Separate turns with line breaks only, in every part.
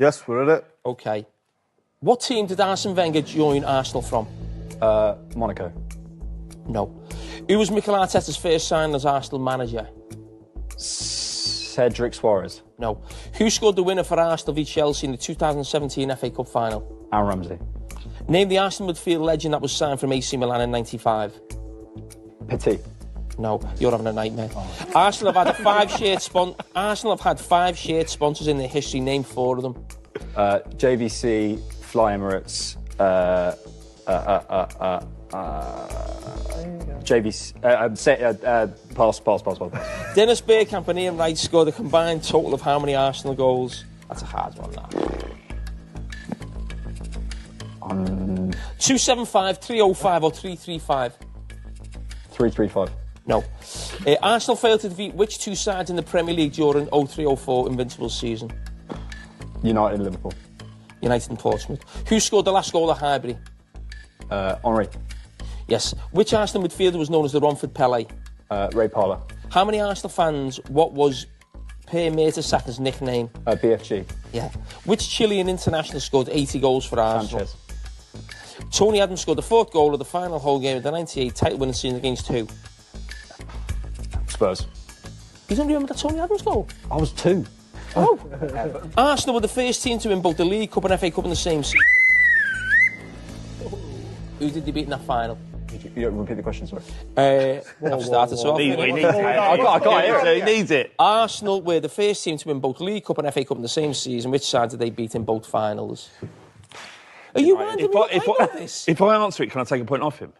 guess we're at it.
Okay. What team did Arsene Wenger join Arsenal from?
Monaco.
No. Who was Mikel Arteta's first signing as Arsenal manager?
Cedric Suarez.
No. Who scored the winner for Arsenal v Chelsea in the 2017 FA Cup final?
Aaron Ramsey.
Name the Arsenal midfield legend that was signed from AC Milan in '95.
Petit.
No, you're having a nightmare. Arsenal have had Arsenal have had 5 shared sponsors in their history. Name 4 of them.
JVC, Fly Emirates, JVC. Pass.
Dennis Bergkamp and Ian Wright scored a combined total of how many Arsenal goals? That's a hard one, that. 275, 305 or 335?
335.
No. Arsenal failed to defeat which 2 sides in the Premier League during 03-04 Invincible season?
United and Liverpool.
United and Portsmouth. Who scored the last goal at Highbury?
Henry.
Yes. Which Arsenal midfielder was known as the Romford Pele?
Ray Parlour.
How many Arsenal fans, what was Per Mertesacker's nickname?
BFG.
Yeah. Which Chilean international scored 80 goals for Arsenal?
Sanchez.
Tony Adams scored the 4th goal of the final home game of the 98 title winning season against who?
Spurs.
You don't remember the Tony Adams goal?
I was 2.
Oh. Arsenal were the first team to win both the League Cup and FA Cup in the same season. Who did they beat in that final?
You don't repeat the question, sorry.
I've started so
He needs it.
I can't hear it.
He needs it.
Arsenal were the first team to win both League Cup and FA Cup in the same season. Which side did they beat in both finals? Are you winding me up this?
If I answer it, can I take a point off him?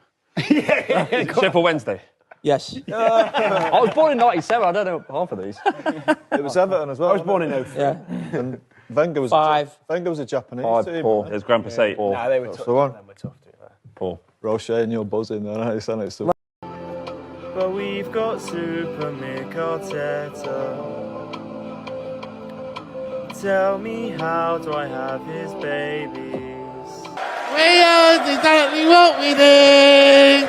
Yeah. Sheffield Wednesday.
Yes.
I was born in 97. I don't know half of these.
It was Everton as well.
I was born in 03.
Yeah.
And Wenger was
5.
Wenger was a Japanese
5,
team.
4.
There's Grand Passate.
Nah, they were tough.
The one.
Them were tough to do that.
4.
Roche and you're buzzing then. I understand it's the...
But we've got Super Mick Arteta. Tell me, how do I have his babies?
We are exactly what we do.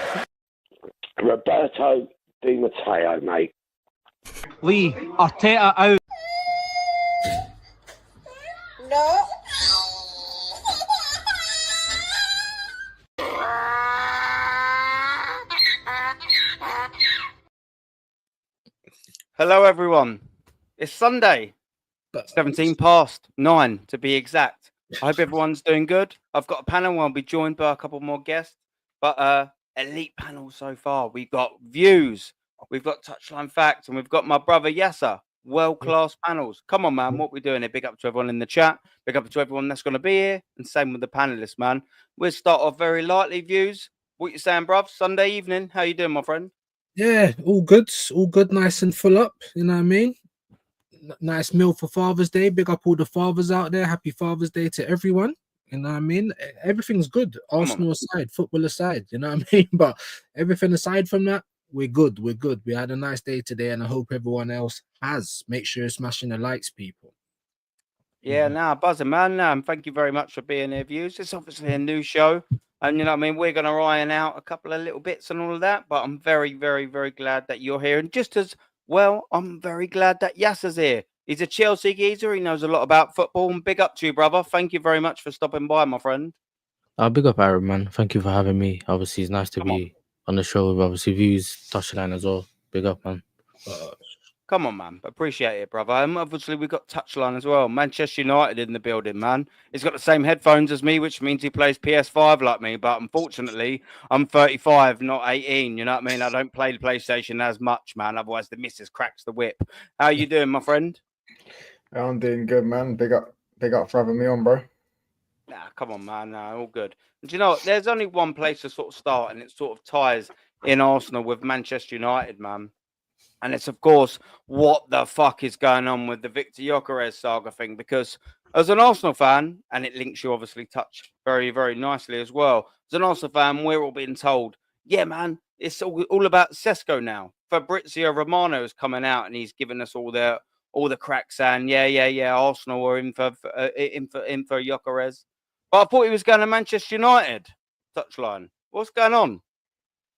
Roberto Di Matteo, mate.
Lee, Arteta out.
No.
Hello, everyone. It's Sunday, 9:17 to be exact. I hope everyone's doing good. I've got a panel. I'll be joined by a couple more guests, but elite panel so far. We've got VIEWZ, we've got Touchline Facts, and we've got my brother YASSER. World-class panels. Come on, man. What we doing here? Big up to everyone in the chat. Big up to everyone that's going to be here, and same with the panelists, man. We'll start off very lightly. VIEWZ, what you saying, bruv? Sunday evening. How you doing, my friend?
Yeah, all good. All good. Nice and full up. You know what I mean? Nice meal for Father's Day. Big up all the fathers out there. Happy Father's Day to everyone. You know what I mean? Everything's good. Arsenal aside, football aside. You know what I mean? But everything aside from that, we're good. We're good. We had a nice day today, and I hope everyone else has. Make sure you're smashing the likes, people.
Yeah, buzzing, man. And thank you very much for being here, VIEWZ. It's obviously a new show. And, you know what I mean? We're going to iron out a couple of little bits and all of that. But I'm very, very, very glad that you're here. And just as well, I'm very glad that Yasser's here. He's a Chelsea geezer. He knows a lot about football. And big up to you, brother. Thank you very much for stopping by, my friend.
Big up, Aaron, man. Thank you for having me. Obviously, it's nice to be on the show with obviously VIEWZ, Touchline as well. Big up, man.
Come on, man. Appreciate it, brother. And obviously, we've got Touchline as well. Manchester United in the building, man. He's got the same headphones as me, which means he plays PS5 like me. But unfortunately, I'm 35, not 18. You know what I mean? I don't play the PlayStation as much, man. Otherwise, the missus cracks the whip. How you doing, my friend?
I'm doing good, man. Big up for having me on, bro.
Nah, come on, man. Nah, all good. And do you know what? There's only one place to sort of start, and it sort of ties in Arsenal with Manchester United, man. And it's, of course, what the fuck is going on with the Victor Gyökeres saga thing? Because as an Arsenal fan, and it links you obviously touch very, very nicely as well. As an Arsenal fan, we're all being told, yeah, man, it's all about Sesko now. Fabrizio Romano is coming out and he's giving us all the cracks saying, yeah, Arsenal were in for Gyökeres. But I thought he was going to Manchester United. Touchline. What's going on?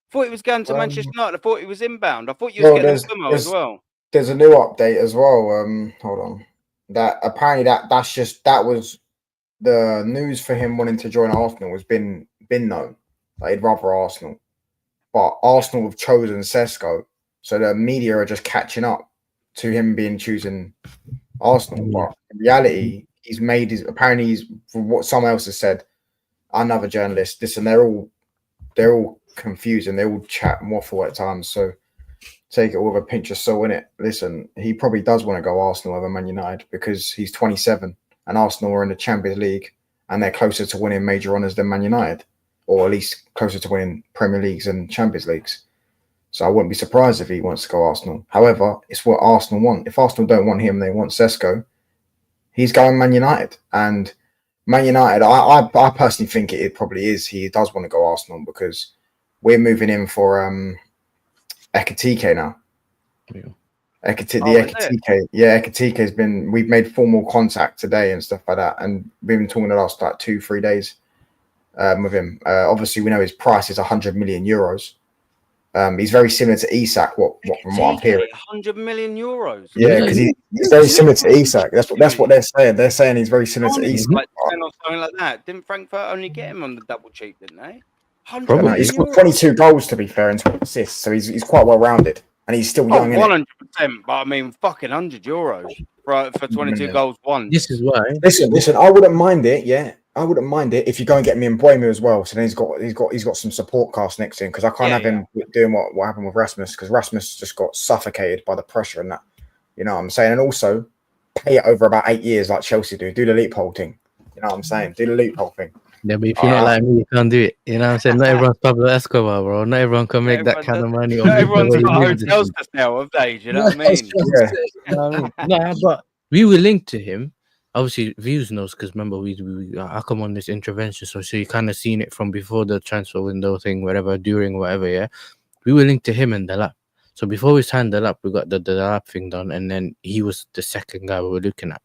I thought he was going to Manchester United. I thought he was inbound. I thought you was getting a limo as well.
There's a new update as well. Hold on. that apparently that was the news for him wanting to join Arsenal has been known. Like he'd rather Arsenal, but Arsenal have chosen Sesko, so the media are just catching up to him being choosing Arsenal. But in reality, apparently he's from what someone else has said, another journalist. Listen, they're all confused and they all chat and waffle at times. So take it with a pinch of salt in it. Listen, he probably does want to go Arsenal over Man United because he's 27 and Arsenal are in the Champions League and they're closer to winning major honours than Man United, or at least closer to winning Premier Leagues and Champions Leagues. So I wouldn't be surprised if he wants to go Arsenal. However, it's what Arsenal want. If Arsenal don't want him, they want Sesko, he's going Man United. And Man United, I personally think it probably is. He does want to go Arsenal because we're moving in for Ekitike now.
Yeah.
Ekitike has been. We've made formal contact today and stuff like that, and we've been talking the last like 2-3 days with him. Obviously, we know his price is 100 million euros. He's very similar to Isak. From what I'm hearing,
100 million euros.
Yeah, because he's very similar to Isak. That's what they're saying. They're saying he's very similar to Isak.
Like 10 or something like that. Didn't Frankfurt only get him on the double cheap, didn't they?
No, he's got 22 goals to be fair and 12 assists, so he's quite well rounded, and he's still young.
100%, but I mean, fucking 100 euros for 22 goals won.
This is why.
Listen. I wouldn't mind it. Yeah, I wouldn't mind it if you go and get me in Boemu as well. So then he's got some support cast next to him because I can't have him doing what happened with Rasmus because Rasmus just got suffocated by the pressure and that. You know what I'm saying? And also pay it over about 8 years like Chelsea do. Do the loophole thing. You know what I'm saying? Do the loophole thing.
Yeah, but if you're not like me, you can't do it. You know what I'm saying? Not everyone's Pablo Escobar, bro. Not everyone can make that kind of money.
Not everyone's got hotels to sell, have they? Do you know what I mean?
No, but we were linked to him. Obviously, VIEWZ knows because remember I come on this intervention, so you kind of seen it from before the transfer window thing, whatever, during whatever. Yeah, we were linked to him and Delap. So before we signed Delap, we got the Delap thing done, and then he was the second guy we were looking at.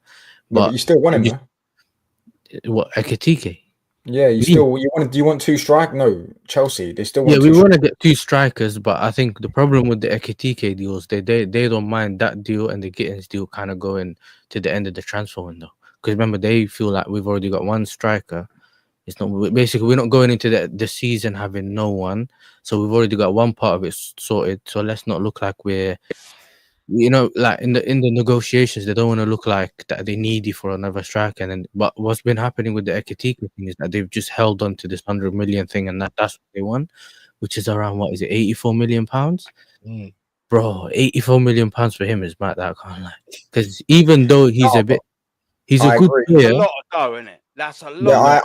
But
you still want him, though?
What, Ekitike?
Yeah, you want two strike? No, Chelsea. They still want
we want to get two strikers, but I think the problem with the Ekitike deals, they don't mind that deal and the Gittins deal kind of going to the end of the transfer window. Because remember, they feel like we've already got one striker. It's not basically we're not going into the season having no one, so we've already got one part of it sorted. So let's not look like we're, like in the negotiations, they don't want to look like that they're needy for another striker. But what's been happening with the Ekitike thing is that they've just held on to this 100 million thing, and that's what they want, which is around 84 million pounds. Bro, 84 million pounds for him is mad. That I can't lie, because even though he's a good player,
that's a lot of dough, isn't it? That's a lot.
Yeah,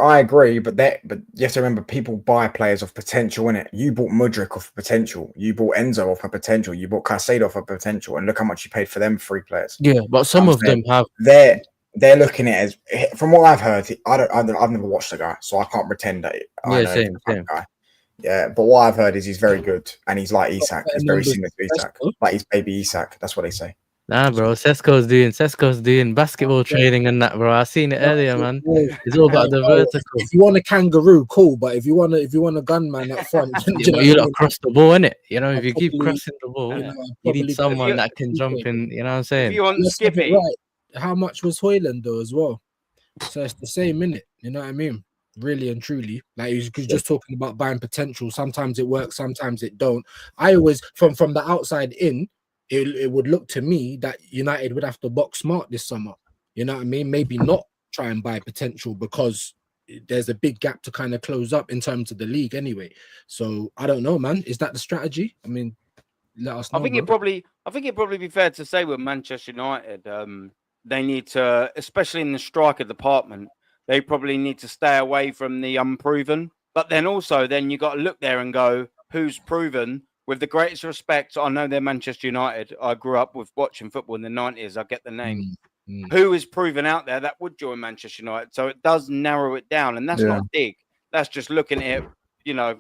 I agree, but you have to remember, people buy players of potential, innit? You bought Mudryk off potential, you bought Enzo off a potential, you bought Caicedo off a potential, and look how much you paid for them 3 players.
Yeah, but some of them have.
They're looking at it as, from what I've heard. I've never watched the guy, so I can't pretend that.
Same.
Guy. Yeah, but what I've heard is he's very good, and he's like Isak. He's very similar to Isak, like his baby Isak. That's what they say.
Nah, bro. Sesko's doing basketball training and that, bro. I seen it earlier, man. It's all about the vertical.
If you want a kangaroo, cool. But if you want a gunman up front,
you lot cross the ball, innit? If you keep crossing the ball, you need someone that can jump in. You know what I'm saying?
If you want Skippy,
right. How much was Højlund though as well? So it's the same, innit? You know what I mean? Really and truly, like you're just talking about buying potential. Sometimes it works, sometimes it don't. I always, from the outside in, it would look to me that United would have to box smart this summer. You know what I mean? Maybe not try and buy potential because there's a big gap to kind of close up in terms of the league anyway. So I don't know, man. Is that the strategy? I mean, let us know.
I think it'd probably be fair to say with Manchester United, they need to, especially in the striker department, they probably need to stay away from the unproven. But then also, you got to look there and go, who's proven? With the greatest respect, I know they're Manchester United. I grew up with watching football in the 90s. I get the name. Who is proven out there that would join Manchester United? So it does narrow it down. And that's not a dig. That's just looking at it,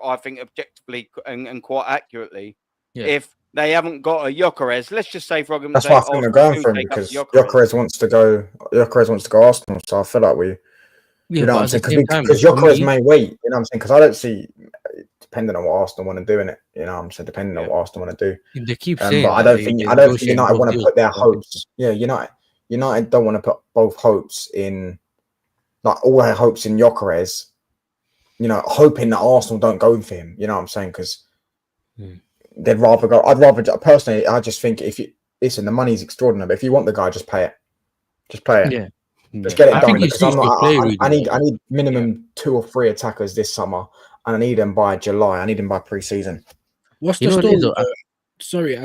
I think objectively and quite accurately. Yeah. If they haven't got a Gyökeres, let's just say for argument's sake,
that's why I think they're going for him, because Gyökeres wants to go. Gyökeres wants to go Arsenal. So I feel like you know what I'm saying? Because Gyökeres may wait. You know what I'm saying? Because I don't see. Depending on what Arsenal want to do in it, you know what I'm saying? Depending on what Arsenal want to do.
They keep saying,
but I don't think United want to put their hopes. Yeah, United United don't want to put both hopes in, like all their hopes in Gyökeres, hoping that Arsenal don't go for him. You know what I'm saying? Because they'd rather go. Personally, I just think listen, the money's extraordinary, but if you want the guy, just pay it. Just play it.
Yeah.
Just get it
I
done.
think he
Because I'm
suits the
not,
play
I,
really
I need
well.
I need minimum 2 or 3 attackers this summer, and I need them by July. I need them by pre-season.
What's
You
the
know what it
story?
is,
Sorry,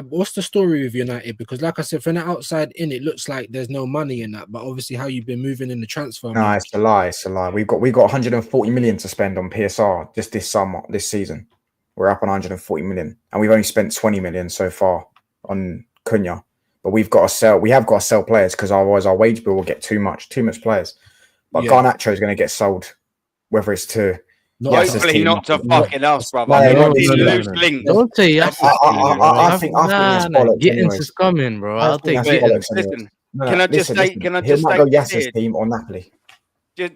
what's the story with United? Because, like I said, from the outside in, it looks like there's no money in that. But obviously, how you've been moving in the transfer
No,
market.
it's a lie. It's a lie. We've got 140 million to spend on PSR just this summer, this season. We're up on 140 million, and we've only spent 20 million so far on Cunha. But we've got to sell. We have got to sell players because otherwise our wage bill will get too much players. But Garnacho is going to get sold, whether it's to
hopefully not to fucking us, brother.
No,
Loose links.
Don't say yes.
I think it's bollocks.
Gittins is coming, bro. I'll take Gittins.
Listen, can I just state? Can I just
might
state
go Yasser's team or Napoli.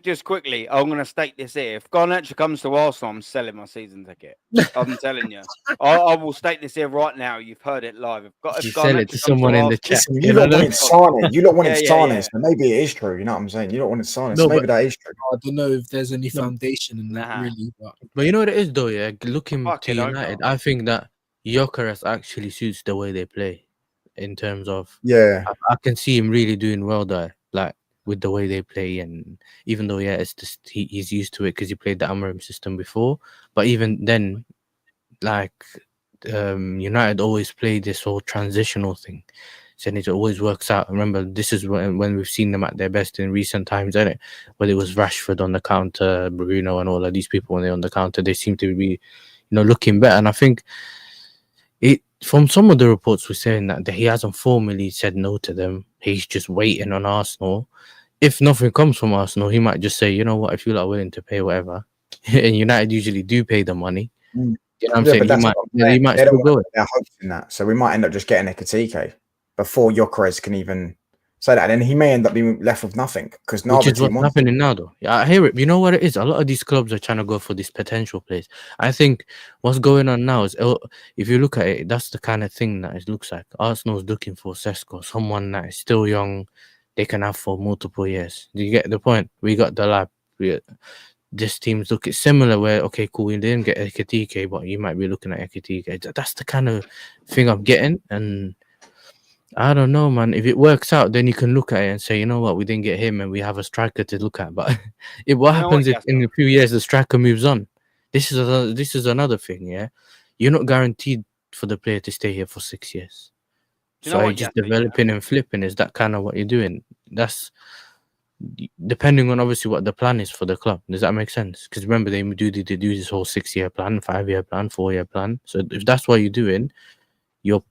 Just quickly, I'm going to state this here. If Garnacho comes to Arsenal, I'm selling my season ticket. I'm telling you. I will state this here right now. You've heard it live.
You sell it to someone in the chat.
You lot wanted Sane. You lot wanted Sane. So maybe it is true. You know what I'm saying? You lot wanted Sane. So maybe that is true.
I don't know if there's any foundation in that, really.
But you know what it is, though, yeah? Looking to United, I think that Gyökeres actually suits the way they play in terms of...
Yeah.
I can see him really doing well there, like, with the way they play. And even though, it's just he's used to it because he played the Amorim system before. But even then, like, United always play this whole transitional thing. So it always works out. Remember, this is when we've seen them at their best in recent times, isn't it? Whether it was Rashford on the counter, Bruno, and all of these people when they're on the counter, they seem to be, looking better. And I think from some of the reports we're saying that he hasn't formally said no to them. He's just waiting on Arsenal. If nothing comes from Arsenal, he might just say, you know what, if you're not willing to pay whatever, and United usually do pay the money. You know what I'm saying? He might still go.
Their hopes in that, so we might end up just getting Ekitike before Gyökeres can even say that, and he may end up being left with nothing because
which is what's happening now, though. Yeah, I hear it. You know what it is? A lot of these clubs are trying to go for this potential place. I think what's going on now is, if you look at it, that's the kind of thing that it looks like. Arsenal's looking for Sesko, someone that is still young, they can have for multiple years. Do you get the point? We got the lab. This team's looking similar where, okay, cool, we didn't get Ekitike, but you might be looking at Ekitike. That's the kind of thing I'm getting. And I don't know, man. If it works out, then you can look at it and say, you know what, we didn't get him and we have a striker to look at. But what happens if in a few years the striker moves on? This is another thing, yeah? You're not guaranteed for the player to stay here for 6 years. So you're just developing and flipping. Is that kind of what you're doing? That's depending on obviously what the plan is for the club. Does that make sense? Because remember, they do this whole 6-year plan, 5-year plan, 4-year plan. So if that's what you're doing, you're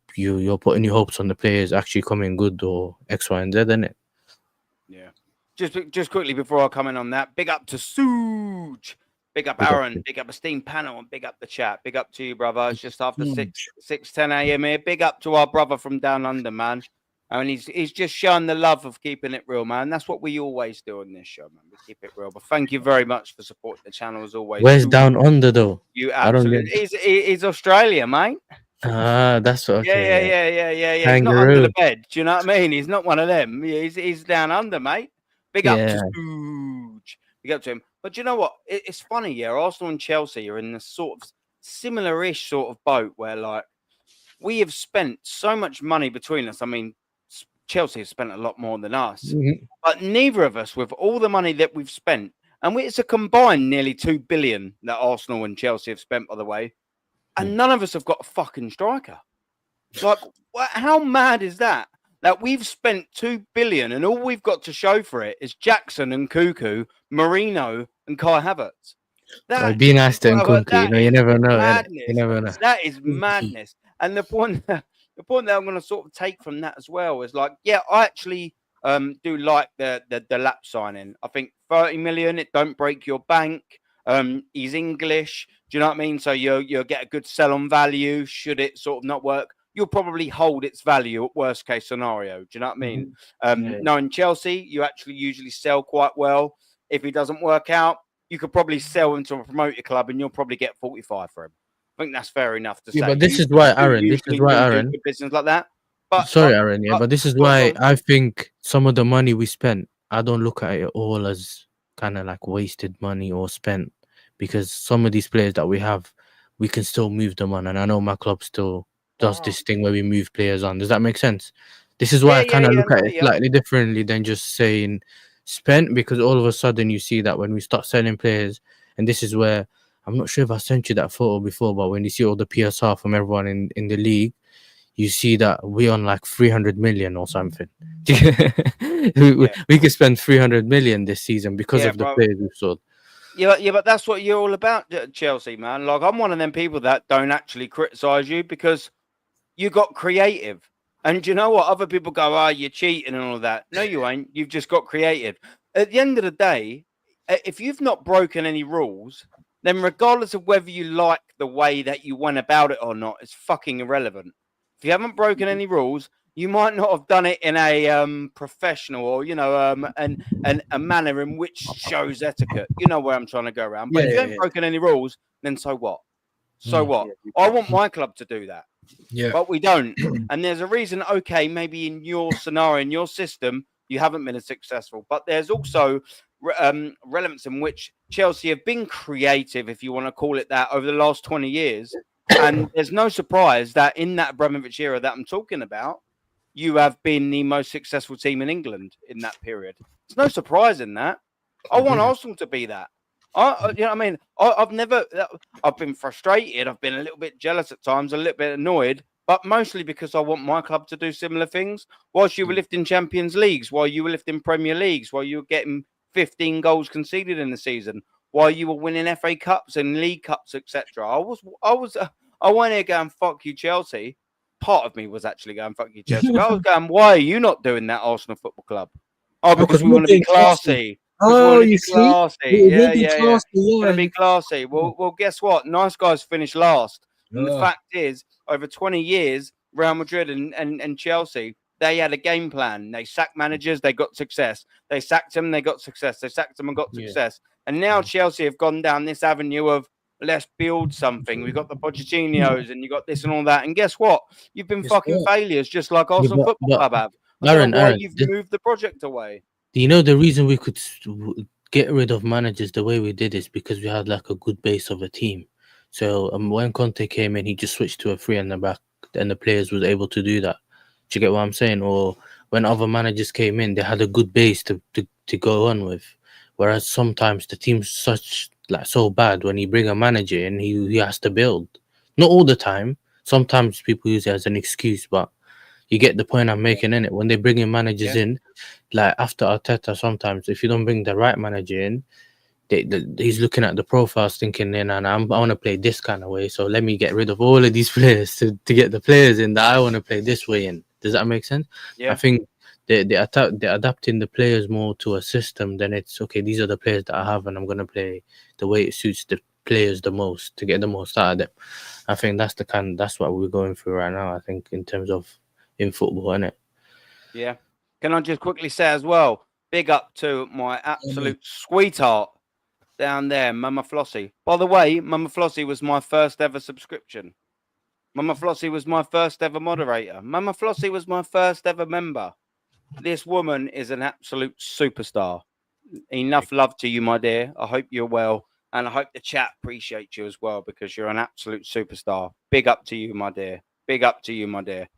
putting your hopes on the players actually coming good or X, Y, and Z, isn't it?
Yeah. Just quickly before I come in on that, big up to Suge. Big up Aaron, big up Esteemed Panel, and big up the chat. Big up to you, brother. It's just after 6:10 a.m. here. Big up to our brother from down under, man. And he's just showing the love of keeping it real, man. That's what we always do on this show, man. We keep it real. But thank you very much for supporting the channel as always.
Where's down under though?
You absolutely. He's Australia, mate.
That's what. Okay,
yeah. He's not under the bed. Do you know what I mean? He's not one of them. He's down under, mate. Big up to Suge. Big up to him. But you know what? It's funny, yeah. Arsenal and Chelsea are in this sort of similar-ish sort of boat where, like, we have spent so much money between us. I mean, Chelsea has spent a lot more than us, but neither of us, with all the money that we've spent, and it's a combined nearly 2 billion that Arsenal and Chelsea have spent, by the way, and none of us have got a fucking striker. Like, how mad is that? That we've spent 2 billion and all we've got to show for it is Jackson and Cuckoo, Marino and Kai Havertz.
Be nice to Nkunku, you never know. You never know.
That is madness. And the point that I'm going to sort of take from that as well is like, yeah, I actually do like the lap signing. I think 30 million, it don't break your bank. He's English. Do you know what I mean? So you'll get a good sell on value. Should it sort of not work, you'll probably hold its value at worst case scenario. Do you know what I mean? Knowing Chelsea, you actually usually sell quite well. If he doesn't work out, you could probably sell him to a promoter club and you'll probably get 45 for him. I think that's fair enough to say.
But this is why, Aaron. This is why, Aaron.
Business like that.
Sorry, Aaron, yeah, but this is why
on.
I think some of the money we spent, I don't look at it all as kind of like wasted money or spent, because some of these players that we have, we can still move them on. And I know my club still does this thing where we move players on. Does that make sense? This is why I kind of look at it slightly differently than just saying spent, because all of a sudden you see that when we start selling players, and this is where I'm not sure if I sent you that photo before, but when you see all the PSR from everyone in the league, you see that we're on like 300 million or something. we could spend 300 million this season because of the players we've sold.
Yeah, but that's what you're all about, Chelsea, man. Like, I'm one of them people that don't actually criticise you because you got creative. And you know what? Other people go, "Oh, you're cheating" and all of that. No, you ain't. You've just got creative. At the end of the day, if you've not broken any rules, then regardless of whether you like the way that you went about it or not, it's fucking irrelevant. If you haven't broken any rules, you might not have done it in a professional or, you know, and a manner in which shows etiquette. You know where I'm trying to go around. But if you haven't broken any rules, then so what? So what? I want my club to do that.
Yeah.
But we don't. And there's a reason, okay, maybe in your scenario, in your system, you haven't been as successful. But there's also relevance in which Chelsea have been creative, if you want to call it that, over the last 20 years. And there's no surprise that in that Abramovich era that I'm talking about, you have been the most successful team in England in that period. There's no surprise in that. I want Arsenal to be that. You know what I mean? I've been frustrated. I've been a little bit jealous at times, a little bit annoyed, but mostly because I want my club to do similar things. Whilst you were lifting Champions Leagues, while you were lifting Premier Leagues, while you were getting 15 goals conceded in the season, while you were winning FA Cups and League Cups, etc. I went here going, "Fuck you, Chelsea." Part of me was actually going, "Fuck you, Chelsea." But I was going, "Why are you not doing that, Arsenal Football Club?" Oh, because we want to be classy.
Oh, you see?
Yeah. Want to be classy. Well, guess what? Nice guys finished last. And the fact is, over 20 years, Real Madrid and Chelsea, they had a game plan. They sacked managers, they got success. They sacked them, they got success. They sacked them and got success. And now Chelsea have gone down this avenue of let's build something. We've got the Pochettinos and you got this and all that. And guess what? You've been fucking failures, just like Arsenal Football Club have. Aaron, you've moved the project away.
Do you know the reason we could get rid of managers the way we did is because we had like a good base of a team. So when Conte came in, he just switched to a 3 in the back, and the players was able to do that. Do you get what I'm saying? Or when other managers came in, they had a good base to go on with. Whereas sometimes the team's so bad when you bring a manager in, he has to build. Not all the time. Sometimes people use it as an excuse, but you get the point I'm making, innit? When they bring in managers in, like after Arteta, sometimes if you don't bring the right manager in, he's looking at the profiles thinking, I want to play this kind of way, so let me get rid of all of these players to get the players in that I want to play this way in. Does that make sense? Yeah. I think they're adapting the players more to a system than it's, okay, these are the players that I have and I'm going to play the way it suits the players the most to get the most out of them. I think that's what we're going through right now, I think, in terms of in football, innit?
Yeah. Can I just quickly say as well, big up to my absolute sweetheart down there, Mama Flossie. By the way, Mama Flossie was my first ever subscription. Mama Flossie was my first ever moderator. Mama Flossie was my first ever member. This woman is an absolute superstar. Enough love to you, my dear. I hope you're well. And I hope the chat appreciates you as well, because you're an absolute superstar. Big up to you, my dear. Big up to you, my dear.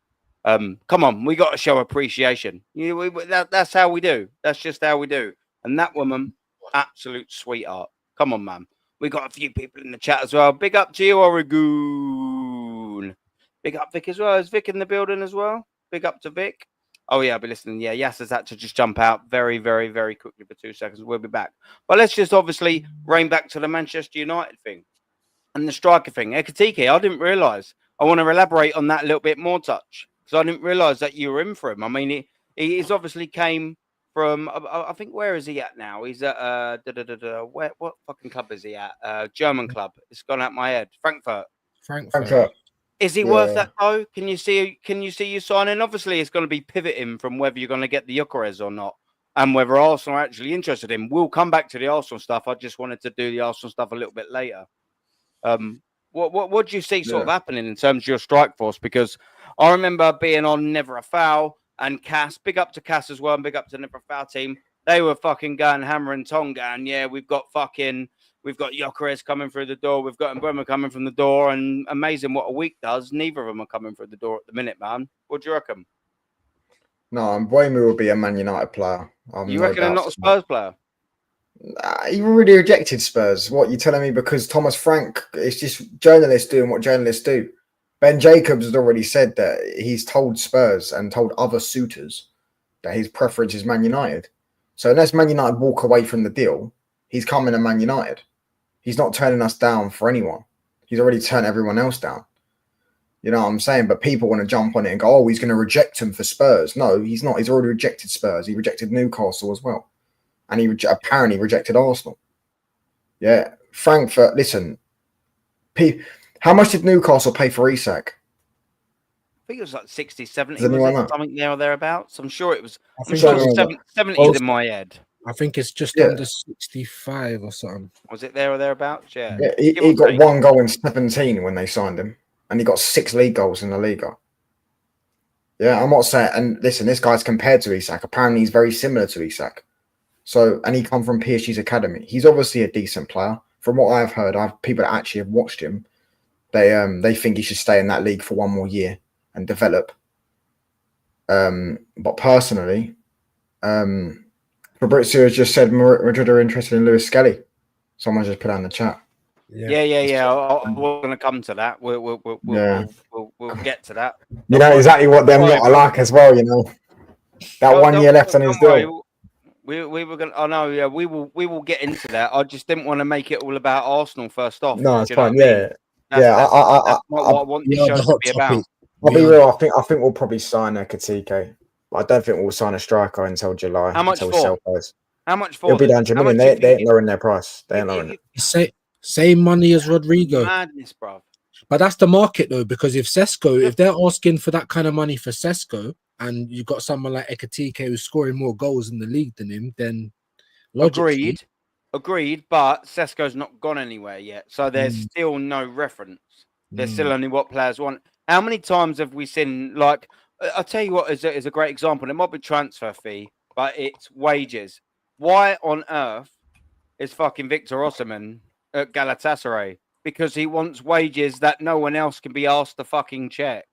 Come on, we got to show appreciation. That's how we do. That's just how we do. And that woman, absolute sweetheart. Come on, man. We got a few people in the chat as well. Big up to you, Oregon. Big up Vic as well. Is Vic in the building as well? Big up to Vic. Oh, yeah, I'll be listening. Yeah, Yasser's had to just jump out very, very, very quickly for 2 seconds. We'll be back. But let's just obviously rein back to the Manchester United thing and the striker thing. Ekitike, I didn't realise. I want to elaborate on that a little bit more, Touch, because I didn't realise that you were in for him. I mean, he's obviously came from, I think, where is he at now? He's at, what fucking club is he at? German club. It's gone out my head. Frankfurt. Is he worth that though? Can you see you signing? Obviously, it's going to be pivoting from whether you're going to get the Gyökeres or not, and whether Arsenal are actually interested in. We'll come back to the Arsenal stuff. I just wanted to do the Arsenal stuff a little bit later. What do you see sort of happening in terms of your strike force? Because I remember being on Never a Foul and Cass. Big up to Cass as well, and big up to Never a Foul team. They were fucking going hammer and tongue, and yeah, we've got Gyökeres coming through the door. We've got Mbeumo coming from the door, and amazing what a week does. Neither of them are coming through the door at the minute, man. What do you reckon?
No, Mbeumo will be a Man United player.
You reckon they're not a Spurs player?
He already rejected Spurs. What you telling me? Because Thomas Frank, it's just journalists doing what journalists do. Ben Jacobs has already said that he's told Spurs and told other suitors that his preference is Man United. So unless Man United walk away from the deal, he's coming to Man United. He's not turning us down for anyone. He's already turned everyone else down. You know what I'm saying? But people want to jump on it and go, oh, he's going to reject him for Spurs. No, he's not. He's already rejected Spurs. He rejected Newcastle as well. And he apparently rejected Arsenal. Yeah. Frankfurt, listen. How much did Newcastle pay for Isak?
I think it was like 60, 70, something there or thereabouts. I'm sure it was. I'm sure it was 70s in my head.
I think it's just under 65 or something.
Was it there or thereabouts? Yeah.
He got 1 goal in 17 when they signed him. And he got 6 league goals in the Liga. Yeah, I'm not saying. And listen, this guy's compared to Isak. Apparently, he's very similar to Isak. So, and he come from PSG's academy. He's obviously a decent player. From what I've heard, people that actually have watched him. They think he should stay in that league for 1 more year and develop. But personally, Fabrizio has just said Madrid are interested in Lewis Skelly. Someone just put out in the chat.
Yeah. We're going to come to that. We'll get to that.
You know exactly what them lot are like as well. You know that 1 year left on his deal.
We were going. Oh no, yeah, we will get into that. I just didn't want to make it all about Arsenal first off.
No, it's fine.
Yeah.
I
want this show to be about.
I'll be real. I think we'll probably sign Ekitike. I don't think we'll sign a striker until July.
How much for? How much for?
It'll be 100 million. They ain't lowering their price. They ain't lowering it.
Same money as Rodrigo.
Madness, bro.
But that's the market though, because if they're asking for that kind of money for Sesko, and you got someone like Ekitike who's scoring more goals in the league than him, then
Agreed, but Sesko's not gone anywhere yet. So there's still no reference. There's still only what players want. How many times have we seen, like, I'll tell you what is a great example. It might be transfer fee, but it's wages. Why on earth is fucking Victor Osimhen at Galatasaray? Because he wants wages that no one else can be asked to fucking check.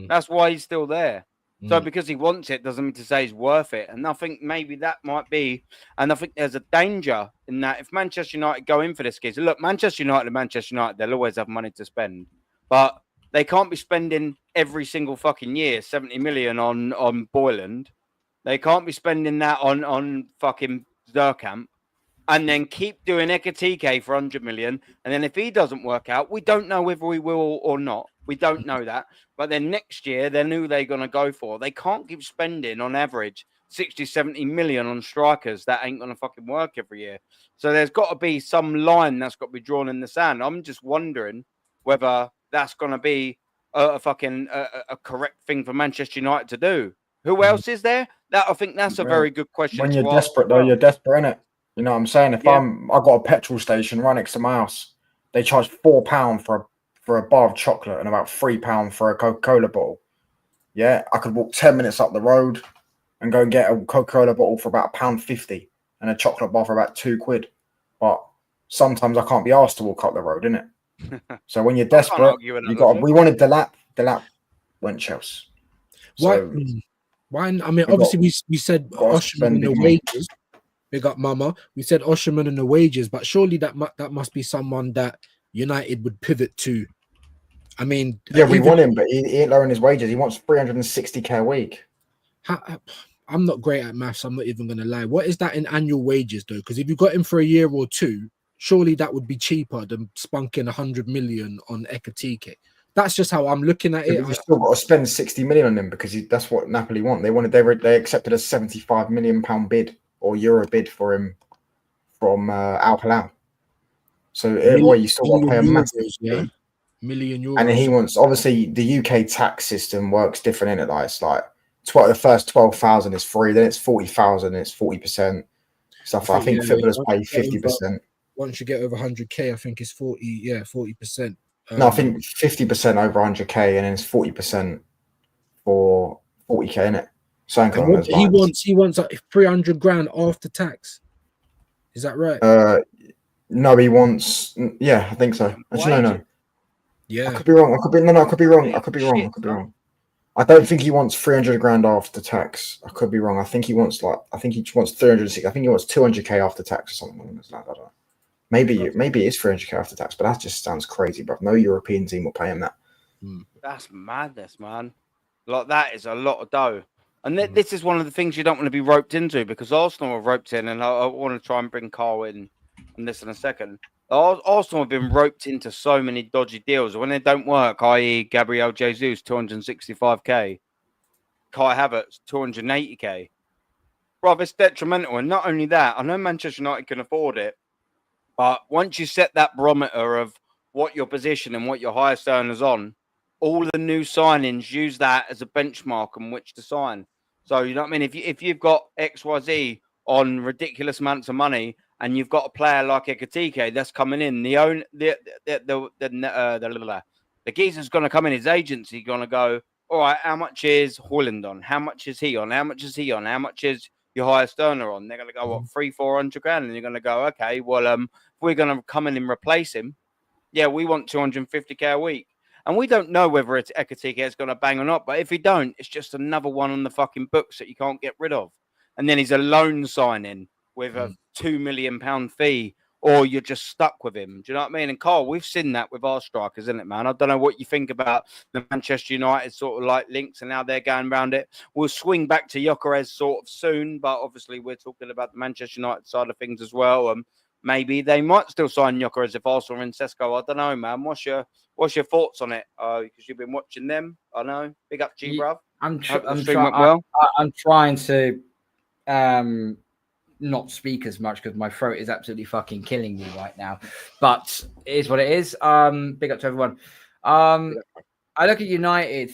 That's why he's still there. So because he wants it doesn't mean to say he's worth it. And I think maybe that might be, and I think there's a danger in that if Manchester United go in for this case, look, Manchester United, they'll always have money to spend, but they can't be spending every single fucking year 70 million on Boyland. They can't be spending that on fucking Zerkamp and then keep doing Ekitike for 100 million. And then if he doesn't work out, we don't know whether we will or not. We don't know that. But then next year, then who they're going to go for. They can't keep spending on average 60, 70 million on strikers. That ain't going to fucking work every year. So there's got to be some line that's got to be drawn in the sand. I'm just wondering whether that's going to be a correct thing for Manchester United to do. Who else is there? I think that's a very good question.
When you're desperate, though, you're desperate, innit? You know what I'm saying? If I've got a petrol station right next to my house, they charge £4 for a bar of chocolate and about £3 for a Coca-Cola bottle. Yeah, I could walk 10 minutes up the road and go and get a Coca-Cola bottle for about £1.50 and a chocolate bar for about £2. But sometimes I can't be asked to walk up the road, innit? So when you're desperate, we wanted Delap. Delap went Chelsea. So
why? I mean, obviously we said Osimhen and the wages. Big up, Mama. We said Osimhen and the wages, but surely that must be someone that United would pivot to. I mean,
we want him, but he ain't lowering his wages. He wants 360k a week.
I'm not great at maths. I'm not even going to lie. What is that in annual wages, though? Because if you got him for a year or two, surely that would be cheaper than spunking 100 million on Ekitike. That's just how I'm looking at it.
You still got to spend 60 million on him because that's what Napoli want. They accepted a 75 million pound bid or euro bid for him from Al Hilal. So you still got to pay a massive fee.
Million euros.
And then he wants, obviously, the UK tax system works different in it. Like it's like the first 12,000 is free, then it's 40,000, it's 40%. Stuff like I think footballers pay 50%.
Once you get over 100k, I think it's 40%.
No, I think 50% over 100k, and then it's 40% for 40k in it. Something
And
along those
he
lines.
wants like 300 grand after tax. Is that right?
No, he wants. Yeah, I think so. Actually, no.
Yeah.
I could be wrong. I could be no. I could be wrong. I could be wrong. I could be wrong. I don't think he wants 300 grand after tax. I could be wrong. I think he wants I think he wants 360. I think he wants 200k after tax or something along those lines. I don't know. Maybe it is 300k after tax, but that just sounds crazy, bro. No European team will pay him that.
That's madness, man. Like, that is a lot of dough. And this is one of the things you don't want to be roped into, because Arsenal are roped in, and I want to try and bring KARL in on this in a second. Arsenal have been roped into so many dodgy deals. When they don't work, i.e. Gabriel Jesus, 265k. Kai Havertz, 280k. Bro, it's detrimental. And not only that, I know Manchester United can afford it, but once you set that barometer of what your position and what your highest earners on, all the new signings use that as a benchmark on which to sign. So, you know what I mean? If you've got XYZ on ridiculous amounts of money, and you've got a player like Ekatike that's coming in, the geezer's going to come in, his agency going to go, all right, how much is Haaland on? How much is he on? How much is he on? How much is your highest earner on? They're going to go, what, 300-400 grand? And you're going to go, okay, well, if we're going to come in and replace him, yeah, we want 250k a week. And we don't know whether it's Ekatike is going to bang or not, but if he don't, it's just another one on the fucking books that you can't get rid of. And then he's a loan signing with a £2 million fee, or you're just stuck with him. Do you know what I mean? And KARL, we've seen that with our strikers, isn't it, man? I don't know what you think about the Manchester United sort of like links and how they're going around it. We'll swing back to Gyökeres sort of soon, but obviously we're talking about the Manchester United side of things as well. Maybe they might still sign Gyökeres if Arsenal and Sesko. I don't know, man. What's your thoughts on it? Because you've been watching them. I know. Big up G, bruv.
I'm trying to not speak as much because my throat is absolutely fucking killing me right now. But it is what it is. Big up to everyone. I look at United.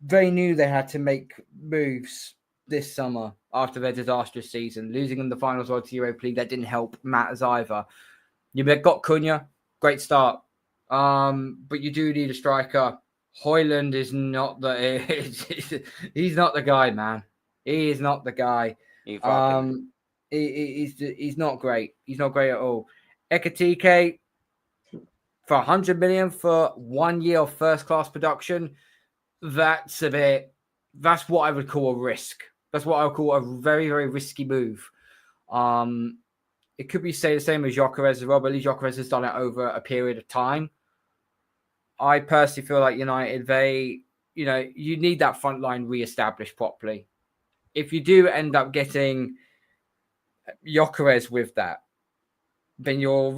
They knew they had to make moves this summer after their disastrous season, losing in the finals of the Europa League. That didn't help matters either. You got Cunha, great start. But you do need a striker. Højlund is not he's not the guy, man. He is not the guy. He's not great. He's not great at all. Ekatike for 100 million for 1 year of first class production. That's what I would call a risk. That's what I would call a very, very risky move. It could be the same as Gyökeres as well, but at least Gyökeres has done it over a period of time. I personally feel like United, you need that front line re-established properly. If you do end up getting Gyökeres with that, then your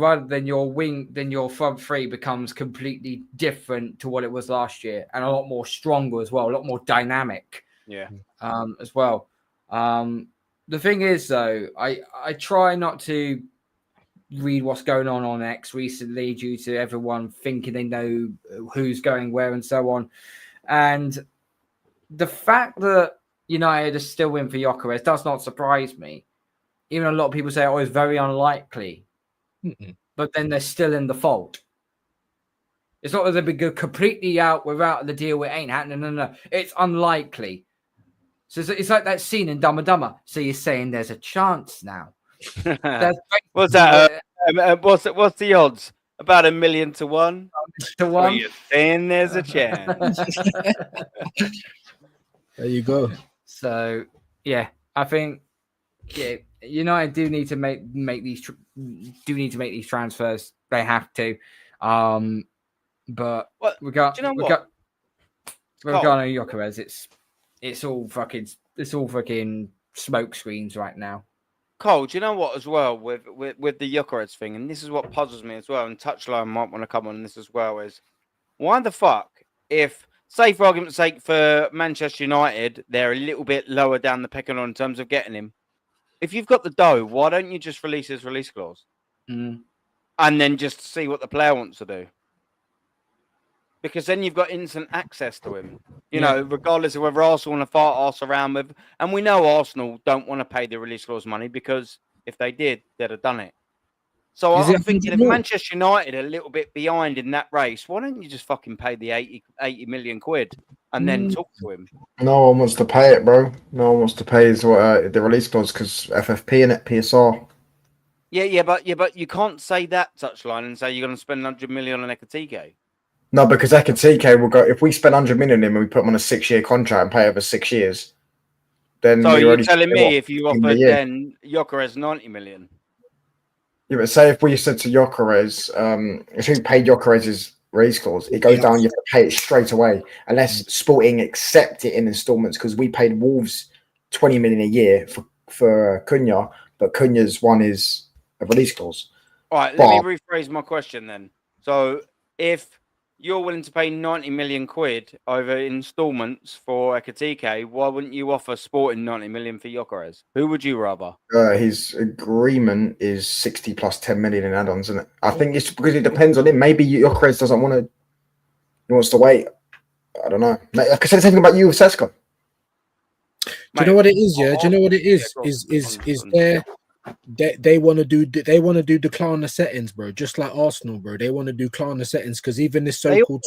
front three becomes completely different to what it was last year, and a lot more stronger as well, a lot more dynamic.
Yeah.
As well. The thing is, though, I try not to read what's going on X recently due to everyone thinking they know who's going where and so on. And the fact that United is still in for Gyökeres does not surprise me. Even a lot of people say, oh, it's very unlikely. But then they're still in the fold. It's not that they've been completely out, we're out of the deal, it ain't happening. No. It's unlikely. So it's like that scene in Dumb and Dumber. So you're saying there's a chance now.
What's that? What's the odds? About 1 million to 1?
To 1.
Well, you're saying there's a chance.
There you go.
So yeah, I think United do need to make these transfers. They have to. But we got Gyökeres. It's all fucking smoke screens right now.
Cole, do you know what as well with the Gyökeres thing, and this is what puzzles me as well, and Touchline might want to come on this as well, is why the fuck, if, say for argument's sake, for Manchester United, they're a little bit lower down the pecking order in terms of getting him. If you've got the dough, why don't you just release his release clause? And then just see what the player wants to do? Because then you've got instant access to him, you know, regardless of whether Arsenal want to fart arse around with. And we know Arsenal don't want to pay the release clause money, because if they did, they'd have done it. So I'm thinking if Manchester United are a little bit behind in that race, why don't you just fucking pay the 80 million quid and then talk to him.
No one wants to pay it, bro. No one wants to pay the release clause because FFP in it, PSR.
Yeah, but you can't say that, Touchline, and say you're going to spend 100 million on Ekatike.
No, because Ekatike will go. If we spend 100 million in him and we put him on a 6-year contract and pay over 6 years, then
So
we
you're
already
telling me if you offered
year.
then Gyökeres 90 million?
Yeah, but say if we said to Gyökeres, if we paid Gyökeres' release clause, it goes down. You have to pay it straight away, unless Sporting accept it in instalments. Because we paid Wolves 20 million a year for Cunha, but Cunha's one is a release clause.
All right, let me rephrase my question then. So if you're willing to pay 90 million quid over instalments for Ekatike, why wouldn't you offer Sporting 90 million for Gyökeres? Who would you rather?
His agreement is 60 plus 10 million in add-ons, and I think it's because it depends on him. Maybe Gyökeres doesn't want to. He wants to wait. I don't know. I could say the same thing about you with Sesko.
Do you know what it is? Yeah. Do you know what it is? Is they want to do the Klarna settings, bro. Just like Arsenal, bro. They want to do Klarna settings because even this so-called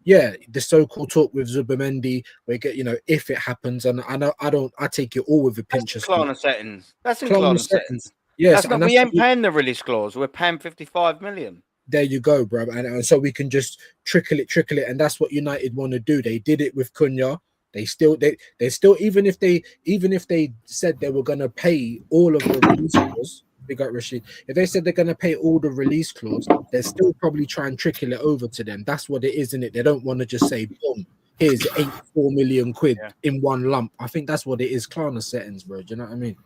the so-called talk with Zubamendi, we get if it happens, and I take it all with a pinch of salt.
Klarna settings. That's in Klarna settings.
Yes,
we ain't paying the release clause. We're paying 55 million.
There you go, bro. And so we can just trickle it, and that's what United want to do. They did it with Cunha. They still even if they said they were gonna pay all of the release clause, big up Rashid. If they said they're gonna pay all the release clause, they'll still probably try and trickle it over to them. That's what it is, isn't it? They don't want to just say, boom, here's 84 million quid in one lump. I think that's what it is. Klarna settings, bro. Do you know what I mean?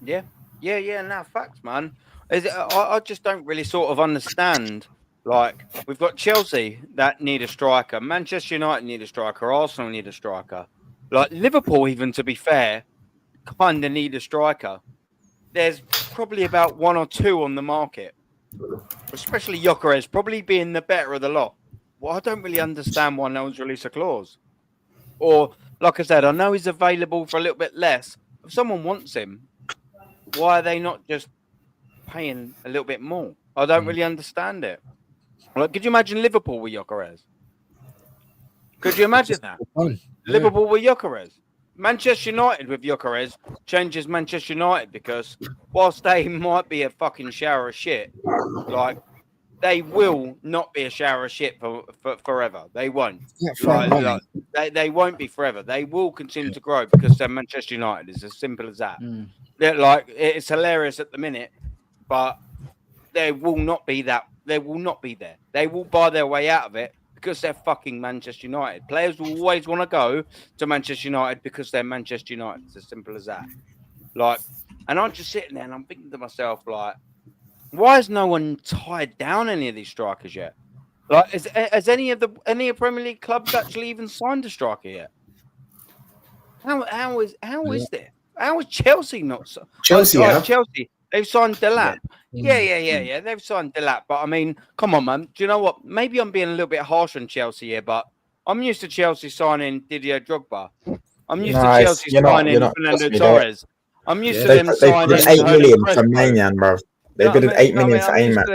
Yeah. No, facts, man. I just don't really sort of understand. Like, we've got Chelsea that need a striker. Manchester United need a striker. Arsenal need a striker. Like, Liverpool, even, to be fair, kind of need a striker. There's probably about one or two on the market, especially Gyökeres, probably being the better of the lot. Well, I don't really understand why no one's released a clause. Or, like I said, I know he's available for a little bit less. If someone wants him, why are they not just paying a little bit more? I don't really understand it. Like, could you imagine Liverpool with Gyökeres? Could you imagine that? Liverpool with Gyökeres. Manchester United with Gyökeres changes Manchester United because whilst they might be a fucking shower of shit, like, they will not be a shower of shit for forever. They won't. They won't be forever. They will continue to grow because they're Manchester United. It's as simple as that. Like, it's hilarious at the minute, but they will not be that. They will not be there. They will buy their way out of it because they're fucking Manchester United. Players will always want to go to Manchester United because they're Manchester United. It's as simple as that. Like, and I'm just sitting there and I'm thinking to myself, like, why has no one tied down any of these strikers yet? Like, has any of Premier League clubs actually even signed a striker yet? How is this? How is Chelsea not? Chelsea. They've signed Delap. Yeah. They've signed Delap. But I mean, come on, man. Do you know what? Maybe I'm being a little bit harsh on Chelsea here, but I'm used to Chelsea signing Didier Drogba. I'm used to Chelsea signing Fernando Torres. I'm used to them signing.
They paid 8 million for Maignan, bro. They bid 8 million for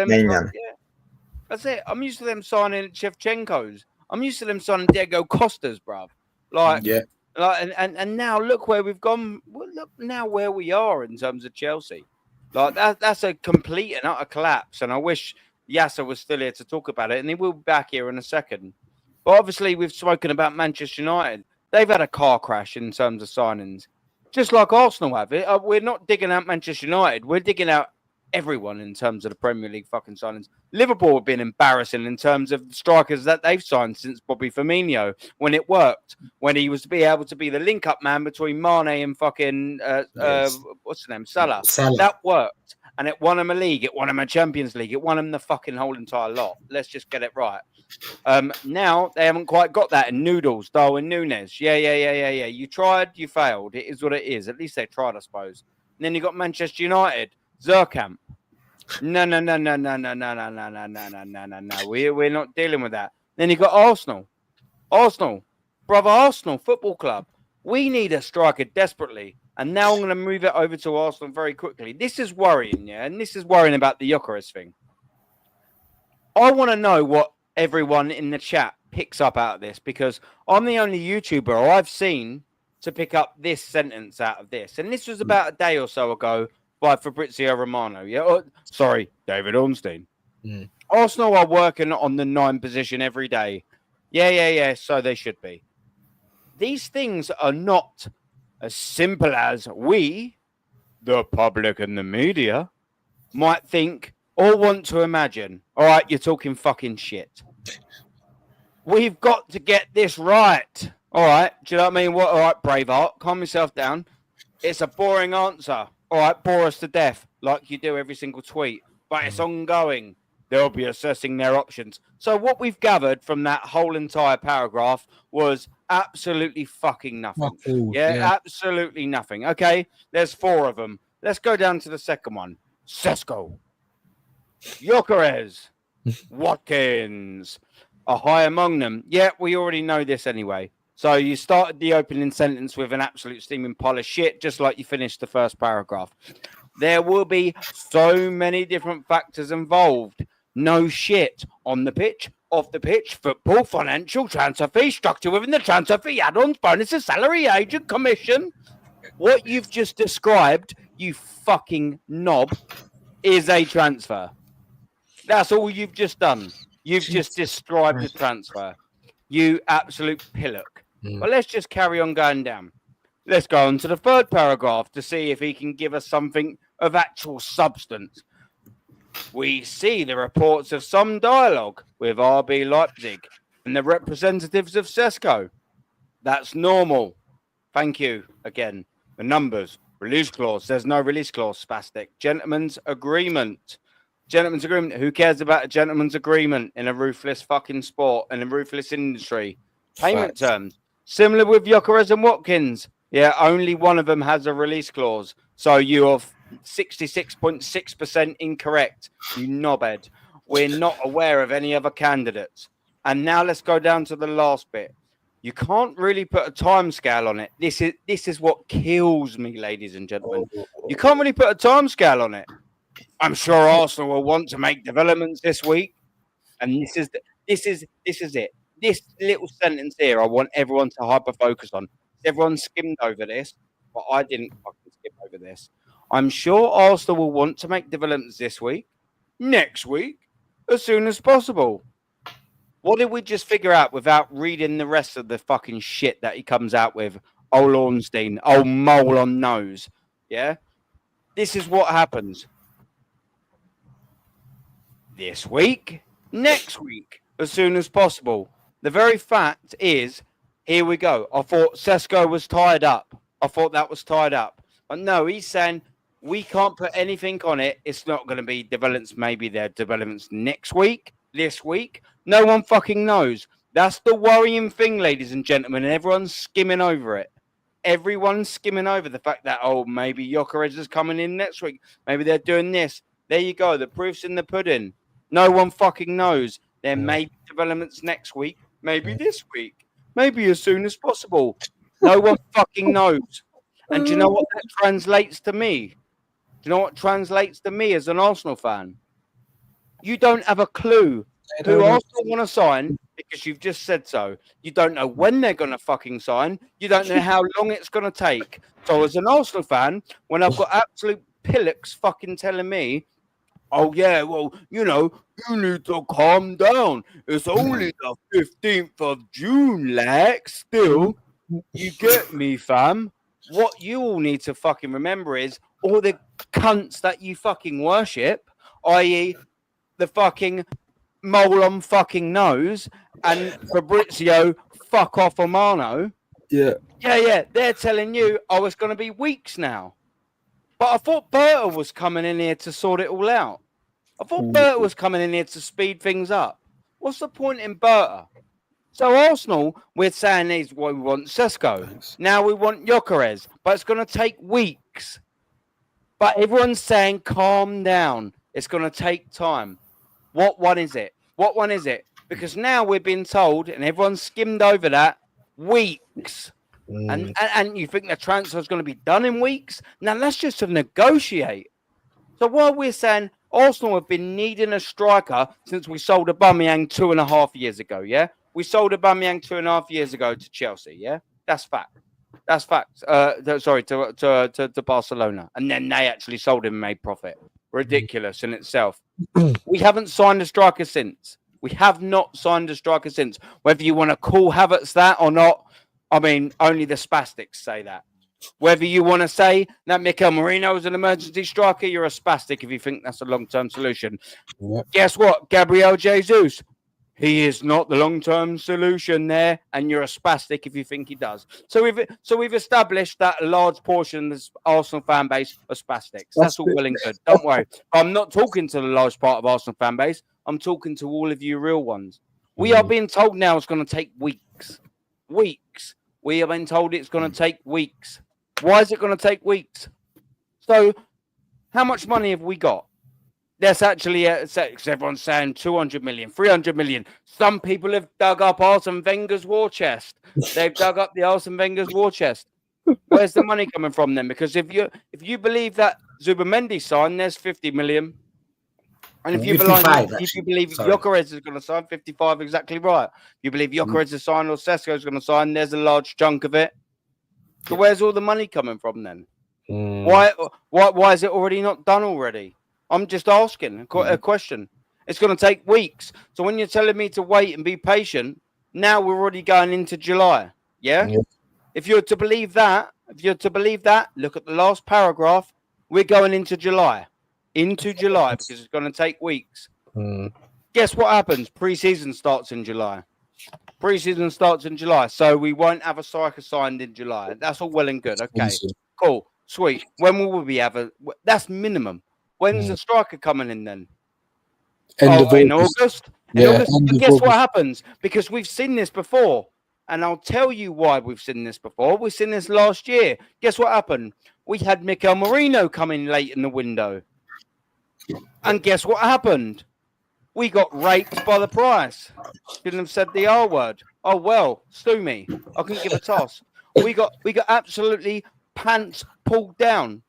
Maignan.
Yeah. That's it. I'm used to them signing Shevchenko's. I'm used to them signing Diego Costa's, bro. Like, and now look where we've gone. Look now where we are in terms of Chelsea. Like, that's a complete and utter collapse. And I wish Yasser was still here to talk about it. And he will be back here in a second. But obviously, we've spoken about Manchester United. They've had a car crash in terms of signings, just like Arsenal have. We're not digging out Manchester United. We're digging out everyone in terms of the Premier League fucking signings. Liverpool have been embarrassing in terms of the strikers that they've signed since Bobby Firmino, when it worked, when he was to be able to be the link-up man between Mane and fucking what's his name, Salah. That worked, and it won him a league, it won him a Champions League, it won him the fucking whole entire lot. Let's just get it right. Now they haven't quite got that in Noodles, Darwin Núñez. Yeah. You tried, you failed. It is what it is. At least they tried, I suppose. And then you got Manchester United. Zerkamp. No. We're not dealing with that. Then you got Arsenal. Arsenal Football Club. We need a striker desperately. And now I'm going to move it over to Arsenal very quickly. This is worrying, yeah? And this is worrying about the Gyökeres thing. I want to know what everyone in the chat picks up out of this, because I'm the only YouTuber I've seen to pick up this sentence out of this. And this was about a day or so ago by Fabrizio Romano. Yeah, David Ornstein. Arsenal are working on the 9 position every day. Yeah. So they should be. These things are not as simple as we, the public and the media, might think or want to imagine. All right, you're talking fucking shit. We've got to get this right. All right, do you know what I mean? All right, Braveheart, calm yourself down. It's a boring answer. All right, bore us to death like you do every single tweet. But it's ongoing. They'll be assessing their options. So what we've gathered from that whole entire paragraph was absolutely fucking nothing. Absolutely nothing. Okay, there's 4 of them. Let's go down to the second one. Sesko, Gyökeres, Watkins are high among them. Yeah, we already know this anyway. So you started the opening sentence with an absolute steaming pile of shit, just like you finished the first paragraph. There will be so many different factors involved. No shit. On the pitch, off the pitch, football, financial, transfer fee, structure within the transfer fee, add-ons, bonuses, salary, agent, commission. What you've just described, you fucking knob, is a transfer. That's all you've just done. You've just described the transfer. You absolute pillock. But let's just carry on going down. Let's go on to the third paragraph to see if he can give us something of actual substance. We see the reports of some dialogue with RB Leipzig and the representatives of Sesko. That's normal. Thank you again. The numbers. Release clause. There's no release clause, spastic. Gentleman's agreement. Gentleman's agreement. Who cares about a gentleman's agreement in a ruthless fucking sport and a ruthless industry? Payment terms. Similar with Gyökeres and Watkins. Yeah, only one of them has a release clause. So you're 66.6% incorrect, you knobhead. We're not aware of any other candidates. And now let's go down to the last bit. You can't really put a time scale on it. This is what kills me, ladies and gentlemen. You can't really put a time scale on it. I'm sure Arsenal will want to make developments this week. And this is it. This little sentence here, I want everyone to hyper focus on. Everyone skimmed over this, but I didn't fucking skim over this. I'm sure Arsenal will want to make developments this week, next week, as soon as possible. What did we just figure out without reading the rest of the fucking shit that he comes out with? Old Ornstein, old mole on nose. Yeah? This is what happens. This week, next week, as soon as possible. The very fact is, here we go. I thought Sesko was tied up. I thought that was tied up. But no, he's saying we can't put anything on it. It's not going to be developments. Maybe they're developments next week, this week. No one fucking knows. That's the worrying thing, ladies and gentlemen. And everyone's skimming over it. Everyone's skimming over the fact that, oh, maybe Gyökeres is coming in next week. Maybe they're doing this. There you go. The proof's in the pudding. No one fucking knows. There may be developments next week. Maybe this week. Maybe as soon as possible. No one fucking knows. And do you know what that translates to me? Do you know what translates to me as an Arsenal fan? You don't have a clue who Arsenal want to sign because you've just said so. You don't know when they're going to fucking sign. You don't know how long it's going to take. So as an Arsenal fan, when I've got absolute pillocks fucking telling me, oh, yeah, well, you know, you need to calm down. It's only the 15th of June, Lex. Still, you get me, fam. What you all need to fucking remember is all the cunts that you fucking worship, i.e. the fucking mole on fucking nose and Fabrizio fuck off Romano. Yeah. They're telling you, oh, it's going to be weeks now. But I thought Berta was coming in here to sort it all out. I thought Berta was coming in here to speed things up. What's the point in Berta? So Arsenal, we're saying is what we want Sesko. Now we want Gyökeres, but it's going to take weeks. But everyone's saying calm down. It's going to take time. What one is it? What one is it? Because now we're being told, and everyone's skimmed over that, weeks. And you think the transfer is going to be done in weeks? Now that's just to negotiate. So while we're saying Arsenal have been needing a striker since we sold Aubameyang 2.5 years ago, yeah? We sold Aubameyang 2.5 years ago to Chelsea. Yeah, that's fact. That's fact. Sorry, to Barcelona, and then they actually sold him and made profit. Ridiculous in itself. We haven't signed a striker since. We have not signed a striker since. Whether you want to call Havertz that or not, I mean, only the spastics say that. Whether you want to say that Mikel Merino is an emergency striker, you're a spastic if you think that's a long-term solution.
Yep.
Guess what? Gabriel Jesus, he is not the long-term solution there, and you're a spastic if you think he does. So we've established that a large portion of the Arsenal fan base are spastics. That's all well and good. Don't worry. I'm not talking to the large part of Arsenal fan base. I'm talking to all of you real ones. We are being told now it's going to take weeks. Weeks. We have been told it's going to take weeks. Why is it going to take weeks? So, how much money have we got? That's actually, everyone's saying 200 million, 300 million. Some people have dug up Arsene Wenger's war chest. They've dug up the Arsene Wenger's war chest. Where's the money coming from then? Because if you believe that Zubimendi signed, there's 50 million. And if you believe Gyökeres is going to sign, 55, exactly right. If you believe Gyökeres is signed or Sesko is going to sign, there's a large chunk of it. So where's all the money coming from then? Why is it already not done already? I'm just asking a question. It's going to take weeks. So when you're telling me to wait and be patient, now we're already going into July. Yeah? If you're to believe that, look at the last paragraph. We're going into July. Because it's going to take weeks. Guess what happens? Pre-season starts in July. So we won't have a striker signed in July. That's all well and good. Okay, cool, sweet. When will we have that's minimum. When's the striker coming in then? In August. And guess what happens? Because we've seen this before. And I'll tell you why we've seen this before. We've seen this last year. Guess what happened? We had Mikel Merino come in late in the window. And guess what happened? We got raped by the price. Shouldn't have said the R word. Oh well, sue me. I couldn't give a toss. We got absolutely pants pulled down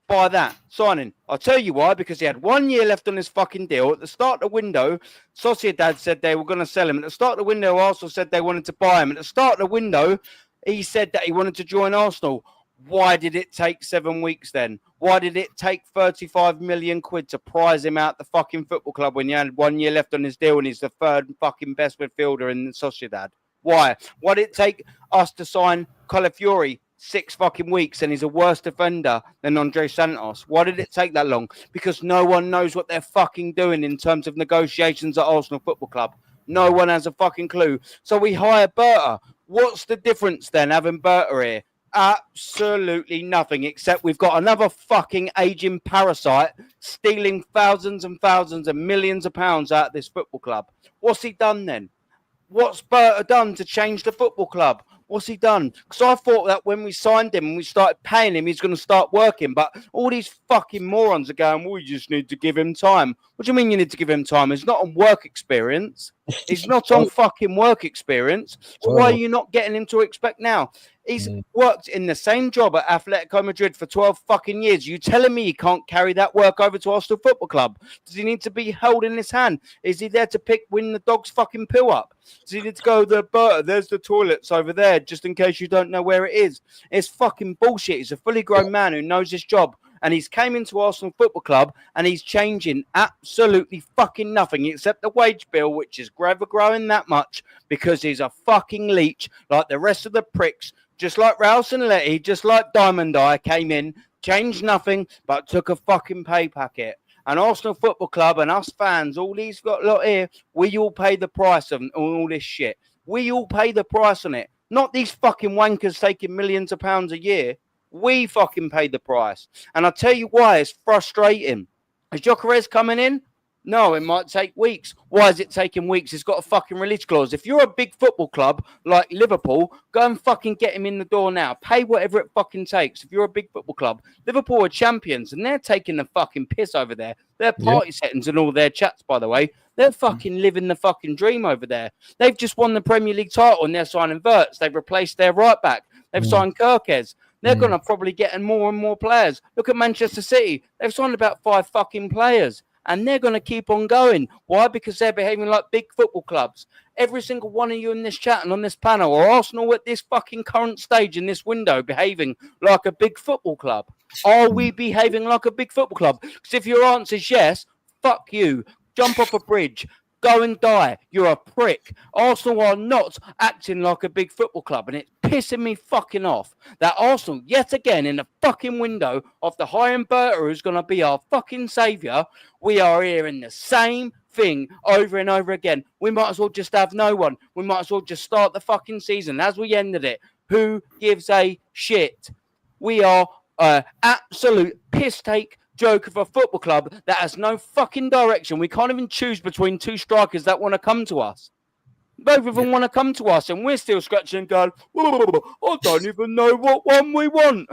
by that signing. I'll tell you why, because he had 1 year left on his fucking deal. At the start of the window, Sociedad said they were going to sell him. At the start of the window, Arsenal said they wanted to buy him. At the start of the window, he said that he wanted to join Arsenal. Why did it take 7 weeks then? Why did it take 35 million quid to prize him out the fucking football club when he had 1 year left on his deal and he's the third fucking best midfielder in Sociedad? Why? Why did it take us to sign Calafiori 6 fucking weeks and he's a worse defender than Andre Santos? Why did it take that long? Because no one knows what they're fucking doing in terms of negotiations at Arsenal Football Club. No one has a fucking clue. So we hire Berta. What's the difference then having Berta here? Absolutely nothing, except we've got another fucking aging parasite stealing thousands and thousands and millions of pounds out of this football club. What's he done then? What's Berta done to change the football club? What's he done? Because I thought that when we signed him and we started paying him, he's going to start working. But all these fucking morons are going, well, you just need to give him time. What do you mean you need to give him time? He's not on work experience. He's not on fucking work experience. So why are you not getting him to expect now? He's worked in the same job at Atletico Madrid for 12 fucking years. You telling me he can't carry that work over to Arsenal Football Club? Does he need to be held in his hand? Is he there to win the dog's fucking poo up? Does he need to go, there's the toilets over there, just in case you don't know where it is? It's fucking bullshit. He's a fully grown man who knows his job. And he's came into Arsenal Football Club and he's changing absolutely fucking nothing except the wage bill, which is ever growing that much because he's a fucking leech like the rest of the pricks. Just like Raul Sanelletti, just like Diamond Eye came in, changed nothing, but took a fucking pay packet. And Arsenal Football Club and us fans, all these got a lot here, we all pay the price of all this shit. We all pay the price on it. Not these fucking wankers taking millions of pounds a year. We fucking pay the price. And I'll tell you why, it's frustrating. Is Gyökeres coming in? No, it might take weeks. Why is it taking weeks? It's got a fucking release clause. If you're a big football club like Liverpool, go and fucking get him in the door now. Pay whatever it fucking takes. If you're a big football club, Liverpool are champions and they're taking the fucking piss over there. Their party settings and all their chats, by the way, they're fucking living the fucking dream over there. They've just won the Premier League title and they're signing Wirtz. They've replaced their right back. They've signed Kirkes. They're going to probably get more and more players. Look at Manchester City. They've signed about 5 fucking players. and they're going to keep on going. Why? Because they're behaving like big football clubs. Every single one of you in this chat and on this panel are Arsenal at this fucking current stage in this window behaving like a big football club. Are we behaving like a big football club? Because if your answer is yes, fuck you. Jump off a bridge. Go and die. You're a prick. Arsenal are not acting like a big football club, and it's pissing me fucking off that Arsenal, yet again, in the fucking window of the high inverter who's going to be our fucking saviour, we are hearing the same thing over and over again. We might as well just have no one. We might as well just start the fucking season as we ended it. Who gives a shit? We are absolute piss take joke of a football club that has no fucking direction. We can't even choose between two strikers that want to come to us. Both of them want to come to us, and we're still scratching and going, I don't even know what one we want.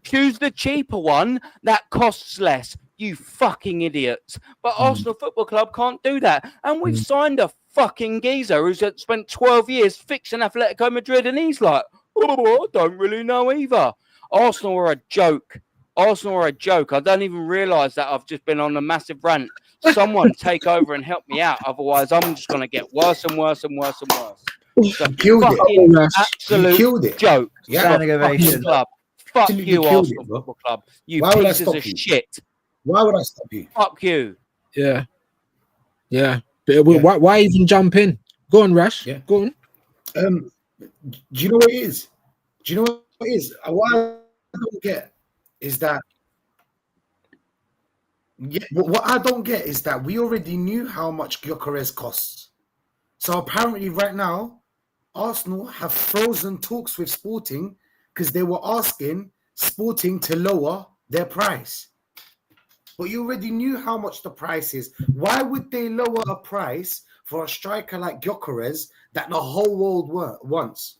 Choose the cheaper one that costs less, you fucking idiots. But Arsenal Football Club can't do that. And we've signed a fucking geezer who's spent 12 years fixing Atletico Madrid, and he's like, I don't really know either. Arsenal are a joke. Arsenal are a joke. I don't even realise that I've just been on a massive rant. Someone take over and help me out. Otherwise, I'm just going to get worse and worse and worse and worse.
You killed it.
Absolute
You killed it.
Joke.
Yeah.
Fucking club. Fuck you, Arsenal Football Club. You
Why would I
pieces
stop
of
you?
shit.
Why would I stop you?
Fuck you.
Yeah. But why even jump in? Go on, Rash.
Yeah.
Go on.
Do you know what it is? Do you know what it is? What I don't get is that. Yeah, what I don't get is that we already knew how much Gyökeres costs. So apparently, right now, Arsenal have frozen talks with Sporting because they were asking Sporting to lower their price. But you already knew how much the price is. Why would they lower a price for a striker like Gyökeres that the whole world wants?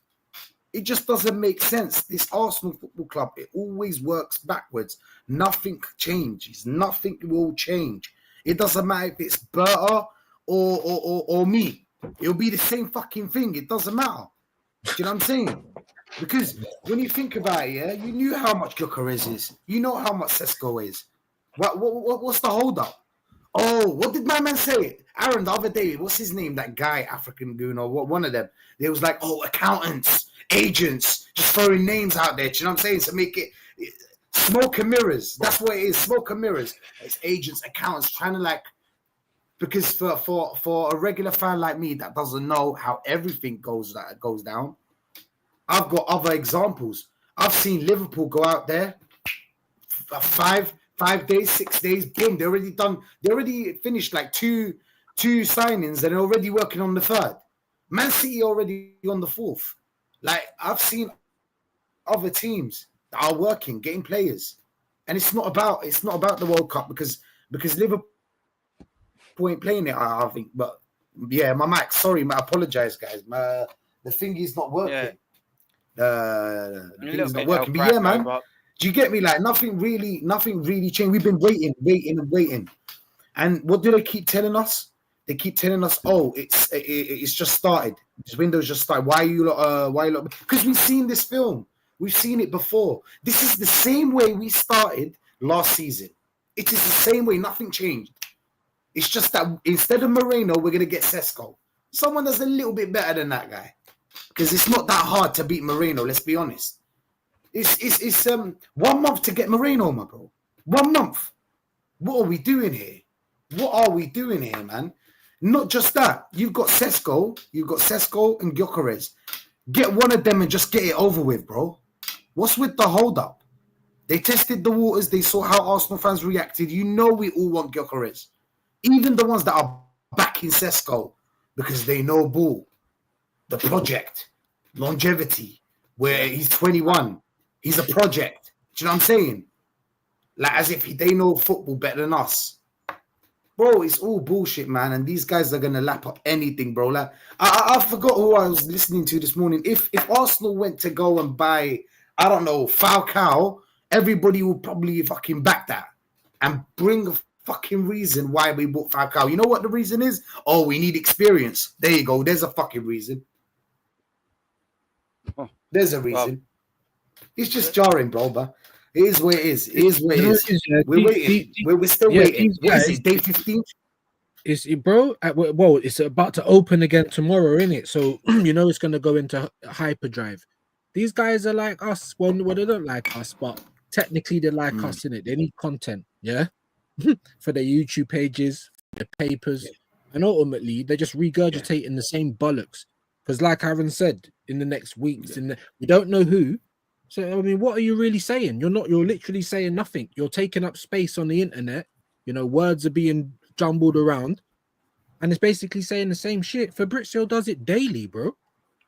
It just doesn't make sense. This Arsenal Football Club, it always works backwards. Nothing changes. Nothing will change. It doesn't matter if it's Berta or me. It'll be the same fucking thing. It doesn't matter. Do you know what I'm saying? Because when you think about it, yeah, you knew how much Gyökeres is. You know how much Sesko is. What's the hold-up? Oh, what did my man say? Aaron, the other day, what's his name? That guy, African goon or one of them. They was like, oh, accountants, agents, just throwing names out there. Do you know what I'm saying? To make it smoke and mirrors. That's what it is, smoke and mirrors. It's agents, accountants, trying to like, because for a regular fan like me that doesn't know how everything goes down, I've got other examples. I've seen Liverpool go out there 5 days, 6 days, boom, they already finished like two signings and they're already working on the third. Man City already on the fourth. Like, I've seen other teams that are working, getting players. And it's not about the World Cup because Liverpool ain't playing it, I think. But yeah, my mic, sorry, I apologize, guys. The thing is not working. The thing is not working. But yeah, man. Do you get me? Like, nothing really changed. We've been waiting. And what do they keep telling us? They keep telling us, oh, it's just started. This window's just started. Why you lot? Because we've seen this film. We've seen it before. This is the same way we started last season. It is the same way. Nothing changed. It's just that instead of Moreno, we're going to get Sesko. Someone that's a little bit better than that guy. Because it's not that hard to beat Moreno, let's be honest. It's 1 month to get Moreno, my bro. 1 month. What are we doing here? Man? Not just that. You've got Sesko and Gyökeres. Get one of them and just get it over with, bro. What's with the hold-up? They tested the waters. They saw how Arsenal fans reacted. You know we all want Gyökeres. Even the ones that are backing Sesko because they know ball. The project. Longevity. Where he's 21. He's a project. Do you know what I'm saying? Like, as if they know football better than us. Bro, it's all bullshit, man. And these guys are going to lap up anything, bro. Like, I forgot who I was listening to this morning. If Arsenal went to go and buy, I don't know, Falcao, everybody would probably fucking back that. And bring a fucking reason why we bought Falcao. You know what the reason is? Oh, we need experience. There you go. There's a fucking reason. There's a reason. It's just jarring, bro. But It is what it is. It is what it
You know
is.
what it is, yeah?
We're waiting. We're still
yeah,
waiting.
these
What is
guys-
it? Day 15?
Is it, bro? Well, it's about to open again tomorrow, isn't it? So you know it's gonna go into hyperdrive. These guys are like us. Well, they don't like us, but technically they like us, in it. They need content, yeah, for their YouTube pages, their papers, and ultimately they're just regurgitating the same bollocks. Because, like Aaron said, in the next weeks, we don't know who. So I mean, what are you really saying? You're literally saying nothing. You're taking up space on the internet. You know, words are being jumbled around, and it's basically saying the same shit. Fabrizio does it daily, bro.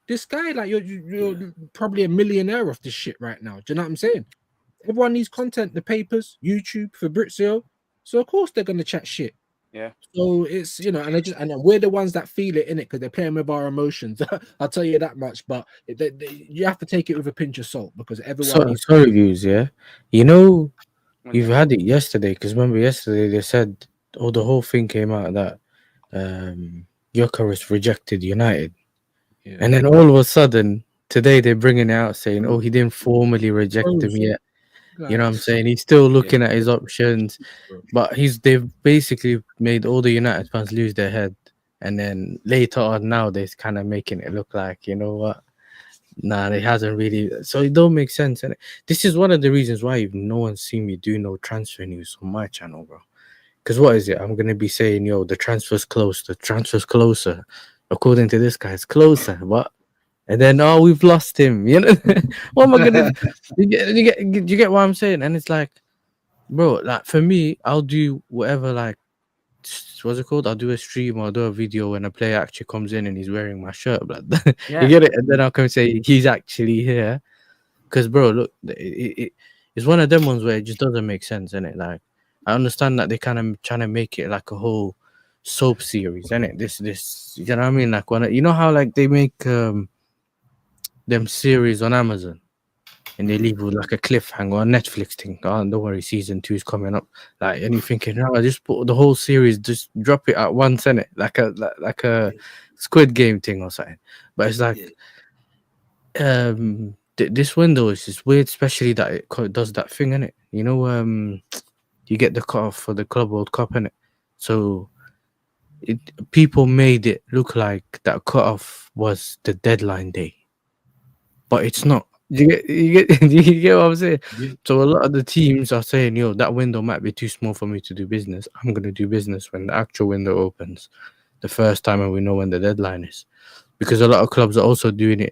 This guy, like, you're probably a millionaire off this shit right now. Do you know what I'm saying? Everyone needs content. The papers, YouTube, Fabrizio. So of course they're gonna chat shit.
Yeah.
So it's, you know, and we're the ones that feel it in it because they're playing with our emotions. I'll tell you that much. But you have to take it with a pinch of salt because everyone needs.
Sorry, views. Yeah, you know, you've had it yesterday because remember yesterday they said, oh, the whole thing came out that Gyökeres rejected United, and then all of a sudden today they're bringing it out saying, oh, he didn't formally reject them yet. You know what I'm saying? He's still looking at his options, but they've basically made all the United fans lose their head, and then later on now they're kind of making it look like, you know what? Nah, it hasn't really. So it don't make sense, and this is one of the reasons why no one's seen me do no transfer news on my channel, bro. Because what is it? I'm gonna be saying, yo, the transfer's close, the transfer's closer. According to this guy, it's closer, but and then we've lost him. You know, what am I gonna? You get what I'm saying? And it's like, bro, like for me, I'll do whatever. Like, what's it called? I'll do a stream or do a video when a player actually comes in and he's wearing my shirt. But you get it, and then I'll come say he's actually here. Because, bro, look, it's one of them ones where it just doesn't make sense, innit? Like, I understand that they kind of trying to make it like a whole soap series, innit? This, you know what I mean? Like, you know how like they make them series on Amazon and they leave with like a cliffhanger on Netflix thing. Oh, don't worry, season 2 is coming up. Like, and you're thinking, no, I just put the whole series, just drop it at once, innit? Like a Squid Game thing or something. But it's like, this window is just weird, especially that it does that thing, innit? You know, you get the cutoff for the Club World Cup, innit? So people made it look like that cutoff was the deadline day, but it's not. You get what I'm saying? Yeah. So a lot of the teams are saying, yo, that window might be too small for me to do business. I'm gonna do business when the actual window opens, the first time, and we know when the deadline is, because a lot of clubs are also doing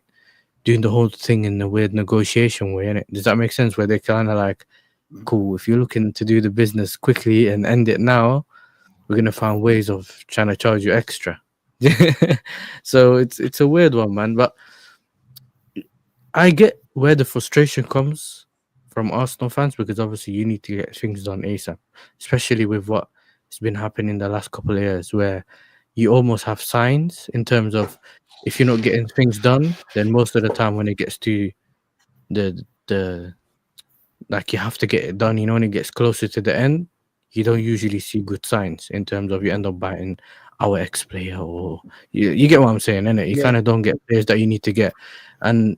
the whole thing in a weird negotiation way, innit? Does that make sense? Where they're kind of like, cool, if you're looking to do the business quickly and end it now, we're gonna find ways of trying to charge you extra. So it's a weird one, man. But I get where the frustration comes from Arsenal fans, because obviously you need to get things done ASAP, especially with what has been happening the last couple of years, where you almost have signs in terms of if you're not getting things done, then most of the time when it gets to the like you have to get it done, you know, when it gets closer to the end, you don't usually see good signs in terms of you end up buying our ex-player, or you get what I'm saying, innit? You kind of don't get players that you need to get. And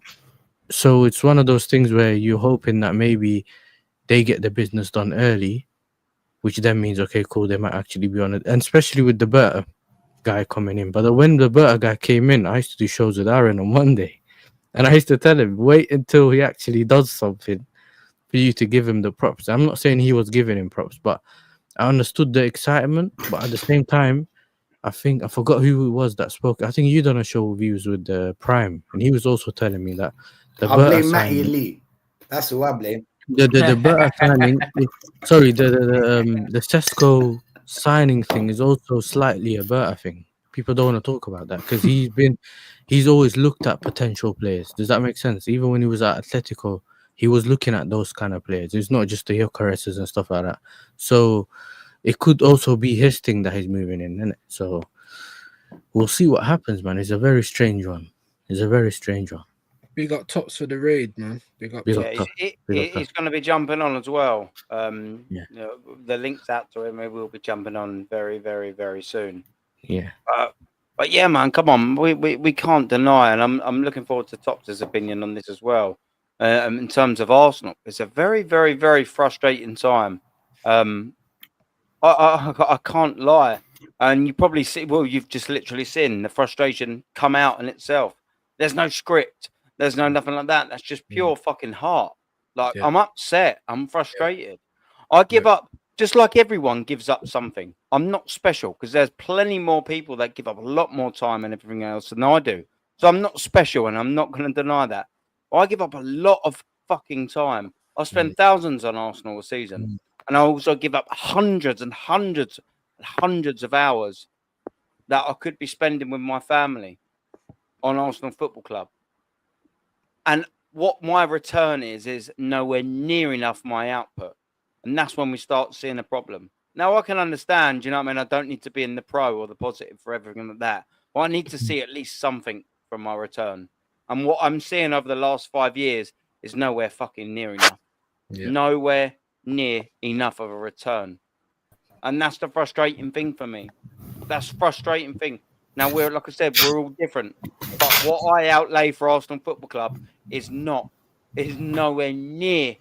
so it's one of those things where you're hoping that maybe they get the business done early, which then means, okay, cool, they might actually be on it. And especially with the Berta guy coming in. But when the Berta guy came in, I used to do shows with Aaron on Monday, and I used to tell him, wait until he actually does something for you to give him the props. I'm not saying he was giving him props, but I understood the excitement. But at the same time, I think I forgot who it was that spoke. I think you done a show with VIEWZ with the Prime, and he was also telling me that the
I blame Matty Lee. That's who I blame.
The Berta signing, sorry, the Sesko signing thing is also slightly a Berta thing. People don't want to talk about that because he's always looked at potential players. Does that make sense? Even when he was at Atletico, he was looking at those kind of players. It's not just the Gyökereses and stuff like that. So it could also be his thing that he's moving in, isn't it? So we'll see what happens, man. It's a very strange one.
We got tops for the raid, man. He's
going to be jumping on as well. You know, the link's out to him. He will be jumping on very, very, very soon.
Yeah.
But yeah, man, come on. We can't deny, and I'm looking forward to Tops' opinion on this as well. in terms of Arsenal. It's a very, very, very frustrating time. I can't lie. And you probably see, well, you've just literally seen the frustration come out in itself. There's no script. There's no nothing like that. That's just pure fucking heart. Like, I'm upset. I'm frustrated. I give up, just like everyone gives up something. I'm not special because there's plenty more people that give up a lot more time and everything else than I do. So I'm not special, and I'm not going to deny that. I give up a lot of fucking time. I spend thousands on Arsenal a season. And I also give up hundreds and hundreds and hundreds of hours that I could be spending with my family on Arsenal Football Club. And what my return is nowhere near enough my output. And that's when we start seeing a problem. Now, I can understand, you know what I mean? I don't need to be in the pro or the positive for everything like that. But I need to see at least something from my return. And what I'm seeing over the last 5 years is nowhere fucking near enough. Nowhere near enough of a return. And that's the frustrating thing for me. That's the frustrating thing. Now, like I said, we're all different. But what I outlay for Arsenal Football Club is nowhere near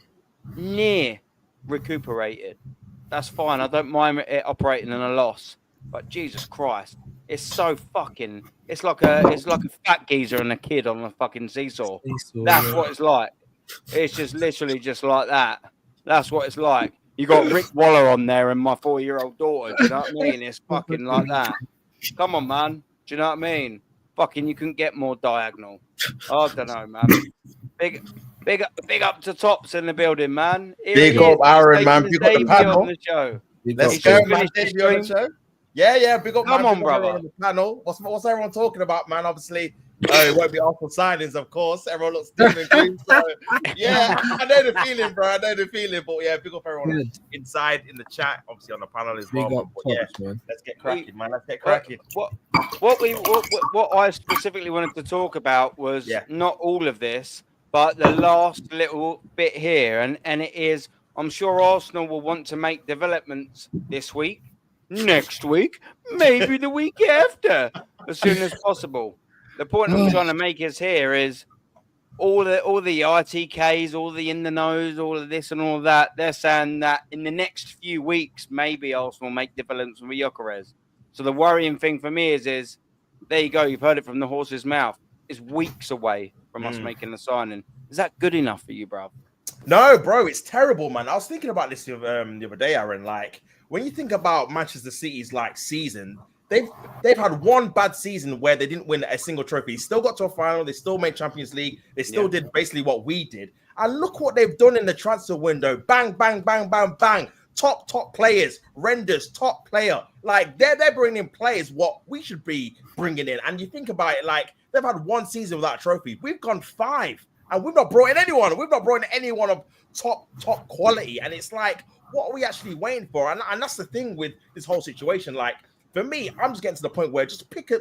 recuperated. That's fine. I don't mind it operating in a loss. But Jesus Christ, it's so fucking. It's like a fat geezer and a kid on a fucking seesaw. That's what it's like. It's just literally just like that. That's what it's like. You got Rick Waller on there and my 4-year-old daughter. Do you know what I mean? It's fucking like that. Come on, man. Do you know what I mean? Fucking, you couldn't get more diagonal. I don't know, man. Big up to Tops in the building, man.
Big up Aaron, man. Big up the panel.
On the show.
Let's go, man. Davey on the show. Yeah. Big up,
Come
man.
on, brother.
On the panel. What's everyone talking about, man? Obviously, it won't be Arsenal signings, of course. Everyone looks different. So, yeah, I know the feeling, bro. I know the feeling. But yeah, big up everyone inside in the chat, obviously on the panel as well. But yeah, let's get cracking, man. Let's get cracking.
What I specifically wanted to talk about was not all of this, but the last little bit here, and it is, I'm sure Arsenal will want to make developments this week, next week, maybe the week after, as soon as possible. The point I'm trying to make is all the ITKs, all the in the nose, all of this and all of that. They're saying that in the next few weeks, maybe Arsenal make developments with Gyökeres. So the worrying thing for me is there you go. You've heard it from the horse's mouth. It's weeks away from us making the signing. Is that good enough for you, bro?
No, bro, it's terrible, man. I was thinking about this the other day, Aaron. Like, when you think about Manchester City's like season, they've had one bad season where they didn't win a single trophy. Still got to a final. They still made Champions League. They still did basically what we did. And look what they've done in the transfer window. Bang, bang, bang, bang, bang. Top players. Renders, top player. Like, they're bringing in players what we should be bringing in. And you think about it, like, they've had one season without a trophy. We've gone 5. And we've not brought in anyone. We've not brought in anyone of top quality. And it's like, what are we actually waiting for? And that's the thing with this whole situation. Like, for me, I'm just getting to the point where just pick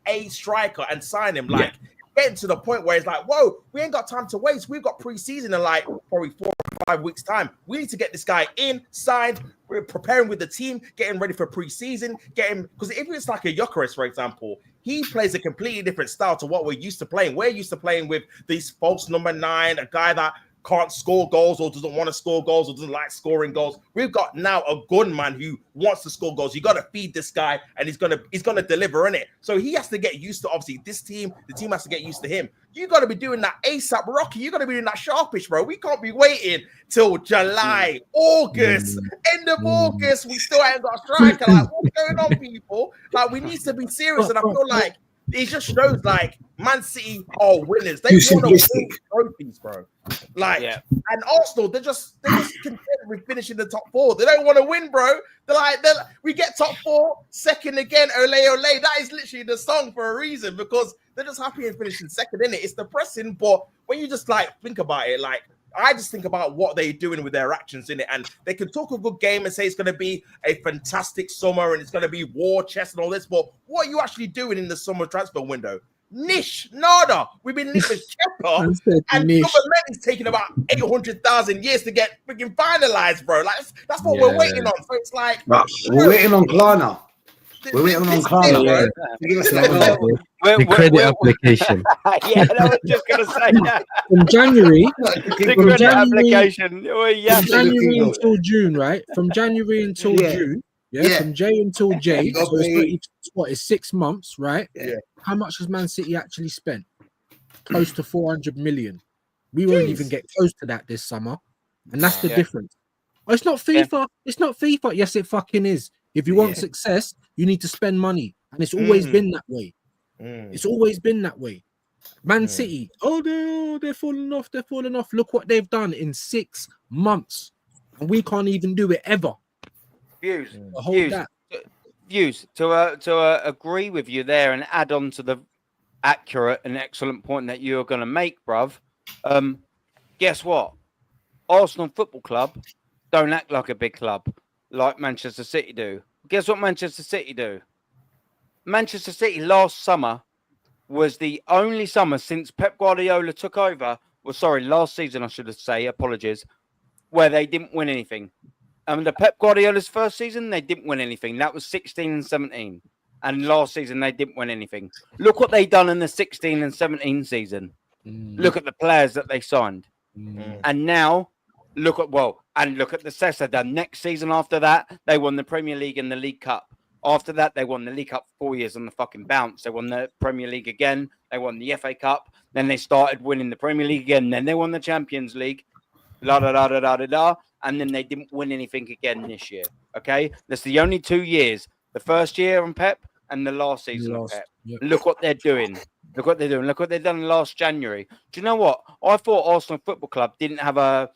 a striker and sign him. Like, getting to the point where it's like, whoa, we ain't got time to waste. We've got preseason in like probably 4 or 5 weeks' time. We need to get this guy in, signed. We're preparing with the team, getting ready for preseason, because if it's like a Gyökeres, for example, he plays a completely different style to what we're used to playing. We're used to playing with this false number 9, a guy that can't score goals or doesn't want to score goals or doesn't like scoring goals. We've got now a gunman who wants to score goals. You got to feed this guy, and he's gonna deliver in it. So he has to get used to obviously this team. The team has to get used to him. You got to be doing that ASAP, Rocky. You got to be doing that sharpish, bro. We can't be waiting till July, August, end of August. We still ain't got a striker. Like, what's going on, people? Like, we need to be serious, and I feel like it just shows like Man City are winners. They want to win trophies, bro. Like, and Arsenal, they're just content with finishing the top 4. They don't want to win, bro. They're like, we get top 4, second again, ole ole. That is literally the song for a reason, because they're just happy in finishing second, innit? It's depressing, but when you just like think about it, like, I just think about what they're doing with their actions in it, and they can talk a good game and say it's going to be a fantastic summer and it's going to be war chest and all this, but what are you actually doing in the summer transfer window? Niche, nada. We've been living Kepa, and government is taking about 800,000 years to get freaking finalized, bro. Like, that's what we're waiting on. So it's like,
we're waiting on Klarna. We're waiting on Clara,
Yeah.
bro. Give us that one.
The credit application.
Yeah, I was just gonna say that.
From January,
The
from
credit
January,
application. Oh, yeah.
from January until June, right? From January until
Yeah.
June,
Yeah.
from J until J.
You got
So it's not,
paid.
what, it's 6 months, right?
Yeah.
How much has Man City actually spent? Close to 400 million. We won't even get close to that this summer, and that's the
Yeah.
difference. Oh, it's not FIFA. It's not FIFA. Yes, it fucking is. If you want success, you need to spend money, and it's always been that way. It's always been that way. Man City, they're falling off. They're falling off. Look what they've done in 6 months, and we can't even do it ever.
Views to agree with you there and add on to the accurate and excellent point that you're going to make, bruv. Guess what? Arsenal Football Club don't act like a big club like Manchester City do. Guess what Manchester City do? Manchester City last summer was the only summer since Pep Guardiola took over. Well, sorry, last season I should say. Apologies, where they didn't win anything. Under Pep Guardiola's first season, they didn't win anything. That was 16 and 17. And last season, they didn't win anything. Look what they done in the 16 and 17 season. Look at the players that they signed. And now, look at the success they've done. Next season after that, they won the Premier League and the League Cup. After that, they won the League Cup 4 years on the fucking bounce. They won the Premier League again. They won the FA Cup. Then they started winning the Premier League again. Then they won the Champions League. And then they didn't win anything again this year. Okay? That's the only 2 years. The first year on Pep and the last season on Pep. Yep. Look what they're doing. Look what they're doing. Look what they've done last January. Do you know what? I thought Arsenal Football Club didn't have a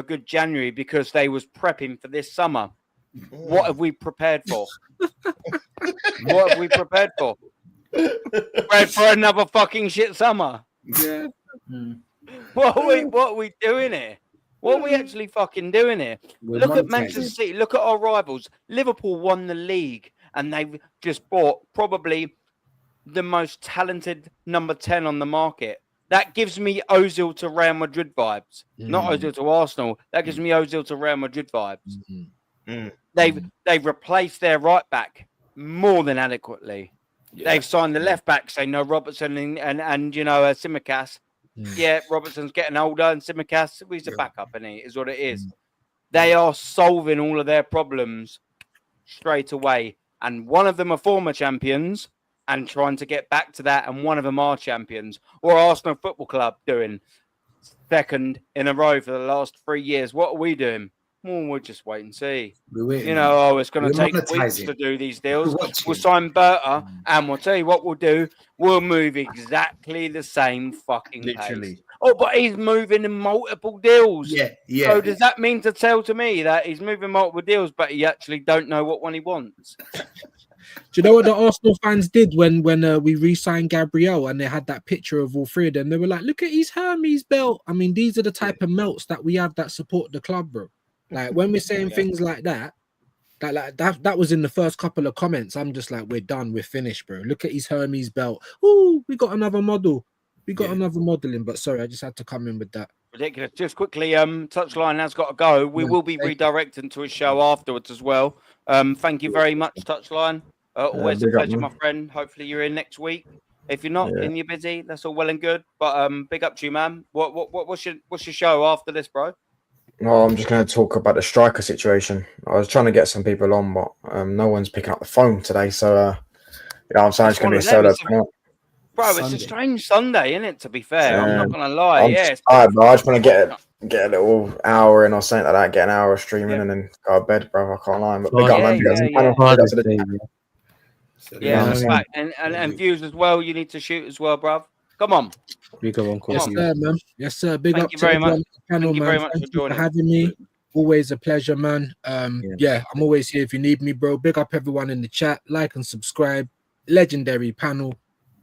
good January because they was prepping for this summer. What have we prepared for? What have we prepared for? Prepared for another fucking shit summer.
Yeah.
What are we doing here? What are we actually fucking doing here? Look at Manchester City. Look at our rivals. Liverpool won the league, and they've just bought probably the most talented number 10 on the market. That gives me Ozil to Real Madrid vibes. Not Ozil to Arsenal. That gives me Ozil to Real Madrid vibes. They've replaced their right back more than adequately. They've signed the left back, say no Robertson and Tsimikas. Yeah, Robertson's getting older, and Tsimikas, he's a backup, and he is what it is. They are solving all of their problems straight away, and one of them are former champions and trying to get back to that, and one of them are champions. Or Arsenal Football Club doing second in a row for the last 3 years. What are we doing? Well, we'll just wait and see. It's going to take weeks to do these deals. We'll sign Berta, and we'll tell you what we'll do. We'll move exactly the same fucking pace. Oh, but he's moving in multiple deals.
Yeah.
So does that mean to tell to me that he's moving multiple deals, but he actually don't know what one he wants?
Do you know what the Arsenal fans did when we re-signed Gabriel and they had that picture of all three of them? They were like, look at his Hermes belt. I mean, these are the type of melts that we have that support the club, bro. Like when we're saying things like that was in the first couple of comments. I'm just like, we're done, we're finished, bro. Look at his Hermes belt. Oh, we got another model. We got another modeling, but sorry, I just had to come in with that.
Ridiculous. Just quickly, Touchline has got to go. We will be redirecting to a show afterwards as well. Thank you very much, Touchline. Always a pleasure, my friend. Hopefully you're in next week. If you're not and you're busy, that's all well and good. But big up to you, man. What's your show after this, bro?
No, I'm just going to talk about the striker situation. I was trying to get some people on, but no one's picking up the phone today. So, I'm saying it's going to be a solo.
Bro, it's a strange Sunday, isn't it? To be fair, I'm not going to lie.
I just want to get a little hour in or something like that. Get an hour of streaming and then go to bed, bro. I can't lie. But big up, man.
And views as well. You need to shoot as well, bruv. Come on.
Yes, sir, man. Yes, sir. Big up
you
to
very much.
Panel,
Thank you
man.
very much
Thank
for
you
joining.
for having me. Always a pleasure, man. I'm always here if you need me, bro. Big up everyone in the chat. Like and subscribe. Legendary panel.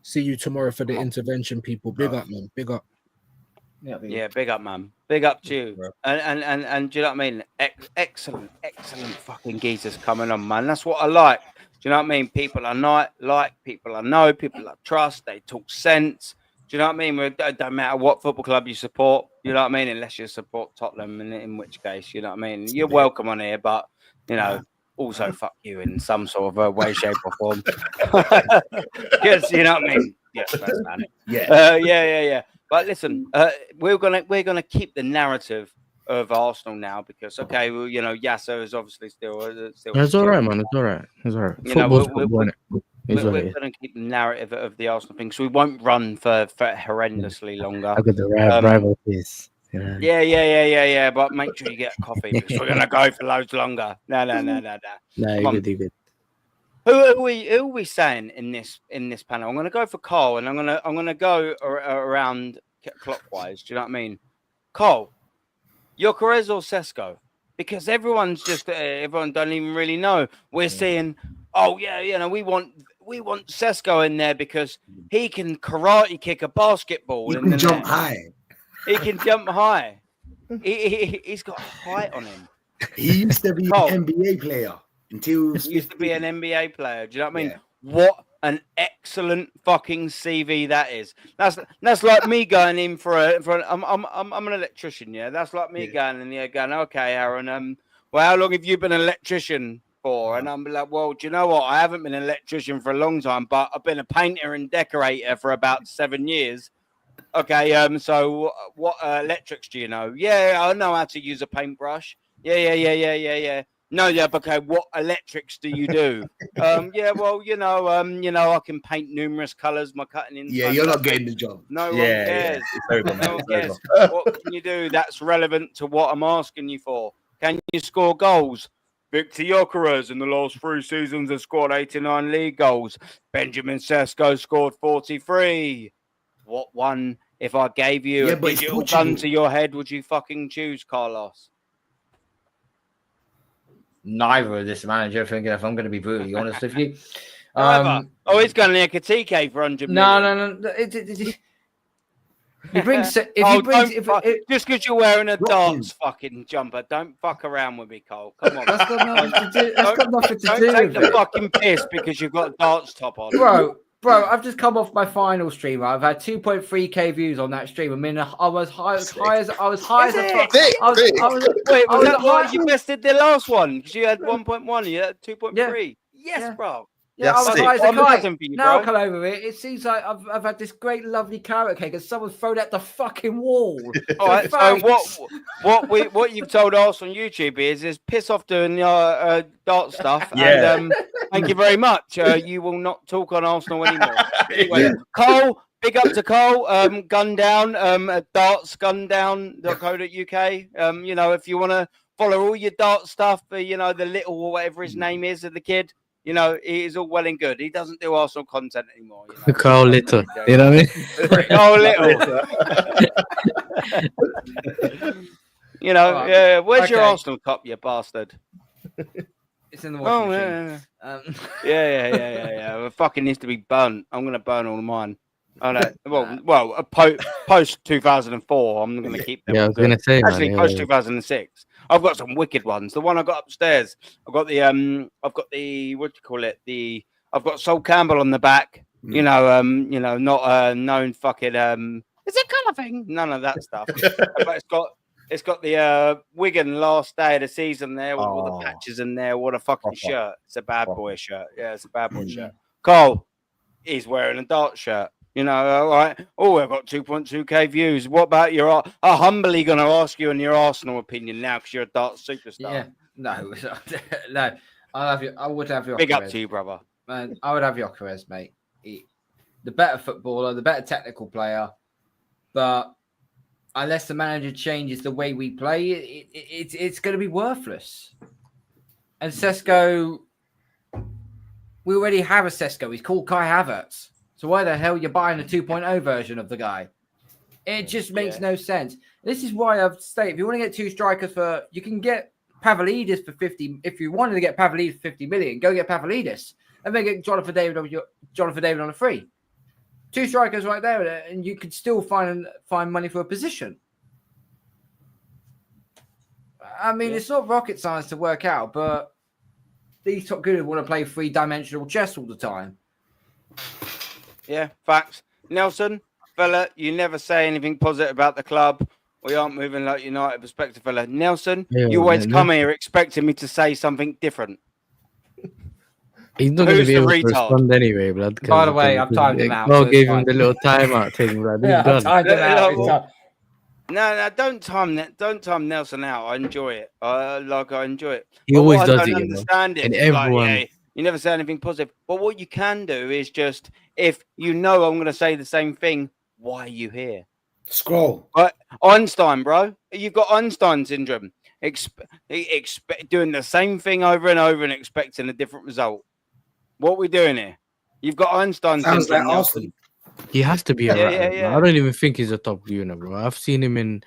See you tomorrow for the intervention, people. Big up, man. Big up.
Yeah, big up, man. Big up to you. And do you know what I mean? Excellent fucking geezers coming on, man. That's what I like. Do you know what I mean? People I like, people I know, people I trust. They talk sense. Do you know what I mean? It don't matter what football club you support. You know what I mean? Unless you support Tottenham, in which case, you know what I mean? You're welcome on here, but, also fuck you in some sort of a way, shape, or form. Because you know what I mean. Yes, that's man. Yeah. But listen, we're gonna keep the narrative of Arsenal now because well, you know, YASSER is obviously still.
It's all right, man. It's all right. It's all right.
You know,
Football's football, innit?
we're going to keep the narrative of the Arsenal thing, so we won't run for horrendously longer.
I got the rival piece.
Yeah. But make sure you get a coffee because we're going to go for loads longer. No.
Nah, you're good.
Who are we saying in this panel? I'm going to go for KARL, and I'm going to go around clockwise. Do you know what I mean? KARL, Gyökeres or Sesko? Because everyone don't even really know. We're saying, oh yeah, you know, we want Sesko in there because he can karate kick a basketball.
He can jump high.
He can jump high. He's got height on him.
He used to be an NBA player until
he used to be an NBA player. Do you know what I mean?
Yeah.
What an excellent fucking CV that is. That's like me going in for I'm an electrician, yeah. That's like me going in there going, okay, Aaron, well, how long have you been an electrician for? And I'm like, well, do you know what? I haven't been an electrician for a long time, but I've been a painter and decorator for about 7 years. Okay, so what electrics do you know? Yeah, I know how to use a paintbrush. Yeah. No, okay. What electrics do you do? Yeah, well, you know, I can paint numerous colours. My cutting in.
Yeah, you're not getting the job.
No one cares. No one cares. What can you do that's relevant to what I'm asking you for? Can you score goals? Victor Gyökeres in the last 3 seasons has scored 89 league goals. Benjamin Sesko scored 43. What one? If I gave you a digital gun to your head, would you fucking choose, Carlos?
Neither of this manager, thinking if I'm going to be brutally honest with you.
He's going to Ekatike for 100 million.
No. He brings. Just
because you're wearing a darts fucking jumper, don't fuck around with me, Cole. Come on.
That's got nothing to do. That's got nothing to do.
Don't take the fucking piss because you've got a darts top on,
bro. I've just come off my final stream. I've had 2.3k views on that stream. I mean, I was high as fuck.
You bested the last one because you had 1.1. You had 2.3. Yes, bro.
Yeah, I was high as a kite.
You,
now come over it. It seems like I've had this great, lovely carrot cake, and someone's thrown at the fucking wall.
All right. So what you've told us on YouTube is piss off doing dart stuff.
Yeah.
And thank you very much. You will not talk on Arsenal anymore. Anyway, KARL, big up to KARL. Gun down. Darts gundown.co.uk. You know, if you want to follow all your dart stuff, you know, the little or whatever his name is of the kid. You know, he is all well and good. He doesn't do Arsenal content anymore. You know?
KARL Little. You know what I mean?
KARL Little. You know, yeah. Where's your Arsenal cup, you bastard?
It's in the washing machine.
Yeah. It fucking needs to be burnt. I'm going to burn all of mine. Oh, no. Well, post 2004, I'm going to keep them.
Yeah, I was going to say,
actually, post 2006. I've got some wicked ones. The one I got upstairs, I've got the what do you call it? I've got Sol Campbell on the back. You know, not known fucking is it colour thing? None of that stuff. But it's got the Wigan last day of the season there with all the patches in there. What a fucking shirt! It's a bad boy shirt. Yeah, it's a bad boy shirt. KARL, he's wearing a dart shirt. You know, all right. Oh, I've got 2.2k views. What about your? I'm humbly going to ask you on your Arsenal opinion now because you're a dart superstar.
Yeah, no. I would have your.
Big up to you, brother.
Man, I would have Gyökeres, mate. The better footballer, the better technical player, but unless the manager changes the way we play, it's going to be worthless. And Sesko, we already have a Sesko. He's called Kai Havertz. So why the hell you're buying a 2.0 version of the guy? It just makes no sense. This is why I've stated, if you want to get 2 strikers you can get Pavlidis for 50. If you wanted to get Pavlidis for 50 million, go get Pavlidis. And then get Jonathan David on a free. 2 strikers right there, and you could still find money for a position. I mean, it's not rocket science to work out, but these top good want to play 3-dimensional chess all the time.
Yeah, facts. Nelson, fella, you never say anything positive about the club. We aren't moving like United perspective, fella. Nelson, you always come here expecting me to say something different.
He's not going to
Who's
be
the
able to
retard?
respond anyway, blood.
By the way, I've timed him out.
God
so
gave
it's
him
fine.
the little timeout thing, blood. He's
Yeah, I've
done.
timed him out. It's done.
No, don't time Nelson out. I enjoy it. I enjoy it.
He
But
always
what
does
I
it,
don't
you know.
understand
And
is like,
everyone.
yeah, you never say anything positive. But what you can do is just, if you know I'm going to say the same thing, why are you here?
Scroll.
Einstein, bro. You've got Einstein syndrome. Doing the same thing over and over and expecting a different result. What are we doing here? You've got Einstein
Sounds
syndrome,
like
Nelson.
He has to be a
Yeah,
rat.
yeah,
bro.
yeah.
I don't even think he's a top viewer, bro. I've seen him in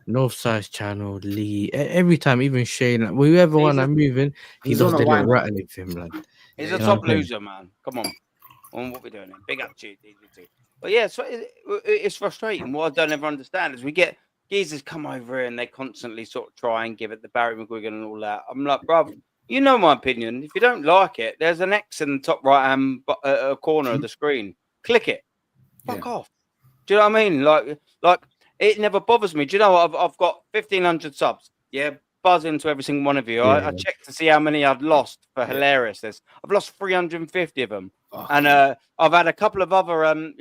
Northside Channel, Lee, every time, even Shane. Like, whoever one I'm moving, he
he's
does
on
the
a
little
lineup.
rattling for him, like.
He's
You
a
know
top
what I'm saying?
loser, man. Come on what we're doing here. Big up to you, DDT. But yeah, so it's frustrating. What I don't ever understand is we get geezers come over here and they constantly sort of try and give it the Barry McGuigan and all that. I'm like, bruv, you know my opinion. If you don't like it, there's an X in the top right hand corner of the screen. Click it. Fuck off. Do you know what I mean? Like it never bothers me. Do you know what? I've got 1,500 subs. Yeah, buzz into every single one of you. I checked to see how many I'd lost for hilariousness. I've lost 350 of them. And I've had a couple of other I've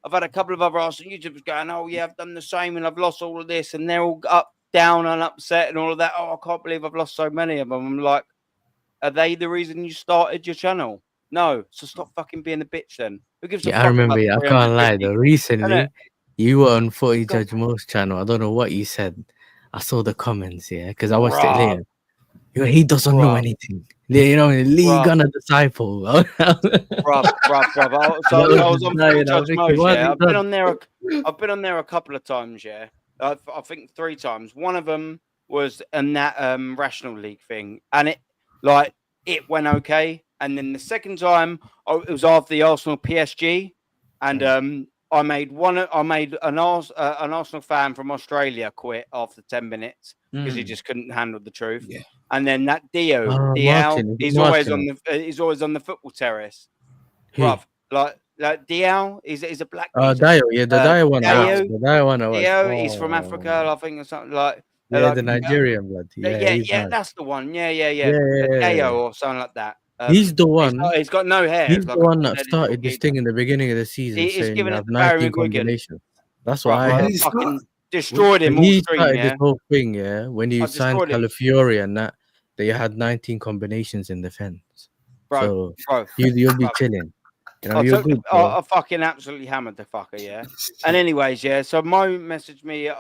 had a couple of other Arsenal YouTubers going, oh yeah, I've done the same and I've lost all of this, and they're all up, down, and upset and all of that. Oh, I can't believe I've lost so many of them. I'm like, are they the reason you started your channel? No, so stop fucking being a bitch then. Who gives a
Yeah,
fuck
I remember.
about
I can't lie
350?
though. Recently,
Innit?
you were on 40 Judge Mo's channel. I don't know what you said. I saw the comments, yeah, because I watched it later. He doesn't know anything. You know, Lee Gunner disciple.
bruv. So I was on 40 Judge Mo's, yeah. I've been on there a couple of times, yeah. I think 3 times. One of them was in that Rational League thing, and it went okay. And then the second time, it was after the Arsenal PSG, and I made an Arsenal fan from Australia quit after 10 minutes because he just couldn't handle the truth. Yeah. And then that Diao, he's always on the football terrace, bruv. Like Diao, he's a black.
Dio, yeah, the Dio one. The Dio one.
Diao, he's from Africa, I think, or something like.
Yeah, the Nigerian blood.
Yeah, that's the one. Yeah. Diao or something like that.
He's the one.
He's got no hair.
He's the one that started this thing in the beginning of the season.
He's
saying
giving
you
it
have
to Barry
19
McGuigan.
combinations. That's why I
fucking destroyed him.
He
all stream,
started
yeah?
this whole thing, yeah. When you signed
destroyed him.
Calafiori and that you had 19 combinations in defense.
Bro,
you'll be chilling. You know, you're good.
I fucking absolutely hammered the fucker, yeah. And anyways, yeah. So Mo messaged me.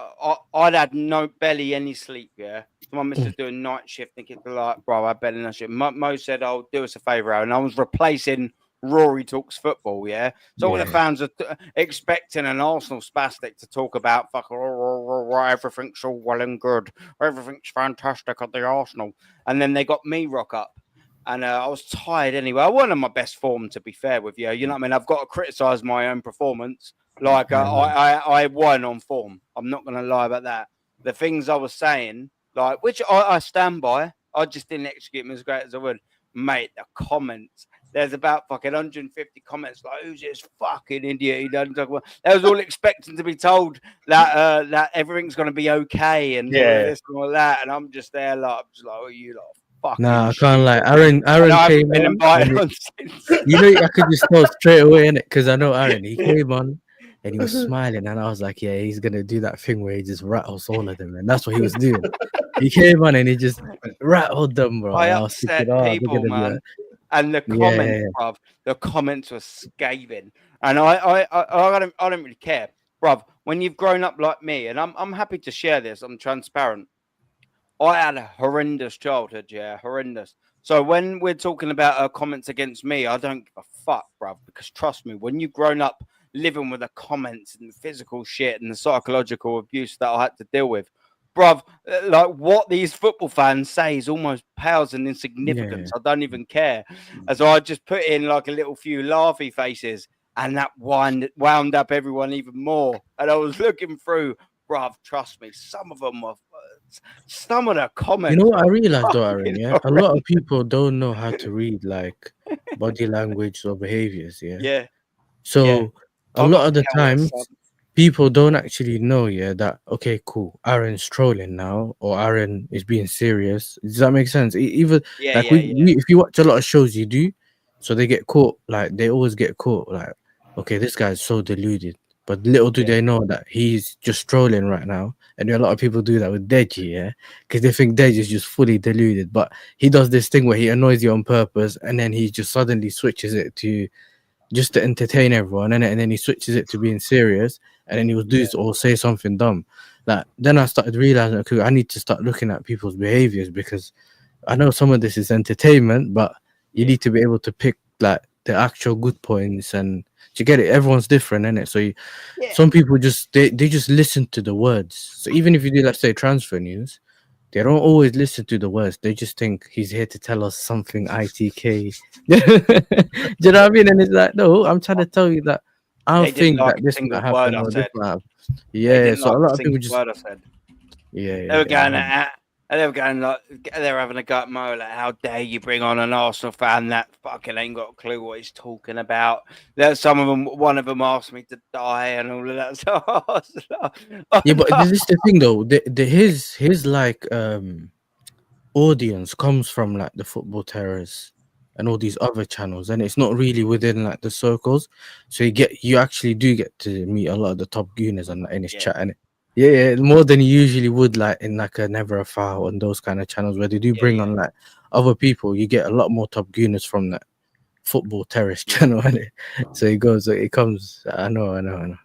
I'd had no barely any sleep, yeah. So my missus doing night shift, thinking like, bro, I barely no shit. Mo said, "Oh, do us a favor," and I was replacing Rory Talks Football, yeah. So all the fans are expecting an Arsenal spastic to talk about fucking everything's all well and good, everything's fantastic at the Arsenal, and then they got me rock up. And I was tired anyway. I wasn't in my best form, to be fair with you. You know what I mean? I've got to criticize my own performance. Like, I wasn't on form. I'm not going to lie about that. The things I was saying, like, which I stand by, I just didn't execute them as great as I would. Mate, the comments. There's about fucking 150 comments like, who's this fucking idiot? He doesn't talk about. They was all expecting to be told that that everything's going to be okay and all this and all that. And I'm just there, like, oh, you lot.
Nah, I can't lie. Aaron came on. You know, I could just tell straight away, innit? Because I know Aaron. He came on and he was smiling, and I was like, yeah, he's gonna do that thing where he just rattles all of them, and that's what he was doing. He came on and he just rattled them, bro.
I upset people, man. And the comments, bruv, the comments were scathing, and I don't really care, bruv. When you've grown up like me, and I'm happy to share this. I'm transparent. I had a horrendous childhood, yeah, horrendous. So when we're talking about comments against me, I don't give a fuck, bruv, because trust me, when you've grown up living with the comments and the physical shit and the psychological abuse that I had to deal with, bruv, like what these football fans say is almost pales in insignificance. I don't even care. And so I just put in like a little few laughy faces, and that wound up everyone even more. And I was looking through, bruv, trust me, some of them were... Some of the comments.
You know what I realized though, Aaron? Yeah, a lot of people don't know how to read like body language or behaviors. Yeah.
Yeah.
So a lot of the times, people don't actually know. Yeah, that okay, cool. Aaron's trolling now, or Aaron is being serious. Does that make sense? Even if you watch a lot of shows, you do. So they get caught, like they always get caught, like, okay, this guy's so deluded. But little do they know that he's just trolling right now. And a lot of people do that with Deji, yeah? Because they think Deji is just fully deluded. But he does this thing where he annoys you on purpose and then he just suddenly switches it to just to entertain everyone, and then he switches it to being serious, and then he will do or say something dumb. Like then I started realizing, okay, I need to start looking at people's behaviors, because I know some of this is entertainment, but you need to be able to pick like the actual good points. And you get it, everyone's different, innit? So some people just they just listen to the words. So even if you do, let's say, transfer news, they don't always listen to the words. They just think he's here to tell us something ITK. Do you know what I mean? And it's like, no, I'm trying to tell you that I don't think that this might happen or this might happen. Yeah, so a lot of people just
word I said.
Yeah,
They were going and they were going like they were having a go at Mo, like, how dare you bring on an Arsenal fan that fucking ain't got a clue what he's talking about. There's some of them, one of them asked me to die and all of that stuff.
Yeah, but this is the thing though. His like audience comes from like the football terrorists and all these other channels, and it's not really within like the circles. So you actually do get to meet a lot of the top gooners in his chat, and yeah, more than you usually would like in like a Never a Foul and those kind of channels where they do bring on like other people. You get a lot more top gooners from that football terrorist channel, innit? So it comes. I know.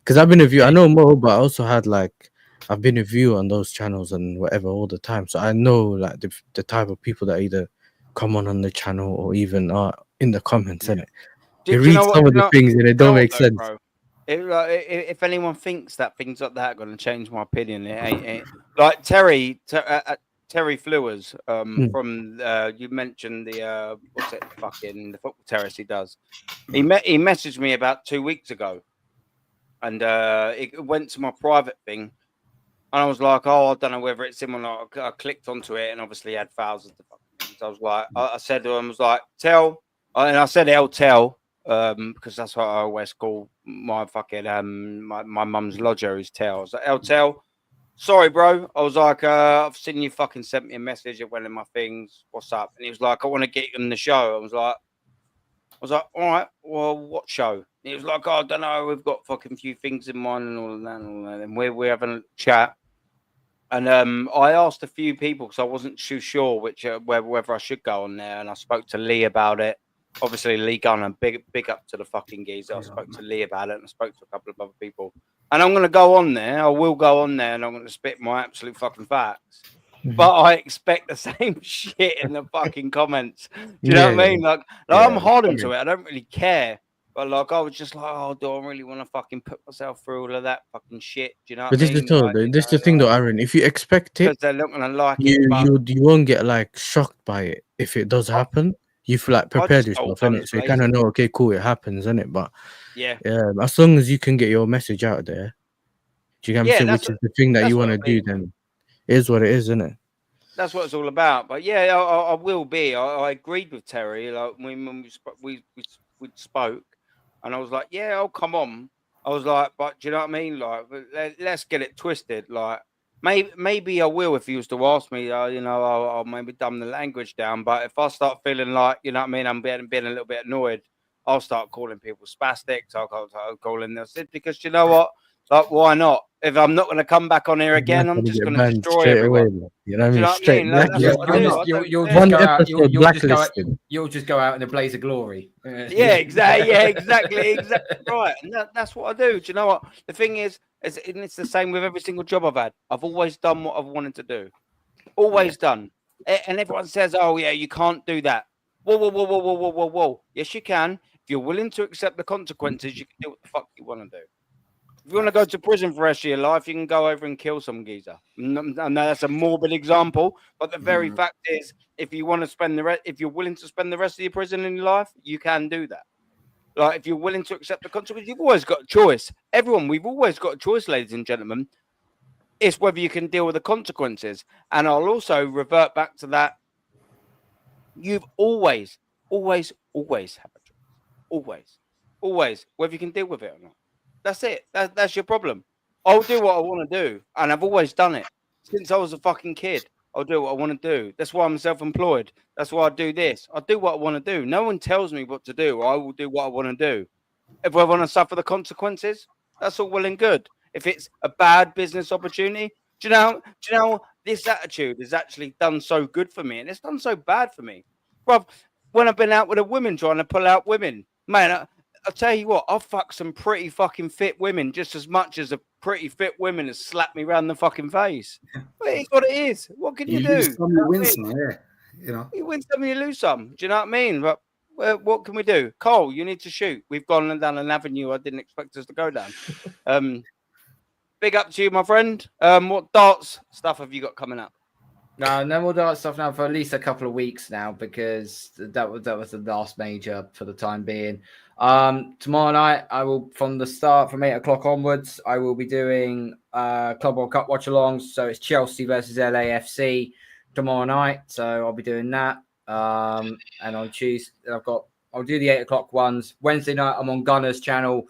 Because I've been a view. I know more, but I also had like I've been a view on those channels and whatever all the time. So I know like the type of people that either come on the channel or even are in the comments, innit? They read some of the things and it don't make sense.
Bro? If anyone thinks that things like that are going to change my opinion, it ain't. Like Terry Flewers, from you mentioned the what's it, fucking the football terrace he does. He messaged me about 2 weeks ago, and it went to my private thing, and I was like, oh, I don't know whether it's him or not. I clicked onto it, and obviously he had thousands of fucking things. I was like, I said to him, I was like, tell, and I said tell. Because that's what I always call my fucking my mum's lodger is Tell. I was like, Tell, sorry, bro. I was like, I've seen you fucking sent me a message. It went in my things. What's up? And he was like, I want to get you on the show. I was like, all right. Well, what show? And he was like, oh, I don't know. We've got fucking few things in mind and all of that. And we're having a chat. And I asked a few people because I wasn't too sure whether I should go on there. And I spoke to Lee about it. Obviously, Lee Gunn, big up to the fucking geezer. I spoke to Lee about it, and I spoke to a couple of other people. And I'm going to go on there. I will go on there, and I'm going to spit my absolute fucking facts. But I expect the same shit in the fucking comments. Do you know what I mean? Like I'm hard into it. I don't really care. But like, I was just like, oh, do I really want to fucking put myself through all of that fucking shit? Do you know what I mean?
This is the thing though, Aaron. If you expect it,
they're not going to like
you won't get like shocked by it if it does happen. You've like prepared yourself, innit? So you kind of know, okay, cool, it happens, innit? But yeah, as long as you can get your message out there, do you get what I'm saying? Which is the thing that you want to do, then it is what it is, innit?
That's what it's all about. But yeah, I will be. I agreed with Terry. Like when we spoke, and I was like, yeah, I'll come on. I was like, but do you know what I mean? Like, let's get it twisted. Like, maybe I will if he was to ask me. You know, I'll maybe dumb the language down. But if I start feeling like, you know what I mean, I'm being a little bit annoyed, I'll start calling people spastics. I'll calling this because you know what? Like, why not? If I'm not going to come back on here again, I'm just going to destroy everyone.
You know what I mean?
You'll just go out in a blaze of glory.
Yeah, exactly right. And that's what I do. Do you know what? The thing is it's the same with every single job I've had. I've always done what I've wanted to do. Always done. And everyone says, oh, yeah, you can't do that. Whoa. Yes, you can. If you're willing to accept the consequences, you can do what the fuck you want to do. If you want to go to prison for the rest of your life, you can go over and kill some geezer. I know that's a morbid example, but the very fact is, if you want to spend if you're willing to spend the rest of your prison in your life, you can do that. Like, if you're willing to accept the consequences, you've always got a choice. Everyone, we've always got a choice, ladies and gentlemen. It's whether you can deal with the consequences. And I'll also revert back to that. You've always have a choice. Always, whether you can deal with it or not. That's it. That's your problem. I'll do what I want to do. And I've always done it. Since I was a fucking kid. I'll do what I want to do. That's why I'm self-employed. That's why I do this. I do what I want to do. No one tells me what to do. I will do what I want to do. If I want to suffer the consequences, that's all well and good. If it's a bad business opportunity, do you know this attitude has actually done so good for me, and it's done so bad for me. Bruv, when I've been out with a woman trying to pull out women, man, I'll tell you what, I've fucked some pretty fucking fit women just as much as a pretty fit woman has slapped me around the fucking face. But it's what it is. What can you do?
Lose some, you win some, yeah. You know,
you win some, you lose some. Do you know what I mean? But what can we do? Cole, you need to shoot. We've gone down an avenue I didn't expect us to go down. Big up to you, my friend. What darts stuff have you got coming up?
No more dart stuff now for at least a couple of weeks now, because that was the last major for the time being. Tomorrow night, I will from 8 o'clock onwards, I will be doing Club World Cup watch-alongs. So it's Chelsea versus LAFC tomorrow night. So I'll be doing that. And on Tuesday, I'll do the 8 o'clock ones. Wednesday night, I'm on Gunner's channel,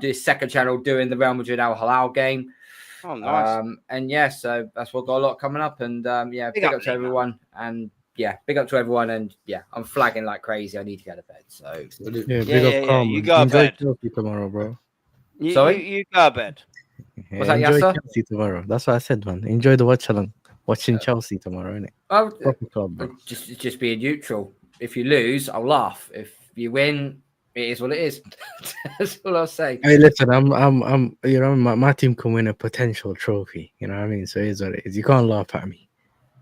this second channel, doing the Real Madrid Al Hilal game.
Oh, nice.
And yeah, so that's what got a lot coming up. And yeah, big up to everyone. And yeah, big up to everyone. And yeah, I'm flagging like crazy. I need to go to bed. So
Yeah, big up, Carl,
you
man.
go to
Enjoy
bed
Chelsea tomorrow, bro.
Sorry?
You go to bed.
Yeah,
Was that
enjoy
Yasser?
Chelsea tomorrow. That's what I said, man. Enjoy the watch along. Watching Chelsea tomorrow, innit?
Oh,
Proper club, bro.
just being neutral. If you lose, I'll laugh. If you win, it is what it is. That's all I'll say.
Hey, listen, I'm you know, my team can win a potential trophy. You know what I mean? So it is what it is. You can't laugh at me.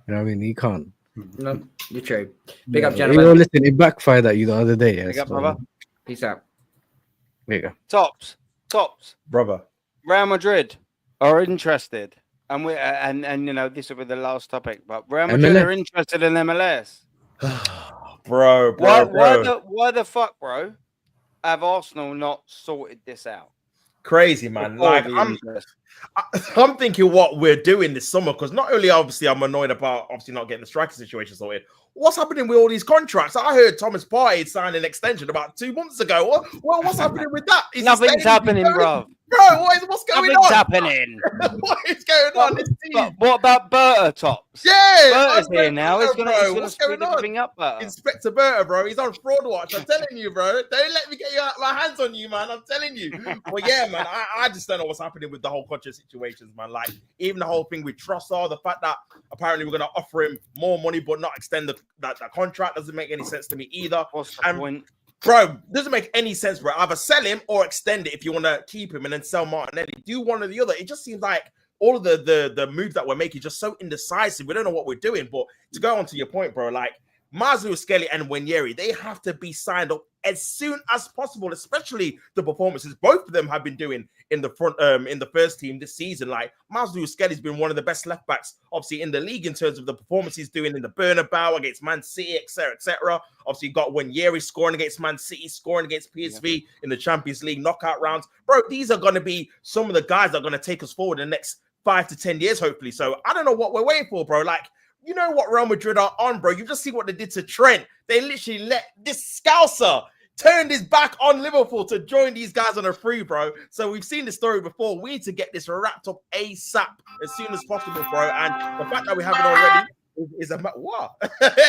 You know what I mean? You can't.
No, you're true. Big up,
You
gentlemen.
know, listen, it backfired at you the other day.
Big
Yeah,
up, brother.
Peace out.
There you go.
Tops.
Brother.
Real Madrid are interested, and we and you know this will be the last topic, but Real Madrid
MLS.
are interested in MLS.
Bro.
Why the fuck, bro? Have Arsenal not sorted this out?
Crazy, man.
Before
Like
the interest.
I'm thinking what we're doing this summer, because not only obviously I'm annoyed about obviously not getting the striker situation sorted. What's happening with all these contracts? I heard Thomas Partey signed an extension about 2 months ago. What's happening with that? Is he
Nothing's
staying?
happening, bro.
Bro, what's going
Nothing's
on?
happening.
What is going on? This team?
What about Berta, Tops?
Yeah,
Berta's here now. He's gonna
what's
speed
going on?
everything up, Berta.
Inspector Berta, bro. He's on fraud watch. I'm telling you, bro. Don't let me get my hands on you, man. I'm telling you. But yeah, man, I just don't know what's happening with the whole contract situations, man. Like even the whole thing with Trossard, the fact that apparently we're gonna offer him more money but not extend that contract doesn't make any sense to me either.
What's the point?
Bro, doesn't make any sense, bro. Either sell him or extend it if you want to keep him and then sell Martinelli. Do one or the other. It just seems like all of the moves that we're making just so indecisive. We don't know what we're doing. But to go on to your point, bro, like Maslow, Skelly, and Wanyeri, they have to be signed up as soon as possible, especially the performances both of them have been doing in the front in the first team this season. Like Maslow Skelly's been one of the best left backs, obviously, in the league in terms of the performances he's doing in the Bernabeu against Man City, etc., etc. Obviously, you got Wanyeri scoring against Man City, scoring against PSV in the Champions League knockout rounds. Bro, these are going to be some of the guys that are going to take us forward in the next 5 to 10 years, hopefully. So I don't know what we're waiting for, bro. Like, you know what Real Madrid are on, bro. You just see what they did to Trent. They literally let this Scouser turned his back on Liverpool to join these guys on a free, bro. So we've seen this story before. We need to get this wrapped up ASAP as soon as possible, bro. And the fact that we have it already is a what?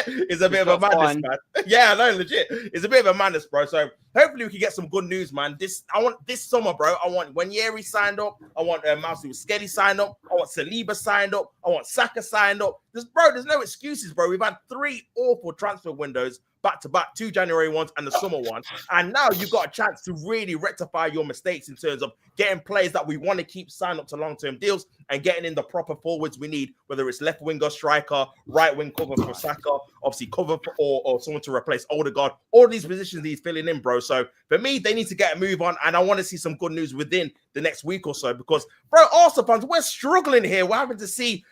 Is a bit of a madness, man. Yeah, no, legit. It's a bit of a madness, bro. So hopefully we can get some good news, man. I want this summer, bro. I want Wanyeri signed up. I want Maslow Skedi signed up. I want Saliba signed up. I want Saka signed up. There's no excuses, bro. We've had 3 awful transfer windows back to back, 2 January ones and the summer one. And now you've got a chance to really rectify your mistakes in terms of getting players that we want to keep signed up to long-term deals and getting in the proper forwards we need, whether it's left winger, striker, right wing cover for Saka, obviously cover for, or someone to replace Odegaard. All these positions he's filling in, bro. So for me, they need to get a move on, and I want to see some good news within the next week or so because, bro, Arsenal fans, we're struggling here. We're having to see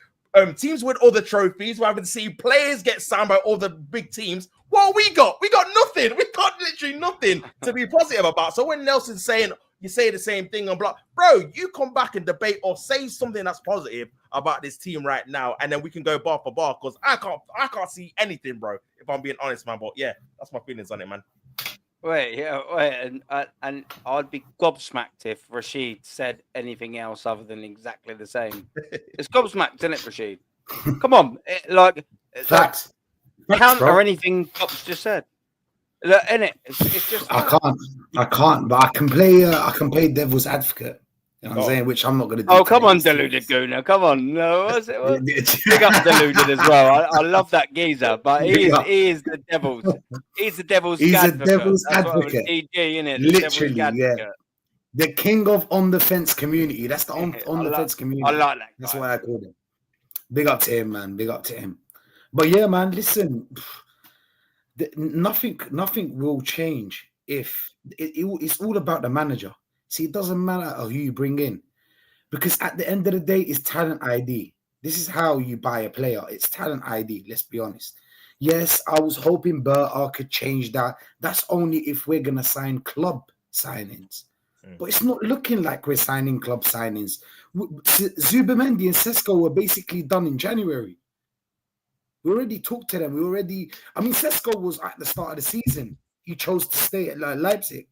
teams win other trophies. We're having to see players get signed by all the big teams. What we got? We got nothing. We got literally nothing to be positive about. So when Nelson's saying, you say the same thing on block, bro, you come back and debate or say something that's positive about this team right now, and then we can go bar for bar because I can't see anything, bro, if I'm being honest, man. But yeah, that's my feelings on it, man.
Wait, and I'd be gobsmacked if Rashid said anything else other than exactly the same. It's gobsmacked, isn't it, Rashid? Come on, like
Facts.
counter
bro.
anything Pops just said. Look, innit? It's just
I can't, but I can play devil's advocate. You know what I'm saying? Which I'm not going to do.
Oh, come on, deluded Gooner. Come on. No, what's it? Big up deluded as well. I love that geezer, but he is the devil's. He's the devil's
He's a
advocate.
devil's
That's what
advocate.
DG, innit?
Literally,
yeah.
The king of on the fence community. That's the on the fence community.
I like that.
That's why I called him. Big up to him, man. Big up to him. But yeah, man, listen. Nothing will change if it's all about the manager. See, it doesn't matter who you bring in, because at the end of the day, it's talent ID. This is how you buy a player. It's talent ID. Let's be honest. Yes, I was hoping Berta could change that. That's only if we're gonna sign club signings. But it's not looking like we're signing club signings. Zubamendi and Sesko were basically done in January. We already talked to them. I mean, Sesko was at the start of the season. He chose to stay at Leipzig.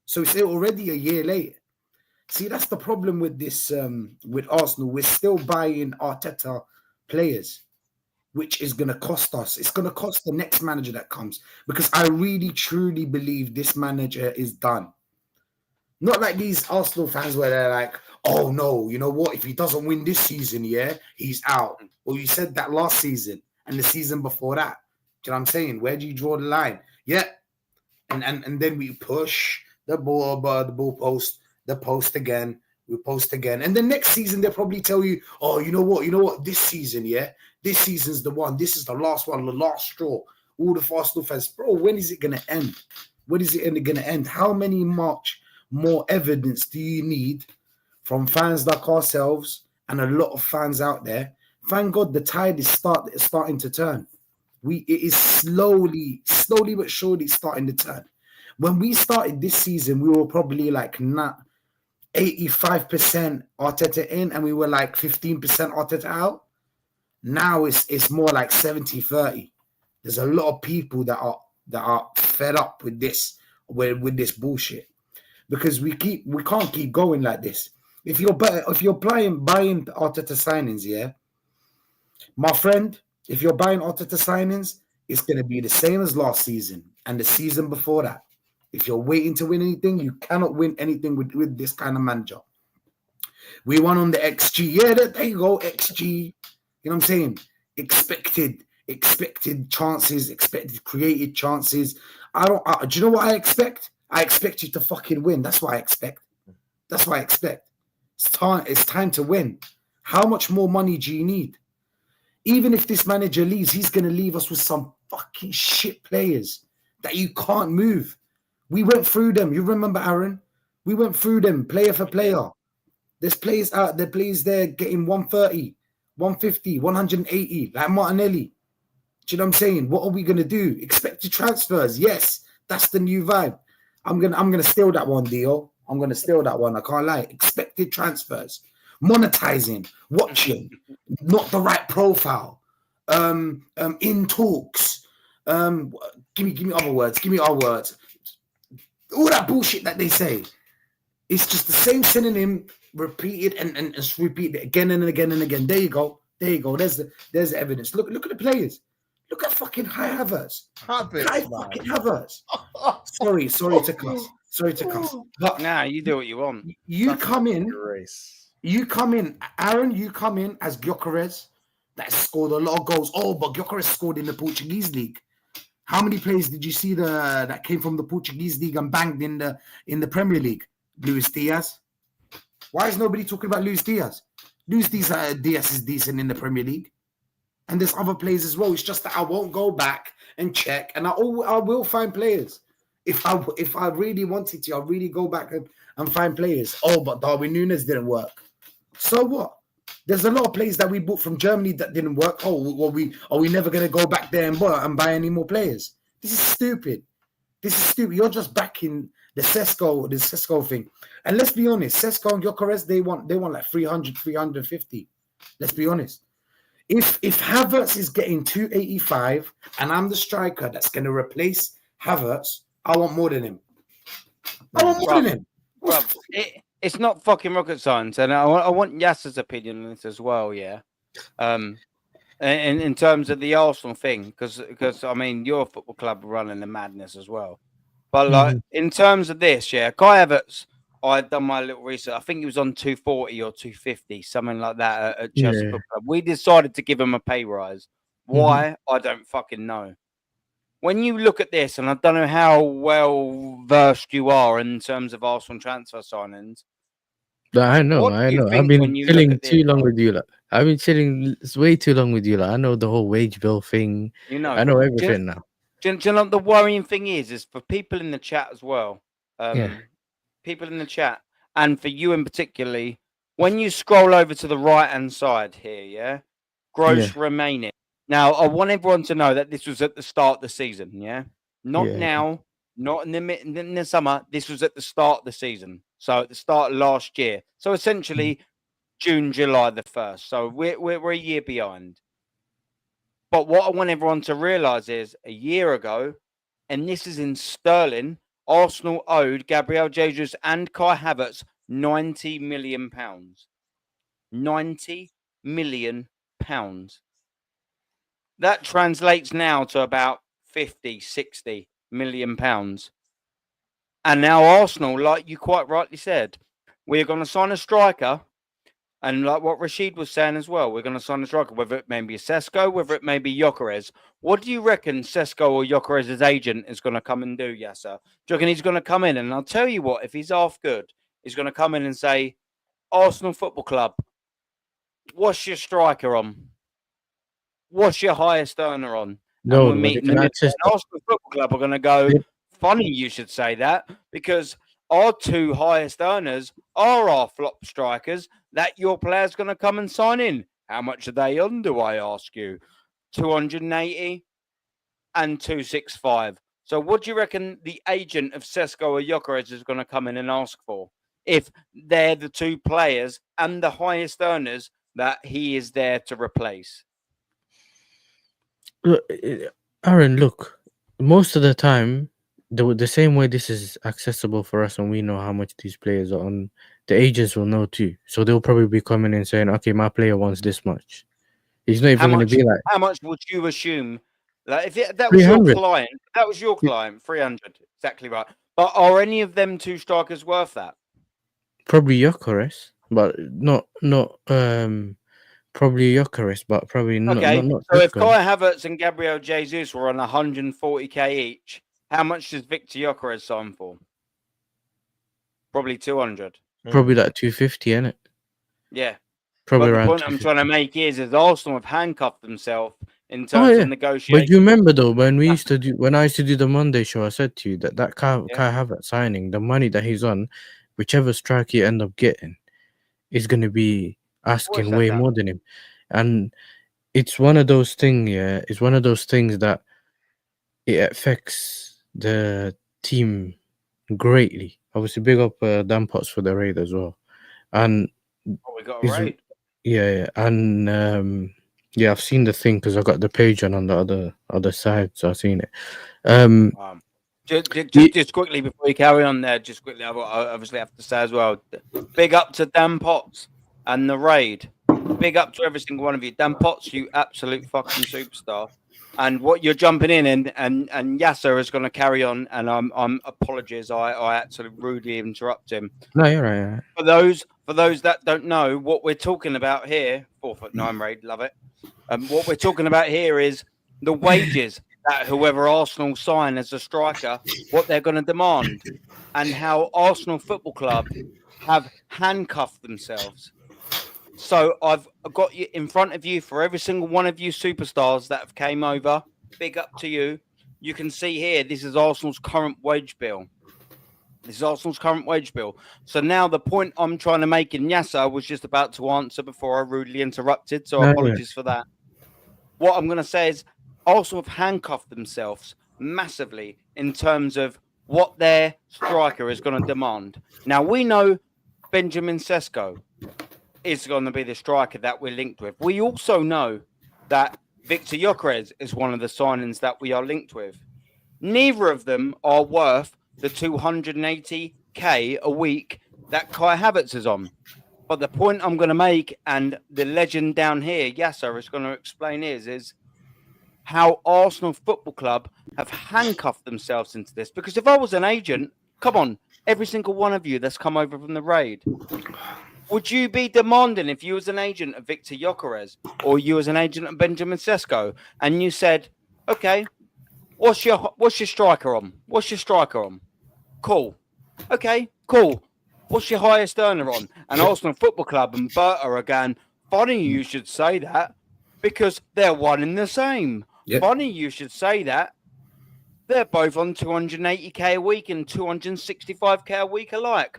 So it's already a year later. See, that's the problem with this, with Arsenal. We're still buying Arteta players, which is going to cost us. It's going to cost the next manager that comes, because I really, truly believe this manager is done. Not like these Arsenal fans where they're like, oh, no, you know what? If he doesn't win this season, he's out. Well, you said that last season and the season before that. Do you know what I'm saying? Where do you draw the line? Yeah. And then we push the ball post, the post again. We post again. And then next season, they'll probably tell you, oh, you know what? This season, this season's the one. This is the last one, the last straw. All the Arsenal fans, bro, when is it going to end? When is it going to end? How many more evidence do you need from fans like ourselves and a lot of fans out there? Thank God the tide is starting to turn. It is slowly but surely starting to turn. When we started this season, we were probably like not 85% Arteta in, and we were like 15% Arteta out. Now it's more like 70-30. There's a lot of people that are fed up with this bullshit, because we can't keep going like this. If you're buying Arteta signings, my friend, if you're buying Arteta signings, it's going to be the same as last season and the season before that. If you're waiting to win anything, you cannot win anything with this kind of manager. We won on the XG. Yeah, there you go, XG. You know what I'm saying? Expected chances, expected created chances. Do you know what I expect? I expect you to fucking win. That's what I expect. It's time to win. How much more money do you need? Even if this manager leaves, he's going to leave us with some fucking shit players that you can't move. We went through them. You remember, Aaron? We went through them player for player. There's players out there, players there getting 130, 150, 180, like Martinelli. Do you know what I'm saying? What are we going to do? Expected transfers. Yes, that's the new vibe. I'm gonna steal that one, Dio. I'm going to steal that one. I can't lie. Expected transfers. Monetizing. Watching. Not the right profile. In talks. Give me other words. All that bullshit that they say. It's just the same synonym repeated and just repeated again and again and again. There you go. There's the evidence. Look at the players. Look at fucking Kai Havertz. Fucking Havertz. Sorry to cuss. But
nah, you do what you want.
You come in, Aaron, you come in as Gyökeres that scored a lot of goals. Oh, but Gyökeres scored in the Portuguese league. How many players did you see that came from the Portuguese league and banged in the Premier League? Luis Diaz. Why is nobody talking about Luis Diaz? Luis Diaz is decent in the Premier League. And there's other players as well. It's just that I won't go back and check. And I will find players. If I really wanted to, I'll really go back and find players. Oh, but Darwin Núñez didn't work. So what? There's a lot of players that we bought from Germany that didn't work. Oh, well, are we never going to go back there and buy any more players? This is stupid. You're just backing the Sesko thing. And let's be honest, Sesko and Gyökeres, they want like 300, 350. Let's be honest. If Havertz is getting 285 and I'm the striker that's going to replace Havertz, I want more than him.
Bro, it's not fucking rocket science, and I want Yasser's opinion on this as well. Yeah, in terms of the Arsenal thing, because I mean, your football club are running the madness as well. But like in terms of this, yeah, Kai Havertz, I had done my little research. I think he was on 240 or 250, something like that at Chelsea Football Club. We decided to give him a pay rise. Why? I don't fucking know. When you look at this, and I don't know how well versed you are in terms of Arsenal transfer signings.
I know. I've been chilling too long with you. Like, I've been chilling way too long with you. Like, I know the whole wage bill thing.
You know,
I know everything now.
Do you know what the worrying thing is for people in the chat as well?
Yeah.
People in the chat, and for you in particularly, when you scroll over to the right-hand side here, yeah, gross remaining. Now, I want everyone to know that this was at the start of the season, yeah? Not now, not in the summer. This was at the start of the season. So at the start of last year. So essentially June, July the 1st. So we're a year behind. But what I want everyone to realise is a year ago, and this is in sterling, Arsenal owed Gabriel Jesus and Kai Havertz £90 million. £90 million. That translates now to about 50, 60 million pounds. And now Arsenal, like you quite rightly said, we're going to sign a striker. And like what Rashid was saying as well, we're going to sign a striker, whether it may be Sesko, whether it may be Gyökeres. What do you reckon Sesko or Gyökeres' agent is going to come and do, Yasser? Do you reckon he's going to come in? And I'll tell you what, if he's half good, he's going to come in and say, Arsenal Football Club, what's your striker on? What's your highest earner on?
No,
and Arsenal Football Club are going to go, funny you should say that, because our two highest earners are our flop strikers that your player's going to come and sign in. How much are they on, do I ask you? 280 and 265. So what do you reckon the agent of Sesko or Gyökeres is going to come in and ask for if they're the two players and the highest earners that he is there to replace?
Aaron, look, most of the time, the same way this is accessible for us and we know how much these players are on, the agents will know too. So they'll probably be coming and saying, okay, my player wants this much. He's not even going to be like...
How much would you assume? Like, if that was your client, 300. Exactly right. But are any of them two strikers worth that?
Probably Gyökeres, but not probably Gyökeres, but probably not.
Okay,
not
so if Kai Havertz and Gabriel Jesus were on 140k each, how much does Victor Gyökeres sign for? Probably 200.
Probably like 250, innit?
Yeah.
Probably
but
around
the point
250.
I'm trying to make is Arsenal have handcuffed themselves in terms of negotiating.
But you remember though, when I used to do the Monday show, I said to you that Kai Havertz signing, the money that he's on, whichever striker you end up getting, is going to be asking way more than him. And it's one of those things, it's one of those things that it affects the team greatly. Obviously, big up Dan Potts for the raid as well. And
we got a raid.
And I've seen the thing because I got the page on the other side, so I've seen it.
Just quickly before you carry on there, I obviously have to say as well, big up to Dan Potts and the raid. Big up to every single one of you. Dan Potts, you absolute fucking superstar. And what you're jumping in and Yasser is going to carry on. And I'm apologies, I absolutely rudely interrupt him.
No, you're right.
For those that don't know, what we're talking about here, 4'9" raid, love it. What we're talking about here is the wages that whoever Arsenal sign as a striker, what they're going to demand, and how Arsenal Football Club have handcuffed themselves. So I've got you in front of you for every single one of you superstars that have came over. Big up to you. You can see here, this is Arsenal's current wage bill. So now the point I'm trying to make in Yasser was just about to answer before I rudely interrupted. So apologies for that. What I'm going to say is Arsenal have handcuffed themselves massively in terms of what their striker is going to demand. Now, we know Benjamin Sesko is going to be the striker that we're linked with. We also know that Victor Gyökeres is one of the signings that we are linked with. Neither of them are worth the 280k a week that Kai Havertz is on. But the point I'm going to make, and the legend down here, Yasser, is going to explain is how Arsenal Football Club have handcuffed themselves into this. Because if I was an agent, come on, every single one of you that's come over from the raid, would you be demanding, if you was an agent of Victor Gyökeres or you was an agent of Benjamin Sesko, and you said, okay, what's your striker on? What's your striker on? Cool. Okay, cool. What's your highest earner on? And Arsenal Football Club and Berta are going, funny you should say that, because they're one in the same. Yep. Funny you should say that. They're both on 280k a week and 265k a week alike.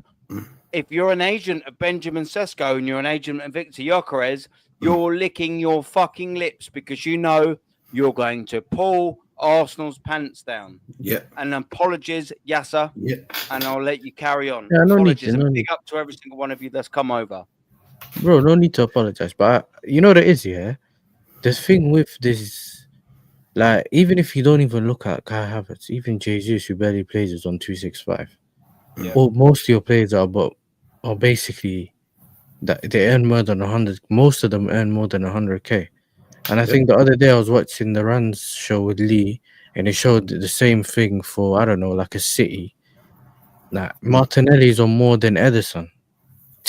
If you're an agent of Benjamin Sesko and you're an agent of Victor Gyökeres, you're licking your fucking lips because you know you're going to pull Arsenal's pants down.
Yeah.
And apologies, Yasser.
Yeah.
And I'll let you carry on.
Yeah, no need
Apologies
to,
and big up to every single one of you that's come over.
Bro, no need to apologize. But you know what it is, yeah? The thing with this, like, even if you don't even look at Kai Havertz, even Jesus, who barely plays, is on 265.
Yeah.
Well, most of your players are basically that they earn more than 100. Most of them earn more than 100k. And I think the other day I was watching the Rans show with Lee, and it showed the same thing for, I don't know, like a City. Like Martinelli's on more than Ederson.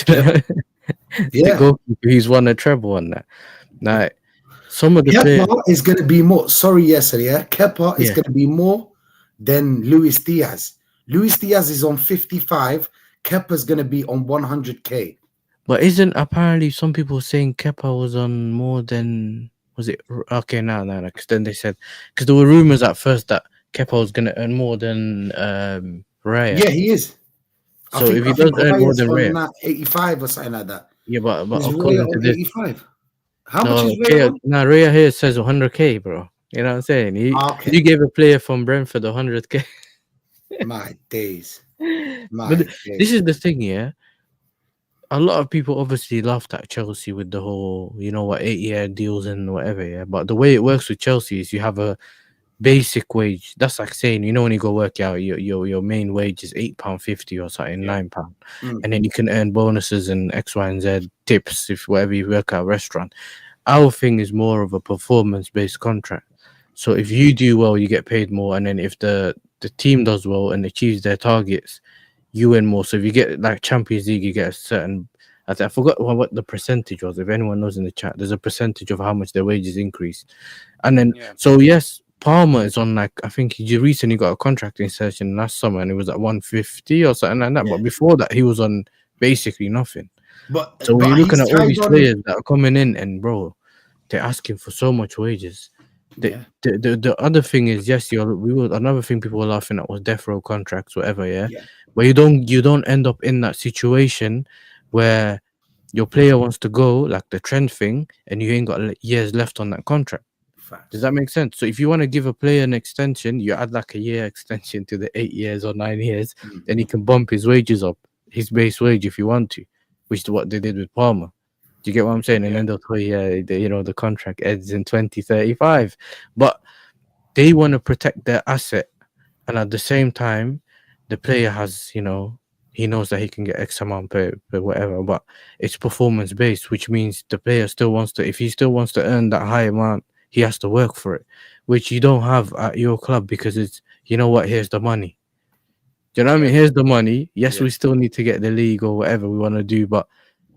Yeah.
The goalkeeper, he's won a treble on that. Like some of the players
is going to be more. Sorry, Yasser, yeah. Kepa is going to be more than Luis Diaz. Luis Diaz is on 55. Kepa's going to be on 100k.
But isn't apparently some people saying Kepa was on more than, was it? Okay, no, because then they said, because there were rumors at first that Kepa was going to earn more than Raya.
Yeah, he is.
So if he does earn more than Raya,
85 or something like that.
yeah, but
Is
according
Raya
to
on
this,
85? How much is Raya on?
no, Raya here says 100k, bro. You know what I'm saying? You gave a player from Brentford 100k.
My days.
This is the thing, yeah. A lot of people obviously laughed at Chelsea with the whole, 8-year deals and whatever, yeah. But the way it works with Chelsea is you have a basic wage. That's like saying, when you go work out, your main wage is £8.50 or something, £9, and then you can earn bonuses and X, Y, and Z tips if whatever you work at a restaurant. Our thing is more of a performance-based contract. So if you do well, you get paid more, and then if the team does well and achieves their targets, you earn more. So if you get like Champions League, you get a certain, I forgot what the percentage was. If anyone knows in the chat, there's a percentage of how much their wages increase. And then, so yes, Palmer is on like, I think he recently got a contract insertion last summer and it was at 150 or something like that. But before that, he was on basically nothing. So when you're looking at all these players that are coming in and bro, they're asking for so much wages. The other thing is, yes, another thing people were laughing at was death row contracts, whatever, yeah. But you don't end up in that situation where your player wants to go, like the trend thing, and you ain't got years left on that contract. Does that make sense? So if you want to give a player an extension, you add like a year extension to the 8 years or 9 years, then he can bump his wages up, his base wage if you want to, which is what they did with Palmer. Do you get what I'm saying? And then they'll tell you, the contract ends in 2035. But they want to protect their asset, and at the same time, the player has, he knows that he can get X amount per whatever, but it's performance based, which means the player still wants to, if he still wants to earn that high amount, he has to work for it, which you don't have at your club because it's, here's the money. Do you know what I mean? Here's the money. Yes, we still need to get the league or whatever we want to do, but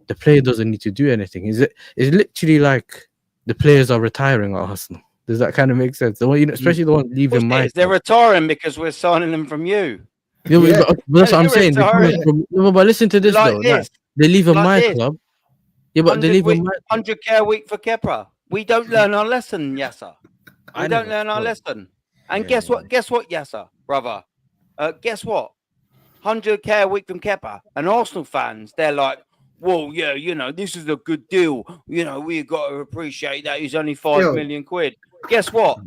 the player doesn't need to do anything. It's literally like the players are retiring at Arsenal. Does that kind of make sense? The one, especially the one leaving my.
They're retiring because we're signing them from you.
Yeah, but that's what I'm saying. But listen to this though. Like, they leave my club. Yeah, but they leave my
100k a week for Kepa. We don't learn our lesson, Yasser. We don't learn our lesson. And guess what? Guess what, Yasser, brother? Guess what? 100k a week from Kepa. And Arsenal fans, they're like, well, yeah, this is a good deal. We've got to appreciate that. He's only 5 million quid. Guess what?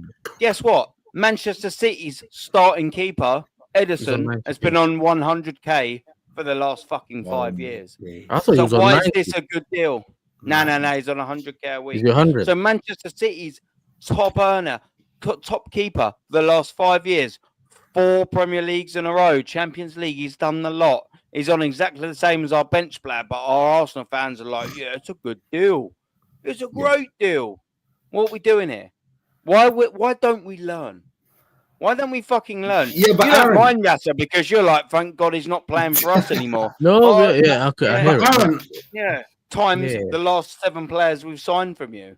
Manchester City's starting keeper, Ederson, has been on 100k for the last fucking 5 years.
I thought he was on
why
90.
is this a good deal? No, he's on 100k a week.
He's 100.
So Manchester City's top earner, top keeper, the last 5 years, 4 Premier Leagues in a row, Champions League. He's done a lot He's on exactly the same as our bench player, but our Arsenal fans are like, yeah, it's a good deal. It's a great deal. What are we doing here? Why don't we learn? Why don't we fucking learn?
Yeah, but
you don't
Aaron,
mind Yasser because you're like, thank God he's not playing for us anymore.
No,
Oh,
yeah, okay, I hear it.
Aaron,
yeah. Times
Yeah.
the last 7 players we've signed from you.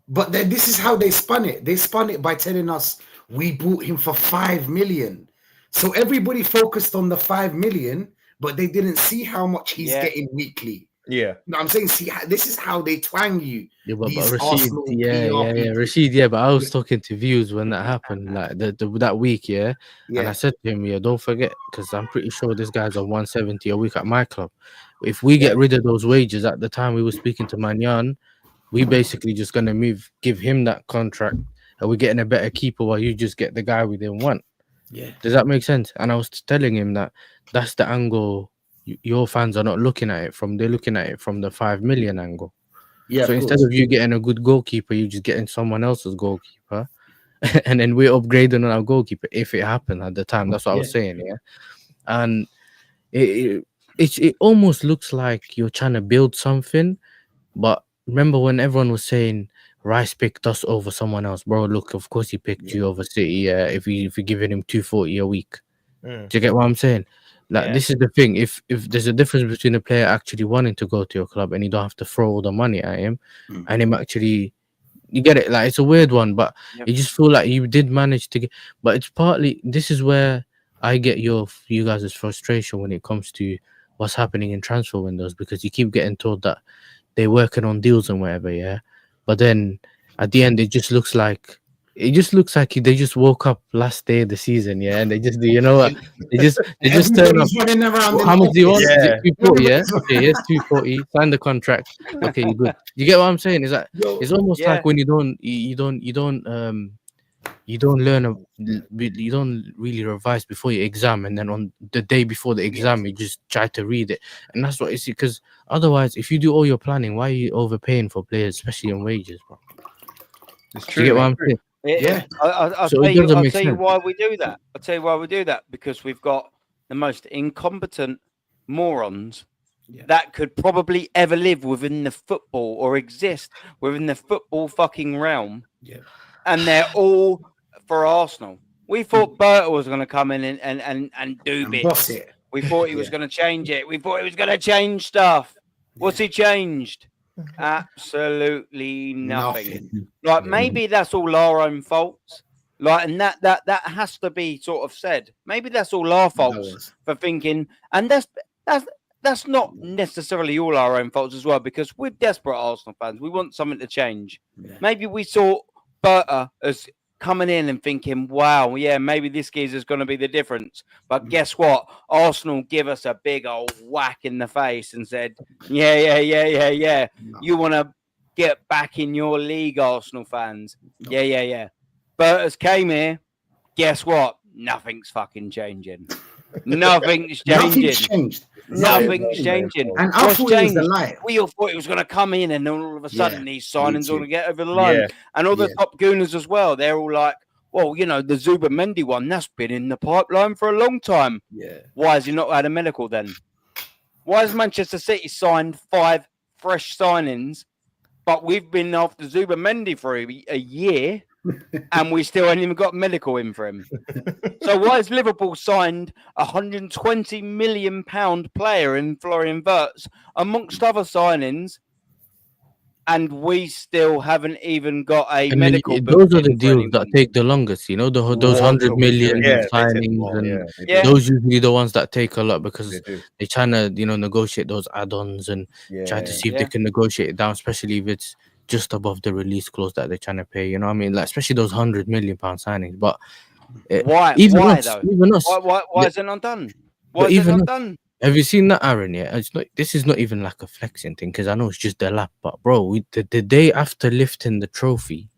but then this is how they spun it. They spun it by telling us we bought him for 5 million. So everybody focused on the 5 million, but they didn't see how much he's getting weekly.
Yeah.
No, I'm saying, see, this is how they twang you.
Yeah, but
these
Rashid,
Arsenal PR people.
Rashid, yeah, but I was talking to VIEWZ when that happened, like that week, and I said to him, yeah, don't forget, because I'm pretty sure this guy's on 170 a week at my club. If we get rid of those wages at the time we were speaking to Manyan, we basically just gonna give him that contract, and we're getting a better keeper while you just get the guy we didn't want.
Yeah.
Does that make sense? And I was telling him that that's the angle your fans are not looking at it from. They're looking at it from the 5 million angle.
Yeah.
So instead of you getting a good goalkeeper, you're just getting someone else's goalkeeper, and then we're upgrading on our goalkeeper if it happened at the time. That's what I was saying, And it almost looks like you're trying to build something, but remember when everyone was saying Rice picked us over someone else, bro? Look, of course he picked you over City. If you're giving him 240 a week, do you get what I'm saying? Like this is the thing. If there's a difference between a player actually wanting to go to your club and you don't have to throw all the money at him, and him actually, you get it. Like it's a weird one, but you just feel like you did manage to get. But it's partly this is where I get you guys' frustration when it comes to what's happening in transfer windows, because you keep getting told that they're working on deals and whatever, but then at the end it just looks like they just woke up last day of the season, and they just do, you know what? They just turn up. How much do you want? Is it 240? Yeah, okay, here's 240. Sign the contract. Okay, you're good. You get what I'm saying? Is that it's almost like when you don't really revise before your exam, and then on the day before the exam you just try to read it, and that's what it's because otherwise if you do all your planning, why are you overpaying for players, especially on wages, bro?
It's
true. You get what I'm saying?
I'll
So
tell
it
you why we do that. I'll tell you why we do that, because we've got the most incompetent morons that could probably ever live within the football or exist within the football fucking realm. And they're all for Arsenal. We thought Berta was going to come in and do bits. We thought he was going to change it. We thought he was going to change stuff. What's he changed? Absolutely nothing. Like maybe that's all our own faults. Like, and that has to be sort of said. Maybe that's all our faults for thinking, and that's not necessarily all our own faults as well, because we're desperate Arsenal fans. We want something to change. Maybe we saw Berta as coming in and thinking, wow, maybe this geezer's going to be the difference. But guess what? Arsenal give us a big old whack in the face and said, yeah. You want to get back in your league, Arsenal fans? Yeah. Berta's came here. Guess what? Nothing's fucking changing. Nothing's changing. Nothing's changing.
And I thought it was a lie.
We all thought it was going to come in, and then all of a sudden these signings are going to get over the line. And all the top gooners as well. They're all like, well, you know, the Zuba-Mendy one, that's been in the pipeline for a long time. Why has he not had a medical then? Why has Manchester City signed 5 fresh signings, but we've been after Zuba-Mendy for a year, and we still ain't even got medical in for him? So why has Liverpool signed a £120 million player in Florian Wirtz amongst other signings, and we still haven't even got a medical?
Those are the deals that take the longest, you know, those 100 million signings, and those usually the ones that take a lot, because they're trying to, you know, negotiate those add-ons and try to see if they can negotiate it down, especially if it's just above the release clause that they're trying to pay. You know what I mean? Like, especially those £100 million signings. But
why is it not done? Why is it not done?
Have you seen that, Aaron? Yeah, it's not. This is not even like a flexing thing, because I know it's just the lap. But bro, the day after lifting the trophy,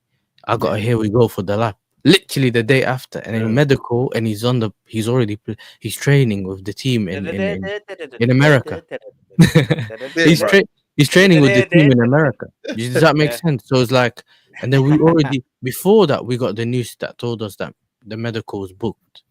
I got a here we go for the lap. Literally the day after, and in medical, and he's he's training with the team in America. He's training with the team in America. Does that make sense? So it's like, and then we already before that we got the news that told us that the medical was booked.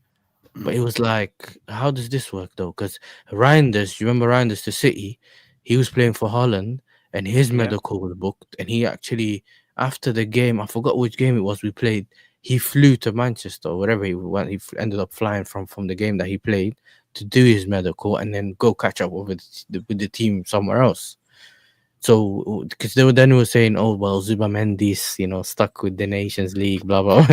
But it was like, how does this work though? Because Reinders, you remember Reinders to City? He was playing for Holland, and his medical was booked. And he actually, after the game, I forgot which game it was we played. He flew to Manchester or wherever he went. He ended up flying from the game that he played to do his medical and then go catch up with the team somewhere else. So, because they were saying, oh, well, Zubamendi's, stuck with the Nations League, blah, blah.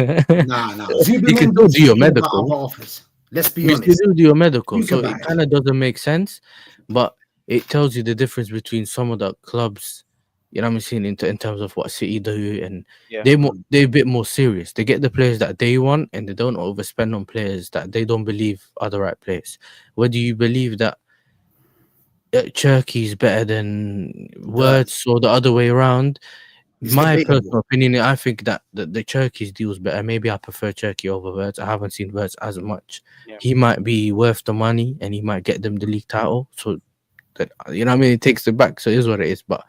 Nah.
You can still do your medical.
Offers. Let's be
You
honest.
still do your medical.
Think
So
about
it kind of doesn't make sense, but it tells you the difference between some of the clubs, you know what I'm saying, in terms of what City do. And they're a bit more serious. They get the players that they want, and they don't overspend on players that they don't believe are the right players. Whether you believe that Cherky is better than Words or the other way around. My personal opinion, I think that the Cherky's deal's better. Maybe I prefer Cherky over Words. I haven't seen Words as much. He might be worth the money and he might get them the league title. So that, you know what I mean? It takes it back. So it is what it is. But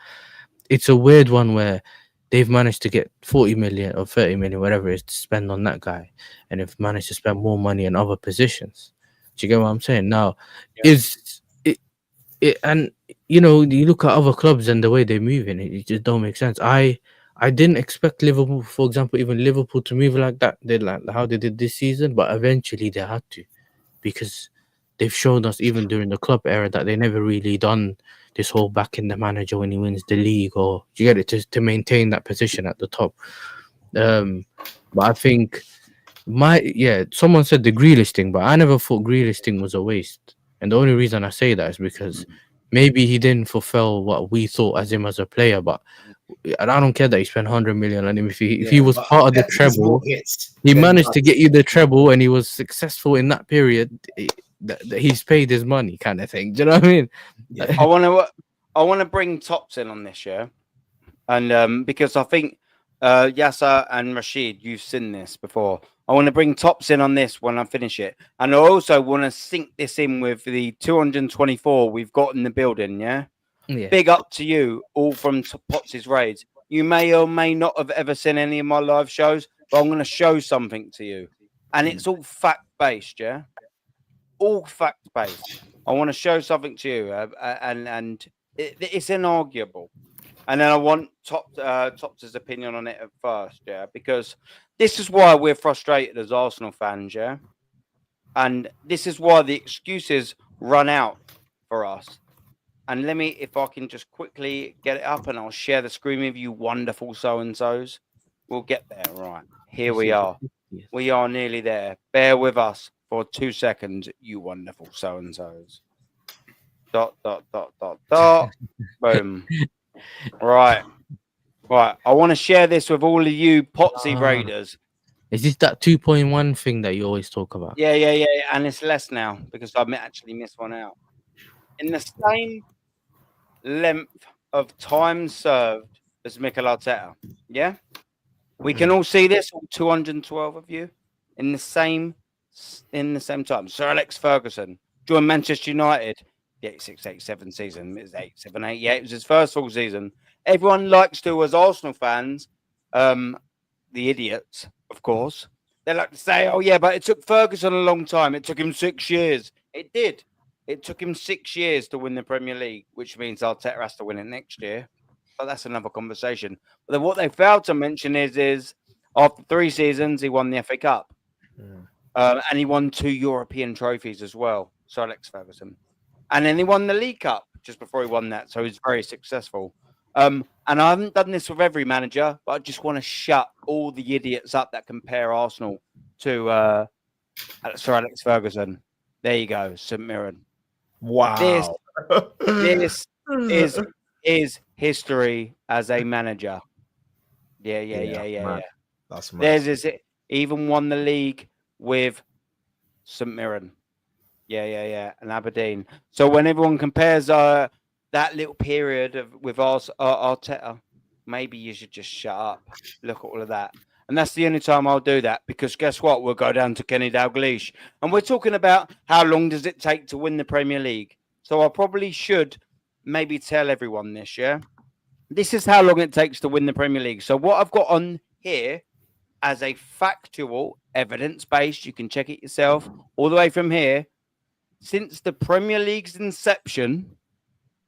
it's a weird one where they've managed to get 40 million or 30 million, whatever it is, to spend on that guy. And they've managed to spend more money on other positions. Do you get what I'm saying? Now, and you look at other clubs and the way they're moving, it just don't make sense. I didn't expect Liverpool, for example, even Liverpool to move like that. They like how they did this season, but eventually they had to, because they've shown us even during the club era that they never really done this whole backing the manager when he wins the league, or you get it, to maintain that position at the top. But I think someone said the Grealish thing, but I never thought Grealish thing was a waste. And the only reason I say that is because maybe he didn't fulfill what we thought as him as a player. But and I don't care that he spent 100 million on him. If he was part of the treble, he managed to get you the treble, and he was successful in that period. He's paid his money, kind of thing. Do you know what I mean?
I want to bring Tops in on this, and because I think Yasser and Rashid, you've seen this before. I want to bring Tops in on this when I finish it. And I also want to sync this in with the 224 we've got in the building, yeah? Big up to you, all from Pots' Raids. You may or may not have ever seen any of my live shows, but I'm going to show something to you. And it's all fact-based, yeah? All fact-based. I want to show something to you, and it's inarguable. And then I want Tops' opinion on it at first, yeah? Because this is why we're frustrated as Arsenal fans, yeah? And this is why the excuses run out for us. And let me, if I can just quickly get it up, and I'll share the screen with you, wonderful so-and-sos. We'll get there, right? Here we are. We are nearly there. Bear with us for 2 seconds, you wonderful so-and-sos. ... Boom. Right. I want to share this with all of you Potsy Raiders.
Is this that 2.1 thing that you always talk about?
Yeah. And it's less now because I actually missed one out. In the same length of time served as Mikel Arteta. Yeah? We can all see this, all 212 of you, in the same time. Sir Alex Ferguson joined Manchester United. The 86-87 season. It was 87-88. It was his first full season. Everyone likes to, as Arsenal fans, the idiots, of course, they like to say, oh, yeah, but it took Ferguson a long time. It took him 6 years. It did. It took him 6 years to win the Premier League, which means Arteta has to win it next year. But that's another conversation. But then what they failed to mention is after 3 seasons, he won the FA Cup. And he won 2 European trophies as well. Sir Alex Ferguson. And then he won the League Cup just before he won that. So he's very successful. And I haven't done this with every manager, but I just want to shut all the idiots up that compare Arsenal to Sir Alex Ferguson. There you go, St Mirren.
Wow.
This is history as a manager. Yeah.
That's mad.
There's is it. Even won the league with St Mirren. Yeah, and Aberdeen. So when everyone compares that little period with Arteta, maybe you should just shut up. Look at all of that. And that's the only time I'll do that, because guess what? We'll go down to Kenny Dalglish. And we're talking about how long does it take to win the Premier League. So I probably should maybe tell everyone this, yeah? This is how long it takes to win the Premier League. So what I've got on here as a factual evidence-based. You can check it yourself. All the way from here, since the Premier League's inception,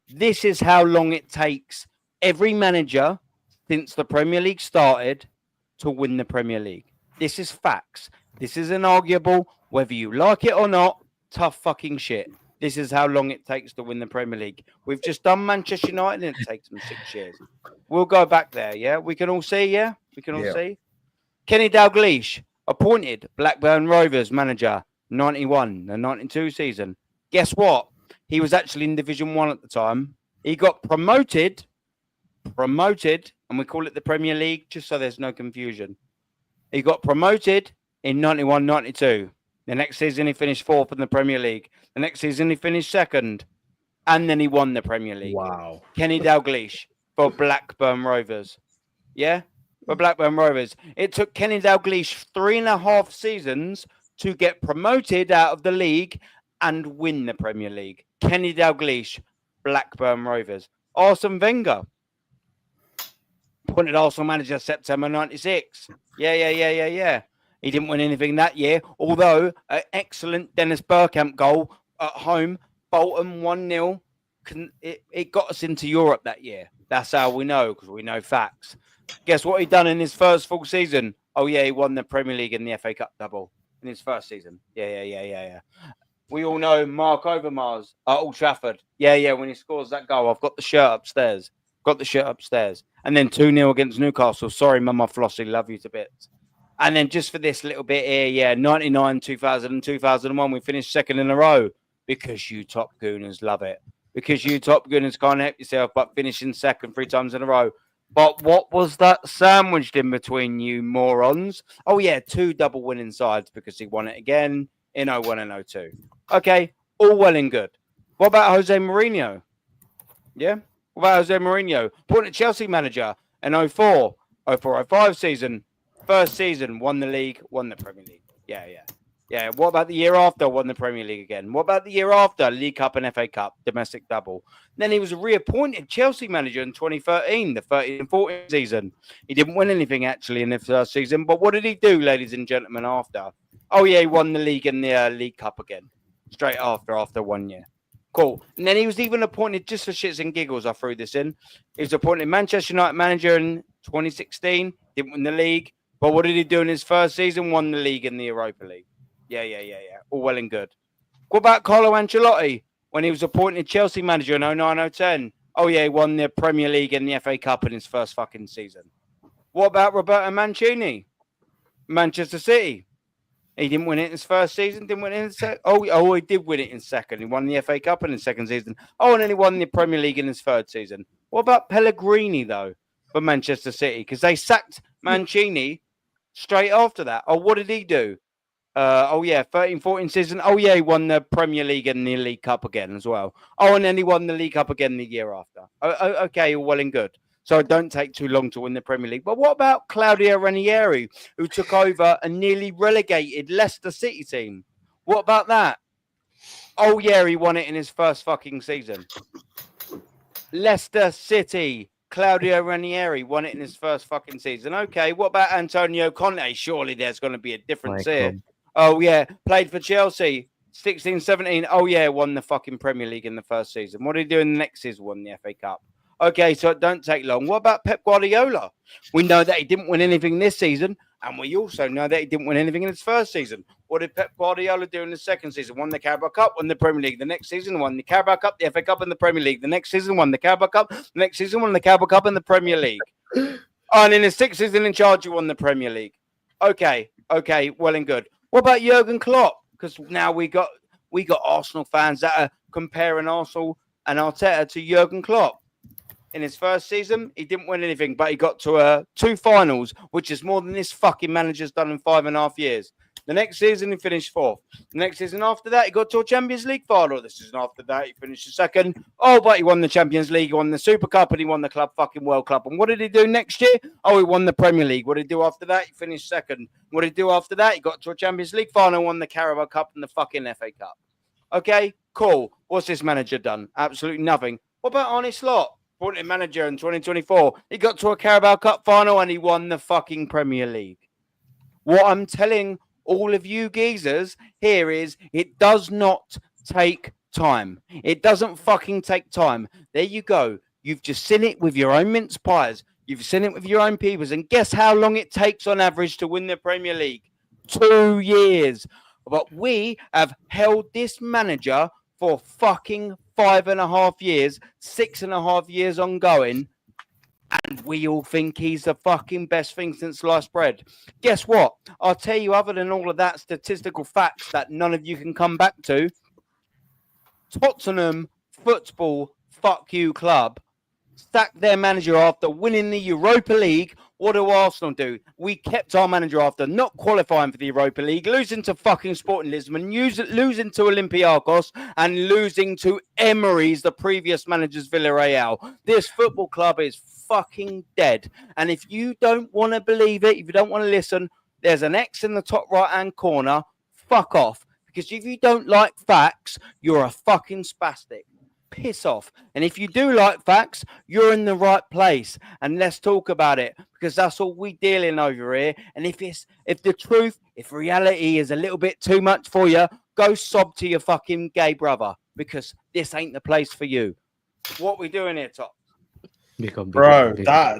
this is how long it takes every manager since the Premier League started to win the Premier League. This is facts. This is inarguable, whether you like it or not. Tough fucking shit. This is how long it takes to win the Premier League. We've just done Manchester United and it takes them 6 years. We'll go back there, yeah? We can all see, yeah? We can all see. Kenny Dalglish, appointed Blackburn Rovers manager, 91 and 92 season. Guess what? He was actually in Division 1 at the time. He got promoted, and we call it the Premier League just so there's no confusion. He got promoted in 91, 92. The next season, he finished 4th in the Premier League. The next season, he finished 2nd. And then he won the Premier League.
Wow.
Kenny Dalglish for Blackburn Rovers. Yeah? For Blackburn Rovers. It took Kenny Dalglish 3.5 seasons to get promoted out of the league and win the Premier League. Kenny Dalglish, Blackburn Rovers. Arsene Wenger. Appointed Arsenal manager September 96. Yeah. He didn't win anything that year, although an excellent Dennis Bergkamp goal at home, Bolton 1-0. It got us into Europe that year. That's how we know, because we know facts. Guess what he done in his first full season? Oh, yeah, he won the Premier League and the FA Cup double in his first season. Yeah. We all know Mark Overmars at Old Trafford. Yeah, when he scores that goal. I've got the shirt upstairs. And then 2-0 against Newcastle. Sorry, Mama Flossie, love you to bits. And then just for this little bit here, 99, 2000, and 2001, we finished 2nd in a row because you Top Gooners love it. Because you Top Gooners can't help yourself but finishing 2nd 3 times in a row. But what was that sandwiched in between you morons? Oh, yeah, 2 double winning sides because he won it again in 01 and 02. Okay, all well and good. What about Jose Mourinho? Yeah? What about Jose Mourinho? Appointed Chelsea manager in 04, 04-05 season. First season, won the league, won the Premier League. Yeah. What about the year after? Won the Premier League again. What about the year after? League Cup and FA Cup, domestic double. Then he was reappointed Chelsea manager in 2013, the 13 and 14 season. He didn't win anything actually in the first season, but what did he do, ladies and gentlemen, after? Oh, yeah, he won the league and the League Cup again, straight after 1 year. Cool. And then he was even appointed, just for shits and giggles, I threw this in. He was appointed Manchester United manager in 2016, didn't win the league. But what did he do in his first season? Won the league and the Europa League. Yeah. All well and good. What about Carlo Ancelotti when he was appointed Chelsea manager in 09-010? Oh, yeah, he won the Premier League and the FA Cup in his first fucking season. What about Roberto Mancini? Manchester City. He didn't win it in his first season. Didn't win it in his second. Oh, he did win it in second. He won the FA Cup in his second season. Oh, and then he won the Premier League in his third season. What about Pellegrini, though, for Manchester City? Because they sacked Mancini straight after that. Oh, what did he do? 13-14 season. Oh, yeah, he won the Premier League and the League Cup again as well. Oh, and then he won the League Cup again the year after. Okay, all well and good. So it don't take too long to win the Premier League. But what about Claudio Ranieri, who took over and nearly relegated Leicester City team? What about that? Oh, yeah, he won it in his first fucking season. Leicester City. Claudio Ranieri won it in his first fucking season. Okay, what about Antonio Conte? Surely there's going to be a difference here. Oh, yeah, played for Chelsea, 16-17. Oh, yeah, won the fucking Premier League in the first season. What did he do in the next season? Won the FA Cup. Okay, so it don't take long. What about Pep Guardiola? We know that he didn't win anything this season, and we also know that he didn't win anything in his first season. What did Pep Guardiola do in the second season? Won the Carabao Cup, won the Premier League. The next season, won the Carabao Cup, the FA Cup, and the Premier League. The next season, won the Carabao Cup. The next season, won the Carabao Cup and the Premier League. And in his sixth season in charge, he won the Premier League. Okay, well and good. What about Jurgen Klopp? Because now we got Arsenal fans that are comparing Arsenal and Arteta to Jurgen Klopp. In his first season, he didn't win anything, but he got to 2 finals, which is more than this fucking manager's done in 5.5 years. The next season, he finished 4th. The next season after that, he got to a Champions League final. The season after that, he finished 2nd. Oh, but he won the Champions League, he won the Super Cup, and he won the Club fucking World Cup. And what did he do next year? Oh, he won the Premier League. What did he do after that? He finished 2nd. What did he do after that? He got to a Champions League final, won the Carabao Cup and the fucking FA Cup. Okay, cool. What's this manager done? Absolutely nothing. What about Arne Slot? Appointed manager in 2024. He got to a Carabao Cup final and he won the fucking Premier League. What I'm telling all of you geezers here is it does not take time. It doesn't fucking take time. There you go. You've just seen it with your own mince pies. You've seen it with your own peoples. And guess how long it takes on average to win the Premier League? 2 years. But we have held this manager for fucking 5.5 years, 6.5 years ongoing. And we all think he's the fucking best thing since sliced bread. Guess what? I'll tell you, other than all of that statistical facts that none of you can come back to, Tottenham Football Fuck You Club sacked their manager after winning the Europa League. What do Arsenal do? We kept our manager after not qualifying for the Europa League, losing to fucking Sporting Lisbon, losing to Olympiacos, and losing to Emery's, the previous manager's Villarreal. This football club is fucking dead. And if you don't want to believe it, if you don't want to listen, there's an X in the top right-hand corner. Fuck off. Because if you don't like facts, you're a fucking spastic. Piss off. And if you do like facts, you're in the right place. And let's talk about it, because that's all we deal in over here. And if the truth, if reality is a little bit too much for you, go sob to your fucking gay brother, because this ain't the place for you. What we doing here, Top?
Bro,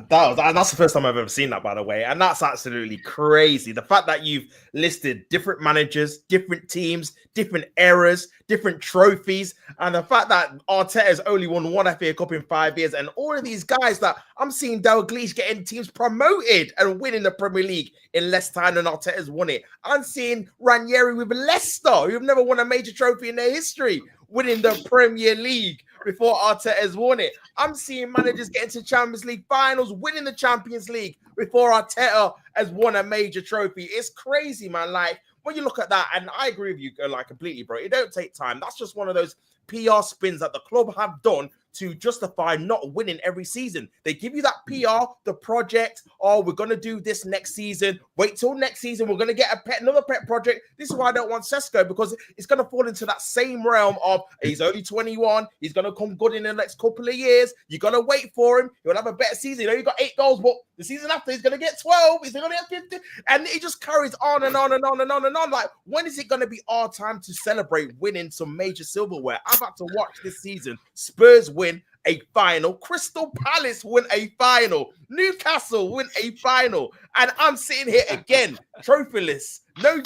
that's the first time I've ever seen that, by the way, and that's absolutely crazy. The fact that you've listed different managers, different teams, different eras, different trophies, and the fact that Arteta's only won one FA Cup in 5 years, and all of these guys that I'm seeing Dalglish getting teams promoted and winning the Premier League in less time than Arteta's won it. I'm seeing Ranieri with Leicester, who've never won a major trophy in their history, winning the Premier League before Arteta's won it. I'm seeing managers getting to Champions League finals, winning the Champions League before Arteta has won a major trophy. It's crazy, man. Like, when you look at that, and I agree with you, like, completely, bro. It don't take time. That's just one of those PR spins that the club have done to justify not winning every season. They give you that PR, the project. Oh, we're going to do this next season. Wait till next season. We're going to get another pet project. This is why I don't want Sesko, because it's going to fall into that same realm of he's only 21. He's going to come good in the next couple of years. You're going to wait for him. He'll have a better season. You know, he got 8 goals, but the season after he's going to get 12. He's going to get 50. And it just carries on and on and on and on and on. Like, when is it going to be our time to celebrate winning some major silverware? I've had to watch this season. Spurs win a final, Crystal Palace win a final, Newcastle win a final, and I'm sitting here again, trophyless. No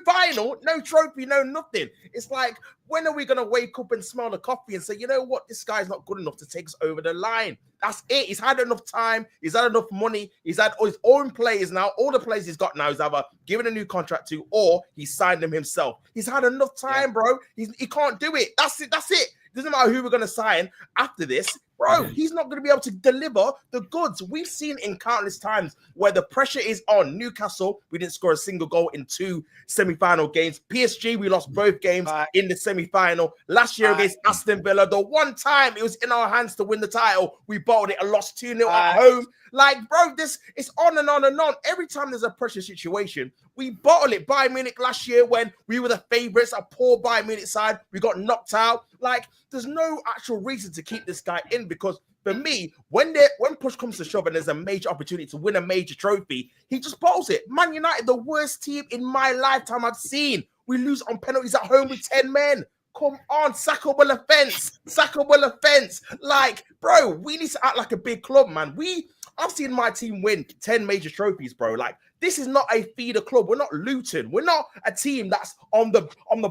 final, no trophy, no nothing. It's like, when are we going to wake up and smell the coffee and say, you know what, this guy's not good enough to take us over the line? That's it. He's had enough time. He's had enough money. He's had his own players now. All the players he's got now is either given a new contract to, or he signed them himself. He's had enough time, bro. He can't do it. That's it. That's it. Doesn't matter who we're going to sign after this, bro. He's not going to be able to deliver the goods. We've seen in countless times where the pressure is on. Newcastle, we didn't score a single goal in 2 semi-final games. PSG, we lost both games in the semi-final. Last year against Aston Villa, the one time it was in our hands to win the title, we bottled it and lost 2-0 at home. Like, bro, this is on and on and on. Every time there's a pressure situation, we bottle it. Bayern Munich last year, when we were the favourites, a poor Bayern Munich side, we got knocked out. Like, there's no actual reason to keep this guy in, because for me, when push comes to shove and there's a major opportunity to win a major trophy, he just bottles it. Man United, the worst team in my lifetime I've seen. We lose on penalties at home with 10 men. Come on, sackable offense. Sackable offense. Like, bro, we need to act like a big club, man. I've seen my team win 10 major trophies, bro. Like, this is not a feeder club. We're not Luton. We're not a team that's on the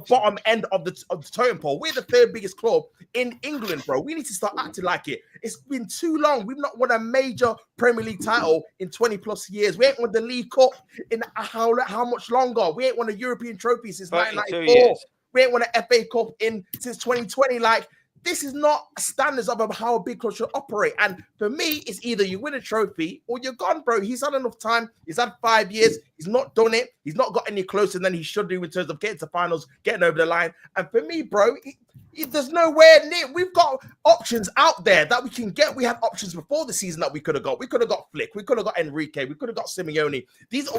bottom end of the totem pole. We're the 3rd biggest club in England, bro. We need to start acting like it. It's been too long. We've not won a major Premier League title in 20 plus years. We ain't won the League Cup in how much longer? We ain't won a European trophy since 1994. We ain't won an FA Cup since 2020. Like, this is not standards of how a big club should operate. And for me, it's either you win a trophy or you're gone, bro. He's had enough time. He's had 5 years. He's not done it. He's not got any closer than he should do in terms of getting to finals, getting over the line. And for me, bro, there's nowhere near. We've got options out there that we can get. We had options before the season that we could have got. We could have got Flick. We could have got Enrique. We could have got Simeone.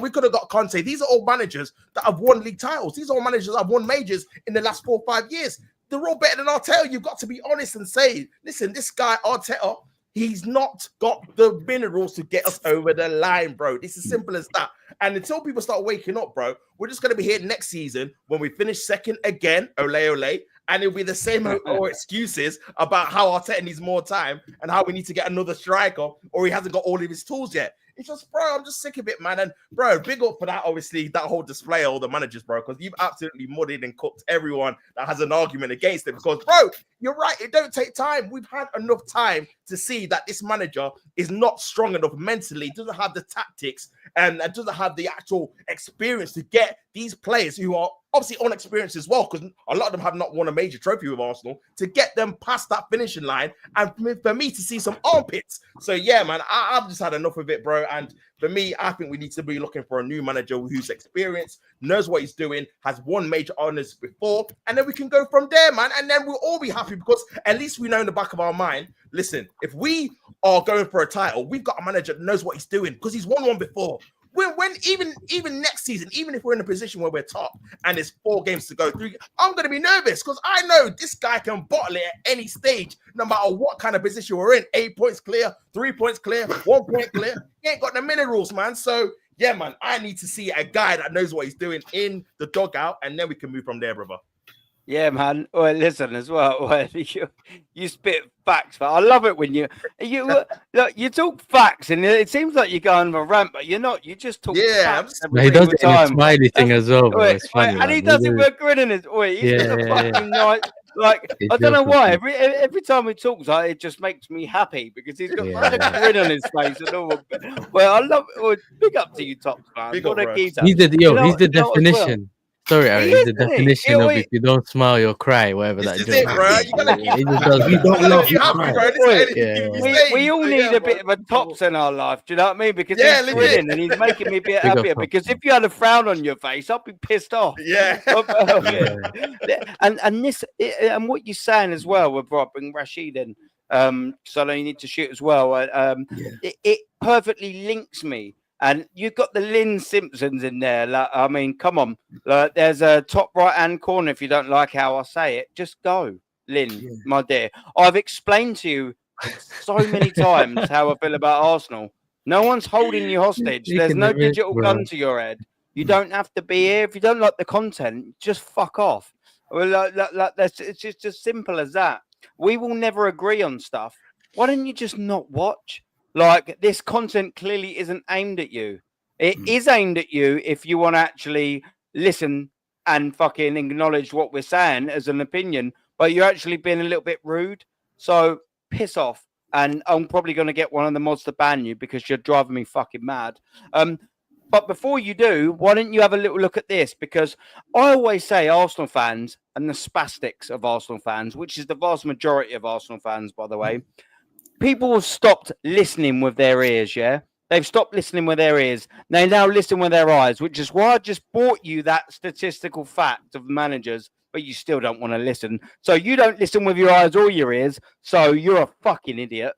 We could have got Conte. These are all managers that have won league titles. These are all managers that have won majors in the last 4 or 5 years. They're all better than Arteta. You've got to be honest and say, listen, this guy, Arteta, He's not got the minerals to get us over the line, bro. It's as simple as that. And until people start waking up, bro, we're just going to be here next season when we finish second again, ole, and it'll be the same excuses about how Arteta needs more time and how we need to get another striker or he hasn't got all of his tools yet. It's just, bro, I'm just sick of it, man. And, bro, big up for that, obviously, that whole display of all the managers, bro, because you've absolutely muddied and cooked everyone that has an argument against it. Because, bro, you're right. It don't take time. We've had enough time to see that this manager is not strong enough mentally, doesn't have the tactics, and doesn't have the actual experience to get these players who are obviously unexperienced as well, because a lot of them have not won a major trophy with Arsenal, to get them past that finishing line and for me to see some armpits. So, yeah, man, I've just had enough of it, bro. And for me, I think we need to be looking for a new manager who's experienced, knows what he's doing, has won major honors before, and then we can go from there, man. And then we'll all be happy because at least we know in the back of our mind, listen, if we are going for a title, we've got a manager that knows what he's doing because he's won one before. When even next season, even if we're in a position where we're top and there's 4 games to go through, I'm going to be nervous because I know this guy can bottle it at any stage, no matter what kind of position we're in. 8 points clear, 3 points clear, 1 point clear. He ain't got the minerals, man. So, yeah, man, I need to see a guy that knows what he's doing in the dugout, and then we can move from there, brother.
Yeah, man. Well, listen as well. Well, you spit facts, but I love it when you look. You talk facts, and it seems like you're going on a rant, but you're not. You just talk facts every
He does
single
it in a
time.
smiley thing as well, bro. It's funny,
And
man.
he does it with a grin in his. He's got a fucking nice. Like
He's
I don't know
joking.
why. Every time he talks, it just makes me happy because he's got such a grin on his face and all. Well, I love. Well, big up to you, Tops, man.
Big
What
up,
a
bro.
geezer.
He's the
You
he's the
know as well.
definition. Sorry, Aaron.
He
He's
is,
the
isn't he?
definition of
He-
if you don't smile, you'll cry, whatever that
This
joke
is it, bro. You gotta keep,
He just does
You
that.
don't love, you
you happy,
cry.
bro. This is anything
Yeah.
you say.
We all
So,
need
yeah,
a
bro.
bit of a Tops in our life. Do you know what I mean? Because
Yeah,
he's
legit.
grinning and he's making me a bit
Big up,
happier.
Tops.
Because if you had a frown on your face, I'd be pissed off.
Yeah.
And this and what you're saying as well with Rob and Rashid in, so I know you need to shoot as well. It perfectly links me. And you've got the Lynn Simpsons in there. Like, I mean, come on. Like, there's a top right-hand corner. If you don't like how I say it, just go, Lynn, my dear. I've explained to you so many times how I feel about Arsenal. No one's holding you hostage. There's
Taking
no
the risk,
digital
bro.
gun to your head. You don't have to be here. If you don't like the content, just fuck off. Well, it's just as simple as that. We will never agree on stuff. Why don't you just not watch? Like, this content clearly isn't aimed at you. It is aimed at you if you want to actually listen and fucking acknowledge what we're saying as an opinion, but you're actually being a little bit rude. So piss off. And I'm probably going to get one of the mods to ban you because you're driving me fucking mad. But before you do, why don't you have a little look at this? Because I always say Arsenal fans and the spastics of Arsenal fans, which is the vast majority of Arsenal fans, by the way, people have stopped listening with their ears, yeah? They've stopped listening with their ears. They now listen with their eyes, which is why I just brought you that statistical fact of managers, but you still don't want to listen. So you don't listen with your eyes or your ears, so you're a fucking idiot.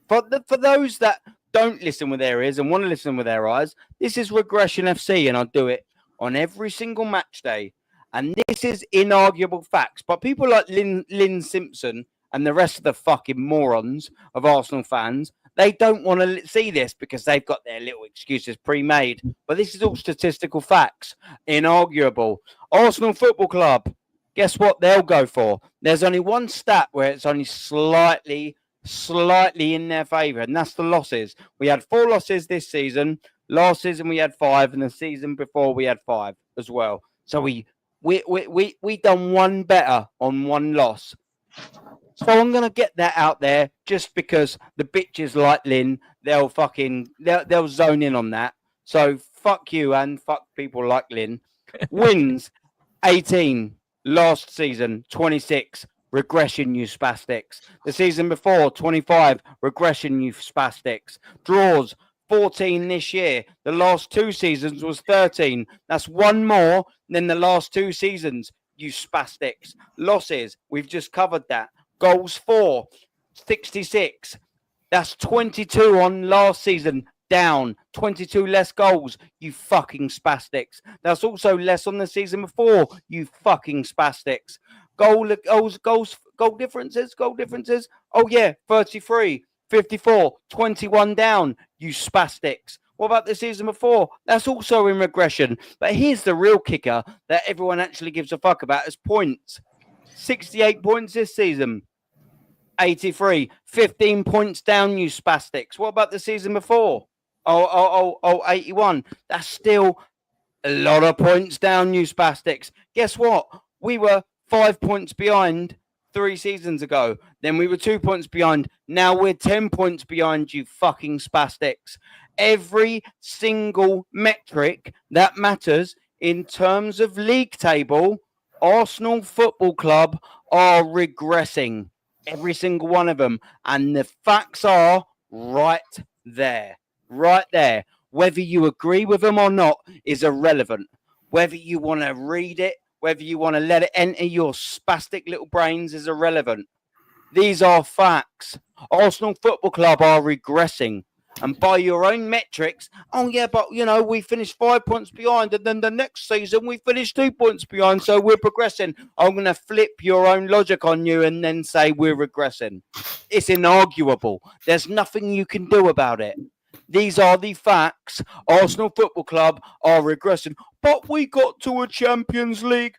For those that don't listen with their ears and want to listen with their eyes, this is Regression FC, and I'll do it on every single match day. And this is inarguable facts. But people like Lynn Simpson and the rest of the fucking morons of Arsenal fans, they don't want to see this because they've got their little excuses pre-made. But this is all statistical facts, inarguable. Arsenal Football Club, guess what they'll go for? There's only one stat where it's only slightly in their favour, and that's the losses. We had 4 losses this season. Last season we had 5, and the season before we had 5 as well. So we done one better on 1 loss. So I'm gonna get that out there just because the bitches like Lynn, they'll zone in on that. So fuck you and fuck people like Lynn. Wins 18 last season, 26. Regression, you spastics. The season before, 25. Regression, you spastics. Draws 14 this year. The last 2 seasons was 13. That's 1 more than the last 2 seasons, you spastics. Losses, we've just covered that. Goals 4, 66. That's 22 on last season, down. 22 less goals, you fucking spastics. That's also less on the season before, you fucking spastics. Goal differences. Oh yeah, 33. 54, 21 down, you spastics. What about the season before? That's also in regression. But here's the real kicker that everyone actually gives a fuck about is points. 68 points this season. 83, 15 points down, you spastics. What about the season before? 81. That's still a lot of points down, you spastics. Guess what? We were 5 points behind 3 seasons ago. Then we were 2 points behind. Now we're 10 points behind, you fucking spastics. Every single metric that matters in terms of league table, Arsenal Football Club are regressing. Every single one of them. And the facts are right there. Right there. Whether you agree with them or not is irrelevant. Whether you want to read it, whether you want to let it enter your spastic little brains is irrelevant. These are facts. Arsenal Football Club are regressing. And by your own metrics, oh yeah, but you know, we finished 5 points behind, and then the next season we finished 2 points behind, so we're progressing. I'm going to flip your own logic on you and then say we're regressing. It's inarguable. There's nothing you can do about it. These are the facts. Arsenal Football Club are regressing. But we got to a Champions League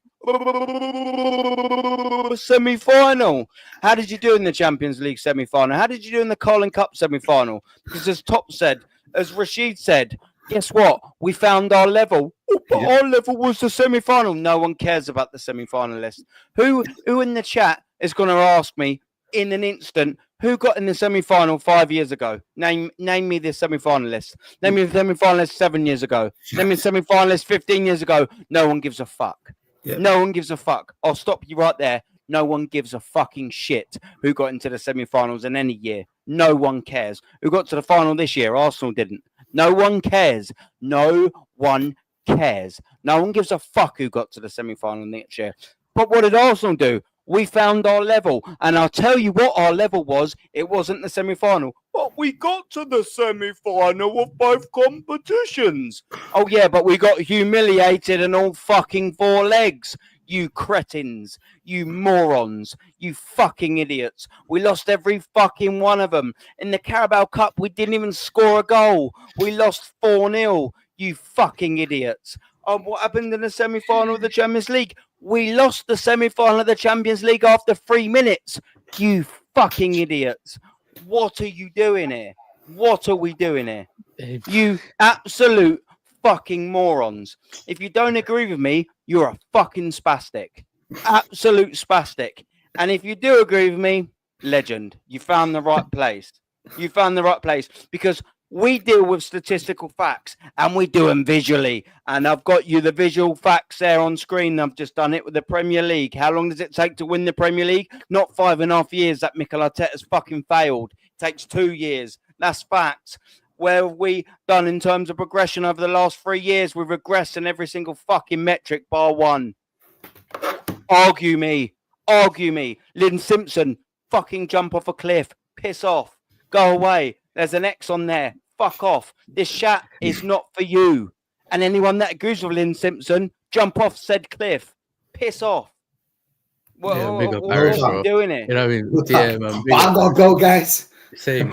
semi-final. How did you do in the Champions League semi-final? How did you do in the Carling Cup semi-final? Because as Top said, as Rashid said, guess what? We found our level. Oh, but our level was the semi-final. No one cares about the semi-finalist. Who in the chat is going to ask me in an instant, who got in the semi-final 5 years ago? Name me the semi-finalist. Name me the semi-finalist 7 years ago. Name me the semi-finalist 15 years ago. No one gives a fuck. Yeah. No one gives a fuck. I'll stop you right there. No one gives a fucking shit who got into the semi-finals in any year. No one cares. Who got to the final this year? Arsenal didn't. No one cares. No one cares. No one gives a fuck who got to the semi-final next year. But what did Arsenal do? We found our level. And I'll tell you what our level was. It wasn't the semi-final. But we got to the semi-final of both competitions. Oh, yeah, but we got humiliated in all fucking 4 legs. You cretins. You morons. You fucking idiots. We lost every fucking one of them. In the Carabao Cup, we didn't even score a goal. We lost 4-0. You fucking idiots. What happened in the semi-final of the Champions League? We lost the semi-final of the Champions League after 3 minutes. You fucking idiots. What are you doing here? What are we doing here? You absolute fucking morons. If you don't agree with me, you're a fucking spastic. Absolute spastic. And if you do agree with me, legend. You found the right place. You found the right place. Because we deal with statistical facts and we do them visually. And I've got you the visual facts there on screen. I've just done it with the Premier League. How long does it take to win the Premier League? Not 5.5 years that Mikel Arteta's fucking failed. It takes 2 years. That's facts. Where have we done in terms of progression over the last 3 years? We've regressed in every single fucking metric bar one. Argue me. Argue me. Lynn Simpson, fucking jump off a cliff. Piss off. Go away. There's an X on there. Fuck off. This chat is not for you. And anyone that agrees with Lynn Simpson, jump off said cliff. Piss off. What are we doing it?
You know what I mean? Yeah, man.
I gotta go, guys.
Same.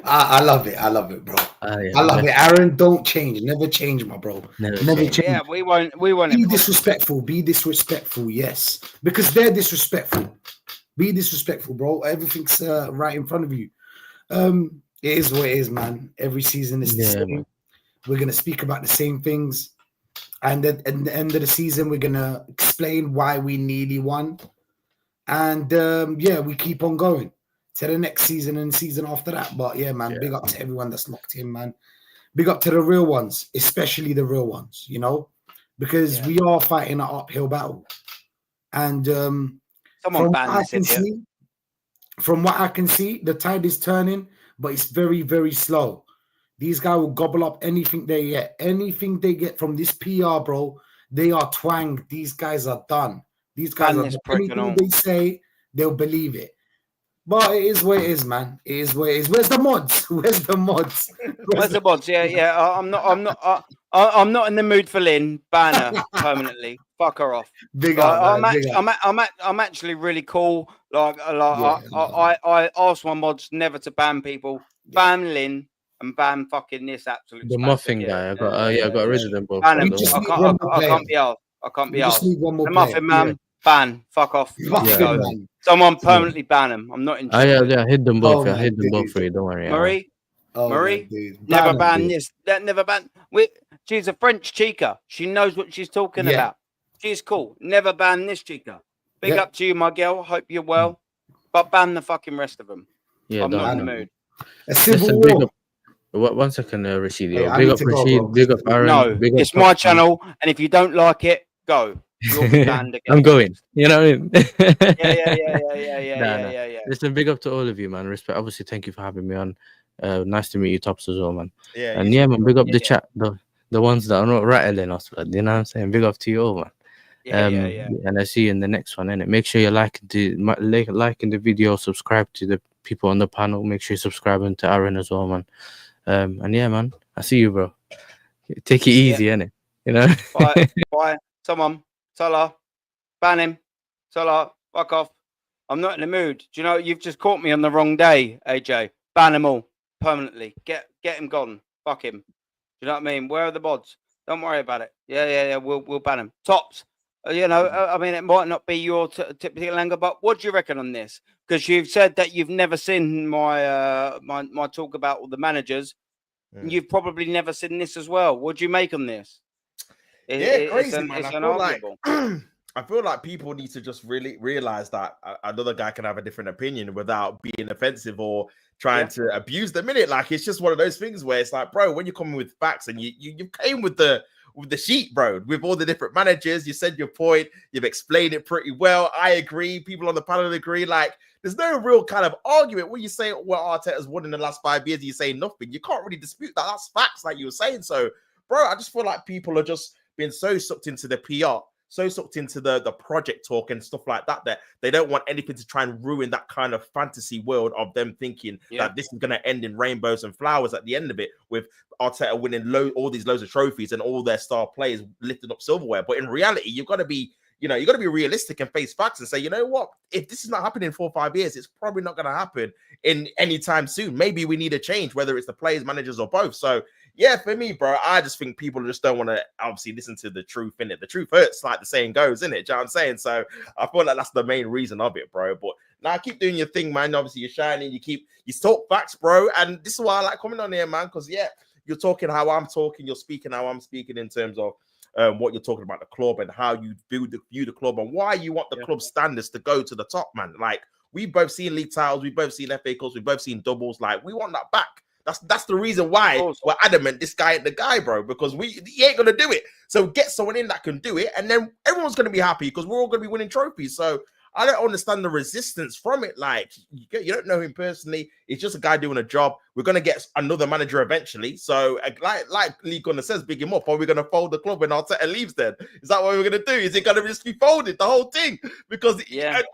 I love it. I love it, bro. I love it. Aaron, don't change. Never change, my bro. Never change.
Yeah, we won't. Be
disrespectful. Be disrespectful. Yes, because they're disrespectful. Be disrespectful, bro. Everything's right in front of you. It is what it is, man. Every season is the same. Man. We're gonna speak about the same things, and at the end of the season, we're gonna explain why we nearly won. And we keep on going to the next season and the season after that. But yeah, man, big up to everyone that's locked in, man. Big up to the real ones, especially the real ones, you know, because we are fighting an uphill battle. And from what I can see, the tide is turning, but it's very, very slow. These guys will gobble up anything they get. Anything they get from this PR, bro, they are twanged. These guys are done. These guys are anything they say, they'll believe it. But it is what it is, man. It is what it is. Where's the mods? Where's the mods?
Where's the mods? Yeah. I'm not in the mood for Lynn. Banner permanently. fuck her off.
Big
Like,
up, man. Big up.
I'm actually really cool. I ask my mods never to ban people. Ban Lynn and ban fucking this absolute.
The muffin guy. I got I got rid of them both.
Ban him.
We just
I
need
can't,
one
I,
more
I
player.
can't be asked. I can't be
We just
asked.
need one more
The
player.
muffin man, ban. Fuck off.
Muffin
Go.
man.
Someone permanently ban him. I'm not interested.
I hid them both.
Oh,
I
my
hid them both
dude.
for you. Don't worry.
Marie,
Oh,
Marie,
my dude.
never
Ban him,
ban
dude.
this. That never ban. She's a French chica. She knows what she's talking
Yeah.
about. She's cool. Never ban this chica. Big
Yeah.
up to you, my girl. Hope you're well. But ban the fucking rest of them.
Yeah,
I'm not in
done.
the mood.
A civil
Listen, big
war.
up. One second, Rashid.
Hey, I
Big
need
up
to go,
Rashid.
bro.
Big up Aaron.
No,
Big up
it's my
Touchline.
channel, and if you don't like it, go. You'll be banned again.
I'm going. You know what I mean?
Yeah.
Nah. Listen, big up to all of you, man. Respect. Obviously, thank you for having me on. Nice to meet you, Tops, as well, man.
Yeah,
And yeah, man, big up the chat, the ones that are not rattling us, blood. You know what I'm saying? Big up to you all, man.
Yeah.
And I see you in the next one, innit? Make sure you liking the video, subscribe to the people on the panel. Make sure you're subscribing to Aaron as well, man. And yeah, man, I see you, bro. Take it easy, innit? You know?
Bye. Someone, Salah, ban him. Salah, fuck off. I'm not in the mood. Do you know, you've just caught me on the wrong day, AJ. Ban them all permanently. Get him gone. Fuck him. Do you know what I mean? Where are the mods? Don't worry about it. Yeah. We'll ban him. Tops. You know, I mean, it might not be your typical angle, but what do you reckon on this? Because you've said that you've never seen my my talk about all the managers. And you've probably never seen this as well. What do you make on this?
Crazy, man.
It's
I feel like people need to just really realize that another guy can have a different opinion without being offensive or trying to abuse them in it. Like, it's just one of those things where it's like, bro, when you're coming with facts and you came with the sheet, bro, with all the different managers, you said your point, you've explained it pretty well. I agree. People on the panel agree. Like, there's no real kind of argument when you say what Arteta's won in the last 5 years. You say nothing. You can't really dispute that. That's facts, like you were saying. So, bro, I just feel like people are just being so sucked into the PR, so sucked into the project talk and stuff like that, that they don't want anything to try and ruin that kind of fantasy world of them thinking that this is going to end in rainbows and flowers at the end of it, with Arteta winning loads of trophies and all their star players lifting up silverware. But in reality, you've got to be, you got to be realistic and face facts and say, you know what, if this is not happening in 4 or 5 years, it's probably not going to happen in any time soon. Maybe we need a change, whether it's the players, managers, or both. So yeah, for me, bro, I just think people just don't want to obviously listen to the truth, innit? The truth hurts, like the saying goes, innit? Do you know what I'm saying? So I feel like that's the main reason of it, bro. But now keep doing your thing, man. Obviously, you're shining. You talk facts, bro. And this is why I like coming on here, man, because you're talking how I'm talking, you're speaking how I'm speaking in terms of what you're talking about the club and how you view the club and why you want the club standards to go to the top, man. Like, we've both seen league titles, we've both seen FA Cups, we've both seen doubles. Like, we want that back. That's the reason why we're adamant this guy ain't the guy, bro, because he ain't gonna do it. So get someone in that can do it, and then everyone's gonna be happy because we're all gonna be winning trophies. So I don't understand the resistance from it. Like, you don't know him personally. It's just a guy doing a job. We're gonna get another manager eventually. So like Lee Gunnar says, big him up. Are we gonna fold the club when Arteta leaves? Then is that what we're gonna do? Is it gonna just be folded, the whole thing? Because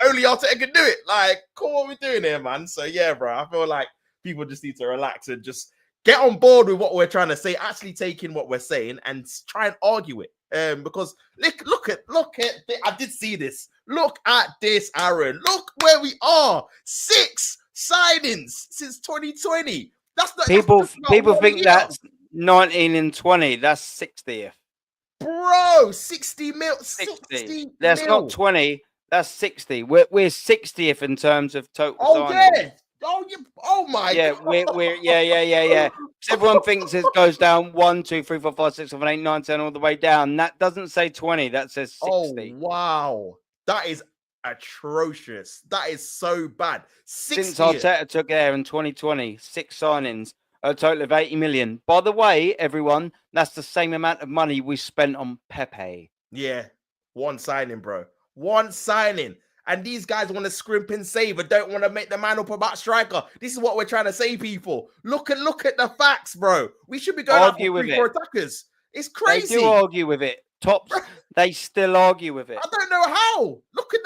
only Arteta can do it. Like, cool, what are we doing here, man? So yeah, bro, I feel like people just need to relax and just get on board with what we're trying to say, actually take in what we're saying and try and argue it. Because look at I did see this. Look at this, Aaron. Look where we are. 6 signings since 2020. That's not
people
that's
think that's 19 and 20. That's 60th.
Bro, 60 mil. 60
That's
mil.
not 20. That's 60. We're 60th in terms of total signings.
Yeah. Oh my God.
We're everyone thinks it goes down 1, 2, 3, 4, 5, 6, 7, 8, 9, 10 all the way down. That doesn't say 20. That says 60.
Oh wow, that is atrocious. That is so bad.
Since Arteta took air in 2020, 6 signings, a total of 80 million. By the way, everyone, that's the same amount of money we spent on Pepe.
Yeah, one signing, bro. One signing. And these guys want to scrimp and save and don't want to make the man up about striker. This is what we're trying to say, people. Look at the facts, bro. We should be going out for 3-4 attackers. It's crazy.
They do argue with it. Tops, they still argue with it.
I don't know how. Look at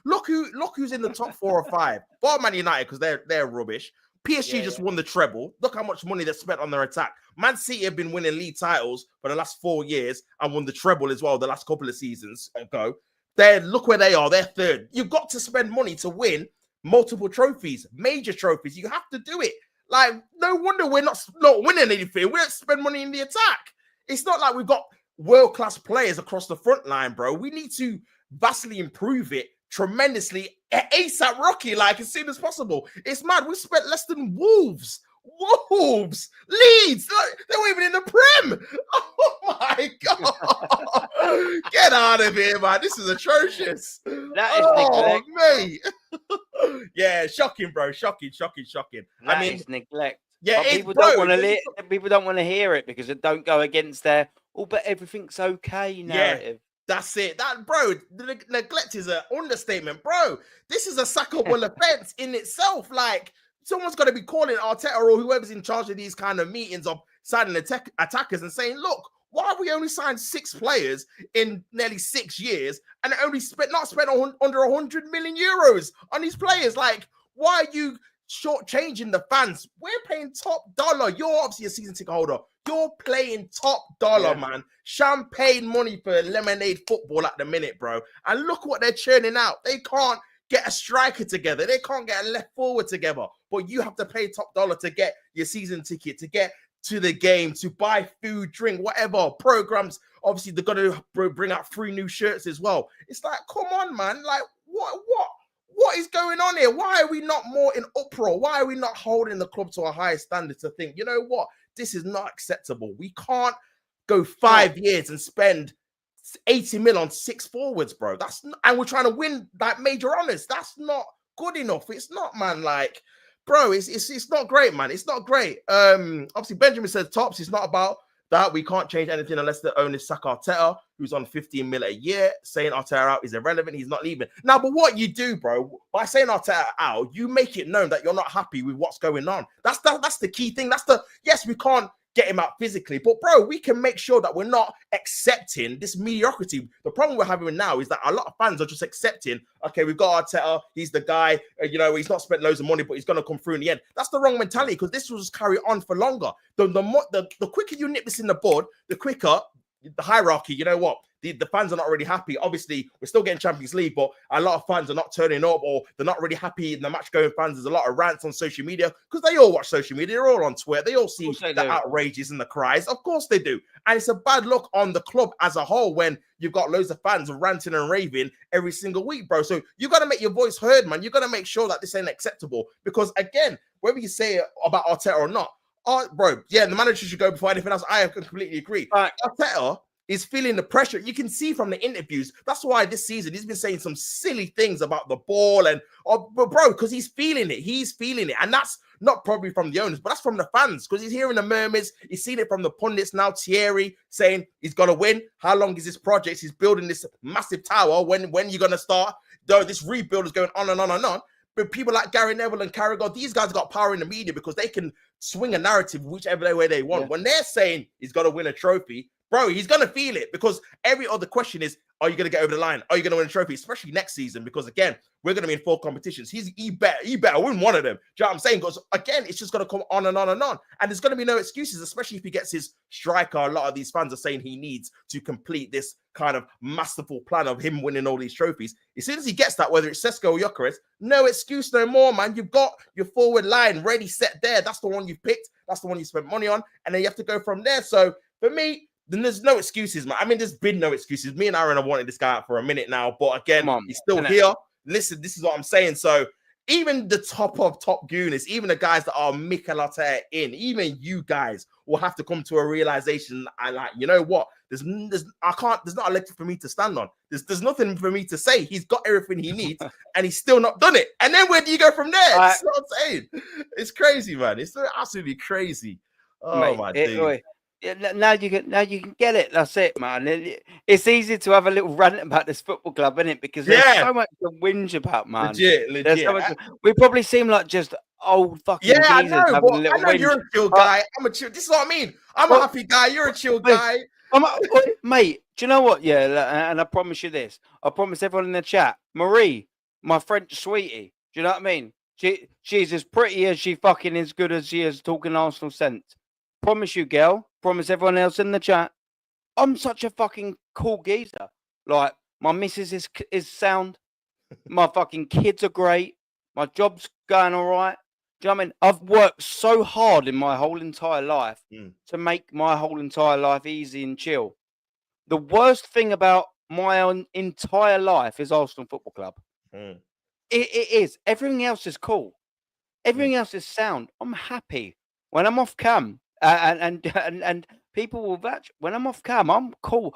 look who's in the top 4 or 5. Bar Man United, because they're rubbish. PSG just won the treble. Look how much money they spent on their attack. Man City have been winning league titles for the last 4 years and won the treble as well the last couple of seasons ago. Look where they are. They're third. You've got to spend money to win multiple trophies, major trophies. You have to do it. Like, no wonder we're not winning anything. We don't spend money in the attack. It's not like we've got world-class players across the front line, bro. We need to vastly improve it tremendously ASAP Rocky, like as soon as possible. It's mad. We spent less than Wolves, Leeds. They weren't even in the Prem. Oh my god! Get out of here, man. This is atrocious.
That is neglect,
mate. Yeah, shocking, bro. Shocking.
That is neglect.
Yeah,
people don't want to. People don't want to hear it because it don't go against their but everything's okay narrative.
That's it. The neglect is an understatement, bro. This is a sackable offense in itself. Like, someone's got to be calling Arteta or whoever's in charge of these kind of meetings of signing attackers and saying, look, why have we only signed 6 players in nearly 6 years and only not spent under 100 million euros on these players? Like, why are you shortchanging the fans? We're paying top dollar. You're obviously a season ticket holder. You're playing top dollar, man. Champagne money for lemonade football at the minute, bro. And look what they're churning out. They can't get a striker together. They can't get a left forward together. But you have to pay top dollar to get your season ticket, to get to the game, to buy food, drink, whatever. Programs, obviously, they're going to bring out 3 new shirts as well. It's like, come on, man. Like, what is going on here? Why are we not more in uproar? Why are we not holding the club to a higher standard to think, you know what? This is not acceptable. We can't go 5 years and spend 80 mil on 6 forwards, bro. And we're trying to win like major honors. That's not good enough. It's not, man. Like, bro, it's not great, man. It's not great. Obviously, Benjamin says tops. It's not about that. We can't change anything unless the owners sack Arteta, who's on 15 mil a year. Saying Arteta out is irrelevant. He's not leaving. Now, but what you do, bro, by saying Arteta out, you make it known that you're not happy with what's going on. That's the key thing. Yes, we can't get him out physically, but bro, we can make sure that we're not accepting this mediocrity. The problem we're having now is that a lot of fans are just accepting, okay, we've got Arteta, he's the guy, he's not spent loads of money, but he's going to come through in the end. That's the wrong mentality, because this will just carry on for longer. The quicker you nip this in the bud, the quicker the hierarchy, you know what? The fans are not really happy. Obviously, we're still getting Champions League, but a lot of fans are not turning up, or they're not really happy in the match-going fans. There's a lot of rants on social media because they all watch social media. They're all on Twitter. They all see the outrages and the cries. Of course they do. And it's a bad look on the club as a whole when you've got loads of fans ranting and raving every single week, bro. So you got to make your voice heard, man. You got to make sure that this ain't acceptable. Because, again, whether you say about Arteta or not, bro, yeah, the manager should go before anything else. I completely agree. Arteta is feeling the pressure. You can see from the interviews. That's why this season he's been saying some silly things about the ball but bro, because he's feeling it. He's feeling it. And that's not probably from the owners, but that's from the fans, because he's hearing the murmurs. He's seen it from the pundits now. Thierry saying he's got to win. How long is this project? He's building this massive tower. When you're going to start? Though this rebuild is going on and on and on. But people like Gary Neville and Carragher, these guys got power in the media because they can swing a narrative whichever way they want. Yeah. When they're saying he's got to win a trophy, bro, he's going to feel it, because every other question is, are you going to get over the line? Are you going to win a trophy? Especially next season, because, again, we're going to be in 4 competitions. He better win one of them. Do you know what I'm saying? Because, again, it's just going to come on and on and on. And there's going to be no excuses, especially if he gets his striker. A lot of these fans are saying he needs to complete this kind of masterful plan of him winning all these trophies. As soon as he gets that, whether it's Sesko or Gyökeres, no excuse no more, man. You've got your forward line ready, set there. That's the one you've picked. That's the one you spent money on. And then you have to go from there. So, for me, then there's no excuses, man. I mean, there's been no excuses. Me and Aaron have wanted this guy out for a minute now, but again, he's still here. Listen, this is what I'm saying. So even the top of top gooners, even the guys that are Mikel Arteta even you guys will have to come to a realization. And like, you know what? There's not a leg for me to stand on. There's nothing for me to say. He's got everything he needs, and he's still not done it. And then where do you go from there? That's what I'm saying. It's crazy, man. It's absolutely crazy. Oh, mate, my dude.
Now you can get it. That's it, man. It's easy to have a little rant about this football club, isn't it? Because there's so much to whinge about, man.
Legit.
So much, we probably seem like just old fucking geezers.
I know.
Having a little
I know you're a chill guy. I'm a chill. This is what I mean. I'm a happy guy. You're a chill guy.
Mate, do you know what? Yeah, and I promise you this. I promise everyone in the chat. Marie, my French sweetie. Do you know what I mean? She's as pretty as she fucking as good as she is talking Arsenal sense. Promise you, girl. Promise everyone else in the chat. I'm such a fucking cool geezer. Like, my missus is sound. My fucking kids are great. My job's going all right. Do you know what I mean? I've worked so hard in my whole entire life to make my whole entire life easy and chill. The worst thing about my own entire life is Arsenal Football Club. It is. Everything else is cool. Everything else is sound. I'm happy when I'm off cam, and people will vouch. When I'm off cam, I'm cool.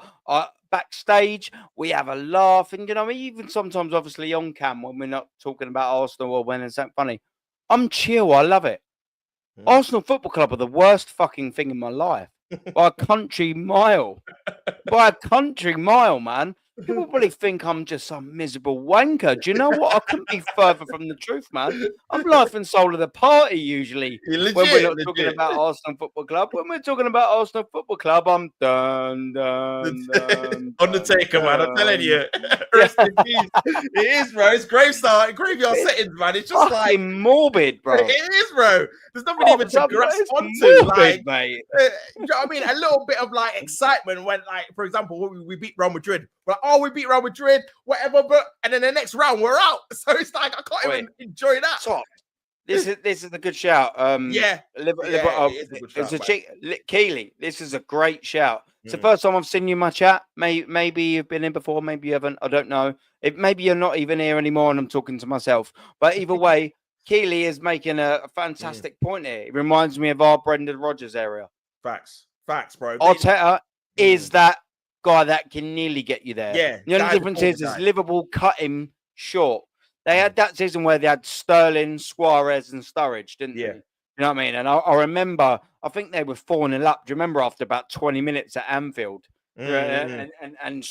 Backstage, we have a laugh, and you know, even sometimes, obviously, on cam when we're not talking about Arsenal or when it's something funny, I'm chill. I love it. Arsenal Football Club are the worst fucking thing in my life by a country mile. By a country mile, man. People probably think I'm just some miserable wanker. Do you know what? I couldn't be further from the truth, man. I'm life and soul of the party usually when we're not talking about Arsenal Football Club. When we're talking about Arsenal Football Club, I'm done.
Undertaker, man. I'm telling you. Rest in peace. It is, bro. It's graveyard settings, man. It's just like
morbid, bro.
It is, bro. There's nothing even to grasp onto, like,
mate.
You know what I mean? A little bit of like excitement when, like, for example, we beat Real Madrid. We're like, oh, we beat Real Madrid, whatever, but and then the next round we're out. So it's like I can't even enjoy that.
Top. This is a good shout. It's a chick, Keely. This is a great shout. It's the first time I've seen you in my chat. Maybe you've been in before, maybe you haven't. I don't know. Maybe you're not even here anymore, and I'm talking to myself. But either way, Keely is making a fantastic point here. It reminds me of our Brendan Rodgers area.
Facts, bro.
Arteta is that guy that can nearly get you there.
Yeah.
The only difference is Liverpool cut him short. They had that season where they had Sterling, Suarez, and Sturridge, didn't they? You know what I mean? And I remember, I think they were 4-0 up. Do you remember after about 20 minutes at Anfield? And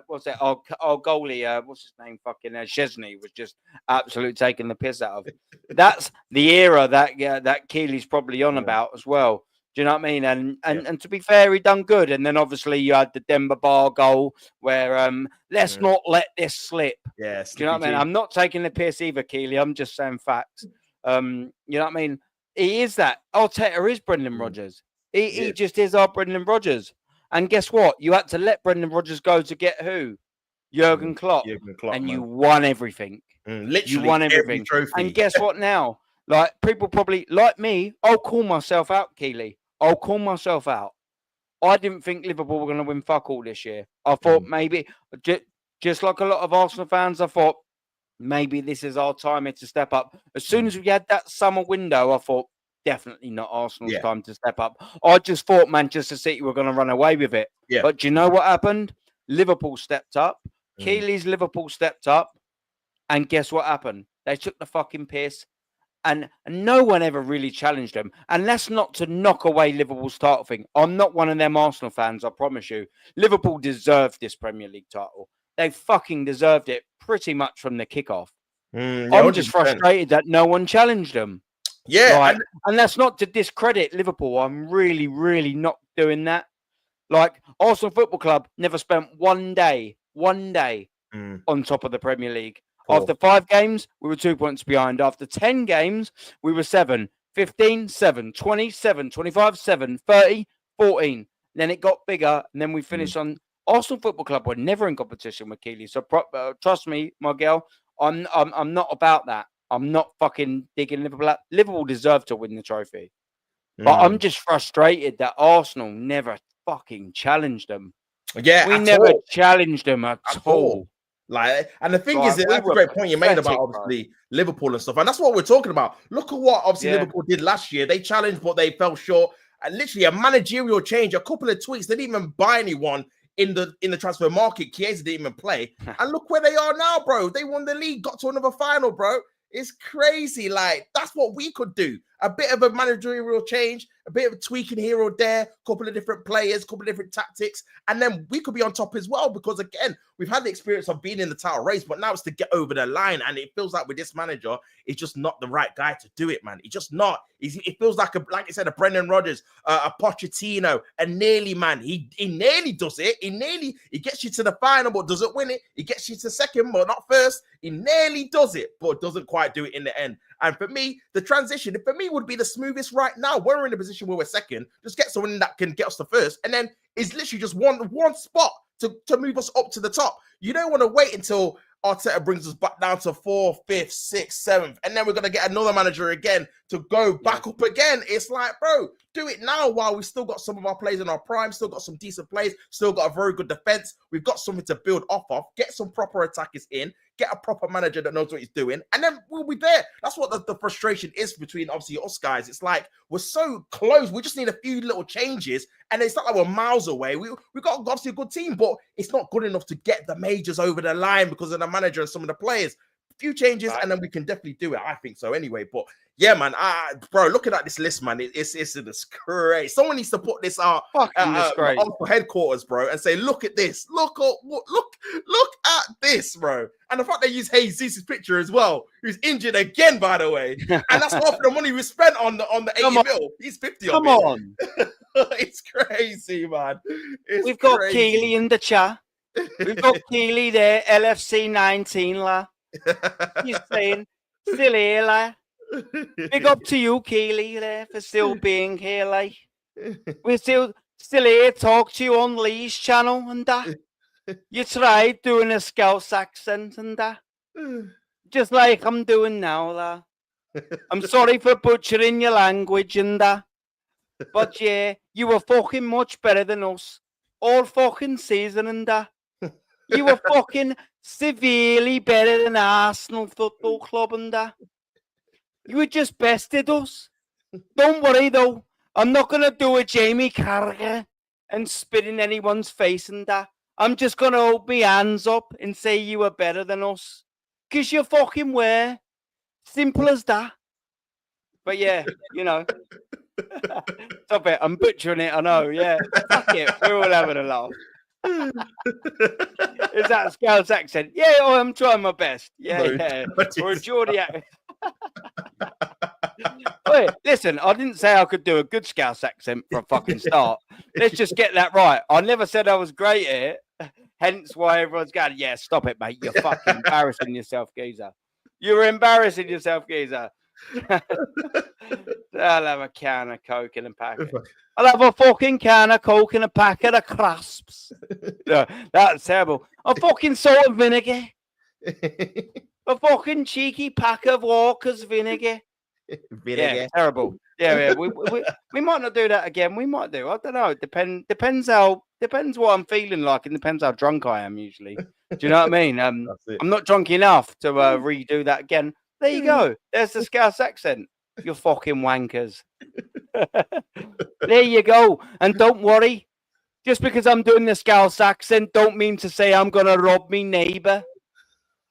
what's that? Our goalie, what's his name? Fucking Chesney was just absolutely taking the piss out of it. That's the era that Keely's probably on about as well. Do you know what I mean? And to be fair, he done good. And then obviously you had the Denver Bar goal where let's not let this slip.
Yeah,
do you know what I mean? I'm not taking the piss either, Keely. I'm just saying facts. You know what I mean? He is that. Arteta is Brendan Rodgers. He just is our Brendan Rodgers. And guess what? You had to let Brendan Rodgers go to get who? Jurgen Klopp. And you won everything.
Literally,
you won everything. And guess what now? Like, people probably, like me, I'll call myself out, Keely. I'll call myself out. I didn't think Liverpool were going to win fuck all this year. I thought maybe, just like a lot of Arsenal fans, I thought maybe this is our time here to step up. As soon as we had that summer window, I thought, definitely not Arsenal's time to step up. I just thought Manchester City were going to run away with it. But do you know what happened? Liverpool stepped up. Keely's Liverpool stepped up. And guess what happened? They took the fucking piss. And no one ever really challenged them. And that's not to knock away Liverpool's title thing. I'm not one of them Arsenal fans, I promise you. Liverpool deserved this Premier League title. They fucking deserved it pretty much from the kickoff. I'm just frustrated that no one challenged them.
Yeah.
And that's not to discredit Liverpool. I'm really, really not doing that. Like, Arsenal Football Club never spent one day on top of the Premier League. After 5 games, we were 2 points behind. After 10 games, we were 7, 15, 7, 20, 7, 25, 7, 30, 14. Then it got bigger, and then we finished on Arsenal Football Club. Were never in competition with Keely. So trust me, my girl, I'm not about that. I'm not fucking digging Liverpool out. Liverpool deserve to win the trophy. But I'm just frustrated that Arsenal never fucking challenged them.
Yeah,
we never challenged them at all.
Like, and the thing is, that's a great point you made about obviously Liverpool and stuff, and that's what we're talking about. Look at what obviously Liverpool did last year. They challenged, but they fell short. And literally a managerial change, a couple of tweaks. They didn't even buy anyone in the transfer market. Chiesa didn't even play, and look where they are now, bro. They won the league, got to another final, bro. It's crazy. Like, that's what we could do. A bit of a managerial change, a bit of tweaking here or there, a couple of different players, a couple of different tactics, and then we could be on top as well. Because again, we've had the experience of being in the title race, but now it's to get over the line. And it feels like with this manager, he's just not the right guy to do it, man. He's just not. It feels like like I said, a Brendan Rodgers, a Pochettino, a nearly man. He nearly does it. He gets you to the final, but doesn't win it. He gets you to second, but not first. He nearly does it, but doesn't quite do it in the end. And for me, the transition, for me, would be the smoothest right now. We're in a position where we're second. Just get someone that can get us to first. And then it's literally just one spot to move us up to the top. You don't want to wait until Arteta brings us back down to 4th, 5th, 6th, 7th, and then we're going to get another manager again to go back up again. It's like, bro, do it now while we still got some of our players in our prime, still got some decent plays, still got a very good defense. We've got something to build off of, get some proper attackers in, get a proper manager that knows what he's doing, and then we'll be there. That's what the frustration is between, obviously, us guys. It's like, we're so close. We just need a few little changes, and it's not like we're miles away. We've got obviously a good team, but it's not good enough to get the majors over the line because of the manager and some of the players. A few changes, and then we can definitely do it. I think so anyway. But yeah, man, bro, looking at this list, man, it's a disgrace. Someone needs to put this out on headquarters, bro, and say, look at this. Look at this, bro. And the fact they use Jesus' picture as well, who's injured again, by the way. And that's half the money we spent on the 80 mil. He's 50
Come
of it.
on.
It's crazy, man.
We've got Keely in the chat. We've got Keely there, LFC 19, la. He's saying, still here, la. Big up to you, Keely, there, for still being here, like. We're still here, talk to you on Lee's channel and that. You tried doing a Scouse accent and that. Just like I'm doing now, la. I'm sorry for butchering your language and that. But yeah, you were fucking much better than us. All fucking season and that. You were fucking severely better than Arsenal Football Club and that. You were just bested us. Don't worry though. I'm not going to do a Jamie Carragher and spit in anyone's face and that. I'm just going to hold my hands up and say you were better than us. Because you fucking were. Simple as that. But yeah, you know. Stop it. I'm butchering it. I know. Yeah. Fuck it. We're all having a laugh. Is that a Scouse accent? Yeah, I'm trying my best. Yeah, yeah. Or a Geordie accent. Wait, listen, I didn't say I could do a good Scouse accent for a fucking start. Let's just get that right. I never said I was great at it. Hence why everyone's going, yeah, stop it, mate. You're fucking embarrassing yourself, geezer. You're embarrassing yourself, geezer. I'll have a can of Coke in a packet. I'll have a fucking can of Coke and a packet of crisps. No, that's terrible. A fucking salt and vinegar. A fucking cheeky pack of Walker's vinegar. Yeah, terrible. Yeah, we might not do that again. We might do. I don't know. Depends what I'm feeling like, and depends how drunk I am usually. Do you know what I mean? I'm not drunk enough to redo that again. There you go. There's the Scouse accent. You fucking wankers. There you go. And don't worry. Just because I'm doing the Scouse accent, don't mean to say I'm going to rob me neighbour.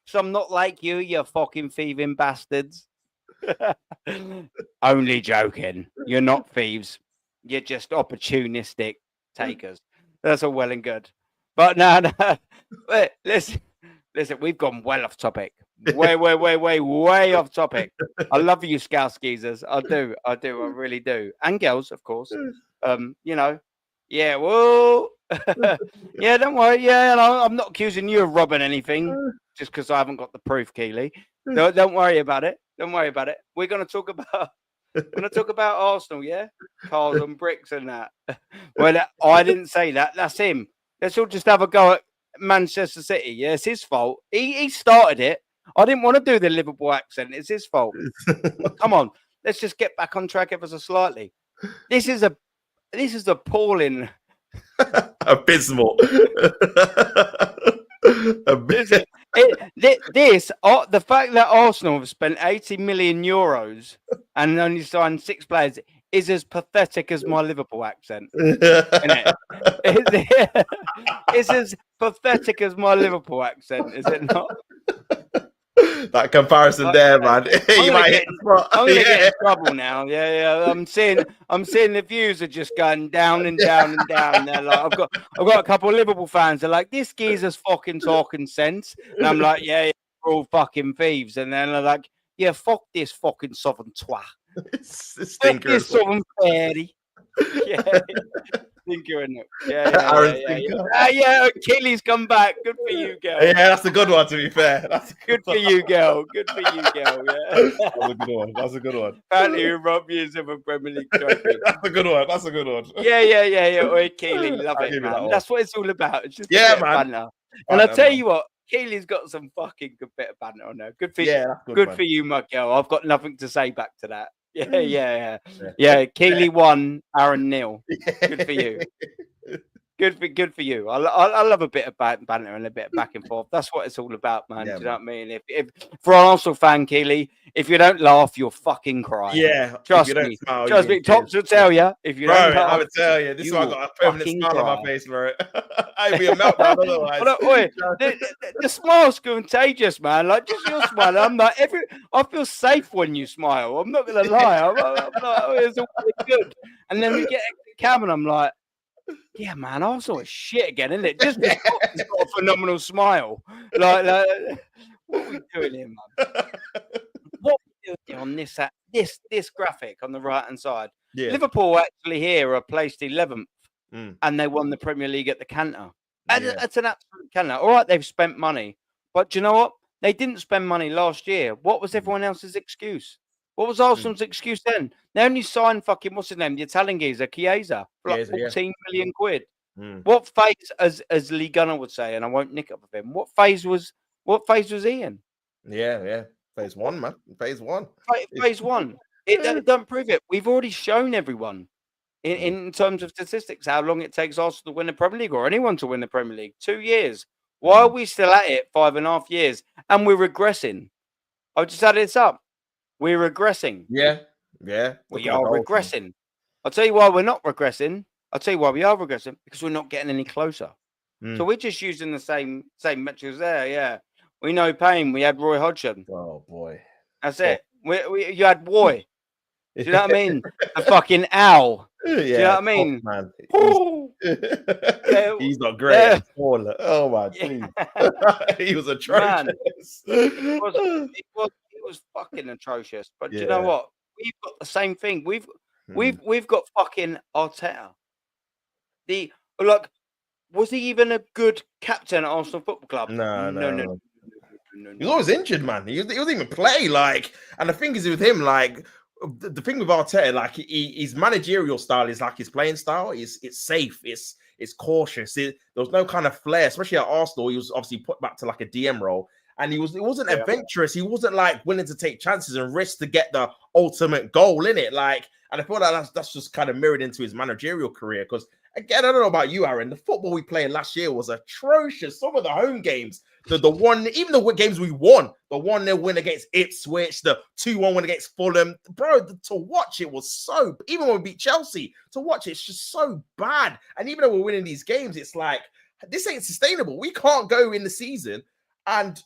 So I'm not like you fucking thieving bastards. Only joking. You're not thieves. You're just opportunistic takers. That's all well and good. But no. Wait, listen, we've gone well off topic. Way off topic. I love you, Scouse geezers. I do. I really do. And girls, of course. You know. Yeah, well. Yeah, don't worry. Yeah, I'm not accusing you of robbing anything just because I haven't got the proof, Keely. No, don't worry about it. Don't worry about it. We're gonna talk about Arsenal, yeah? Cars and bricks and that. Well, I didn't say that. That's him. Let's all just have a go at Manchester City. Yeah, it's his fault. He started it. I didn't want to do the Liverpool accent. It's his fault. Come on, let's just get back on track ever so slightly. This is appalling.
Abysmal.
The fact that Arsenal have spent 80 million euros and only signed 6 players is as pathetic as my Liverpool accent. Isn't it? It's as pathetic as my Liverpool accent, is it not?
That comparison there, man. You might hit the spot.
I'm gonna get in trouble now. Yeah. I'm seeing the views are just going down and down and down. They're like, I've got a couple of Liverpool fans. They're like, this geezer's fucking talking sense, and I'm like, yeah, we're all fucking thieves. And then they're like, yeah, fuck this fucking southern twat.
It's stinker.
Fuck this southern fairy. Yeah. Stinker, isn't it? Yeah,
Aaron
yeah.
Stinker.
Yeah, Achilles come back. Good for you, girl.
Yeah, that's a good one. To be fair, that's
good for you, girl. Good for you, girl. Yeah,
that's a good one. That's a good one.
apparently you robbed years of a Premier League trophy.
That's a good one. That's a good one.
Yeah. Oi, Keely, love
I'll
it,
give you
man.
that one.
That's what it's all about. It's just
Yeah,
a bit
man.
of banter. And I
Banter,
tell
man.
you what, Keely's got some fucking good bit of banter on her. Good for
Yeah,
you.
that's good,
Good
man.
for you, my girl. I've got nothing to say back to that. Yeah. Keely won, Aaron nil. Good for you. Good for you. I love a bit of banter and a bit of back and forth. That's what it's all about, man.
Yeah,
Do you know what I mean? If for an Arsenal fan, Keely, if you don't laugh, you'll fucking cry.
Yeah,
Trust
if you don't
me.
smile,
Trust
you
me.
get
Tops will tell you if you
bro,
don't laugh.
I would tell you. This is why I got a permanent
fucking
smile on
cry.
my face, bro. I'd be a meltdown otherwise.
The smile's contagious, man. Like just your smile. I'm like I feel safe when you smile. I'm not gonna lie. I'm like, it's all really good. And then we get Cam and I'm like, yeah, man, Arsenal is shit again, isn't it? Just because he's got a phenomenal smile. Like, what are we doing here, man? What are we doing on this graphic on the right hand side?
Yeah.
Liverpool actually here are placed 11th,
Mm.
and they won the Premier League at the canter. That's an absolute canter. All right, they've spent money, but do you know what? They didn't spend money last year. What was everyone else's excuse? What was Arsenal's excuse then? They only signed fucking what's his name, the Italian geezer, Chiesa, for like 14 million quid. What phase, as Lee Gunner would say, and I won't nick up with him. What phase was he in?
Yeah. Phase one, man. Phase one.
Phase one. It don't prove it. We've already shown everyone in terms of statistics how long it takes Arsenal to win the Premier League or anyone to win the Premier League. 2 years. Why are we still at it 5.5 years? And we're regressing. I've just added this up. We're regressing.
Yeah.
We are regressing. I'll tell you why we're not regressing. I'll tell you why we are regressing, because we're not getting any closer. So we're just using the same metrics there. Yeah. We know pain. We had Roy Hodgson.
Oh boy.
That's it. You had Roy. Do you know what I mean? A fucking owl.
Yeah,
do you know what I mean?
Man.
Yeah,
He's not great.
yeah.
Oh my god. He was atrocious.
It was fucking atrocious. But do you know what? We've got the same thing. We've got fucking Arteta. Was he even a good captain at Arsenal Football Club? No.
He was always injured, man. He wasn't even play. Like, and the thing is with him, like, the thing with Arteta, like, his managerial style is like his playing style. It's safe. It's cautious. There was no kind of flair, especially at Arsenal. He was obviously put back to like a DM role, and he wasn't adventurous. He wasn't like willing to take chances and risk to get the ultimate goal in it. Like, and I feel like that's just kind of mirrored into his managerial career. Because again, I don't know about you, Aaron. The football we played last year was atrocious. Some of the home games, the one, even the games we won, the 1-0 win against Ipswich, the 2-1 win against Fulham, bro, to watch it was so, even when we beat Chelsea, to watch it's just so bad. And even though we're winning these games, it's like, this ain't sustainable. We can't go in the season and,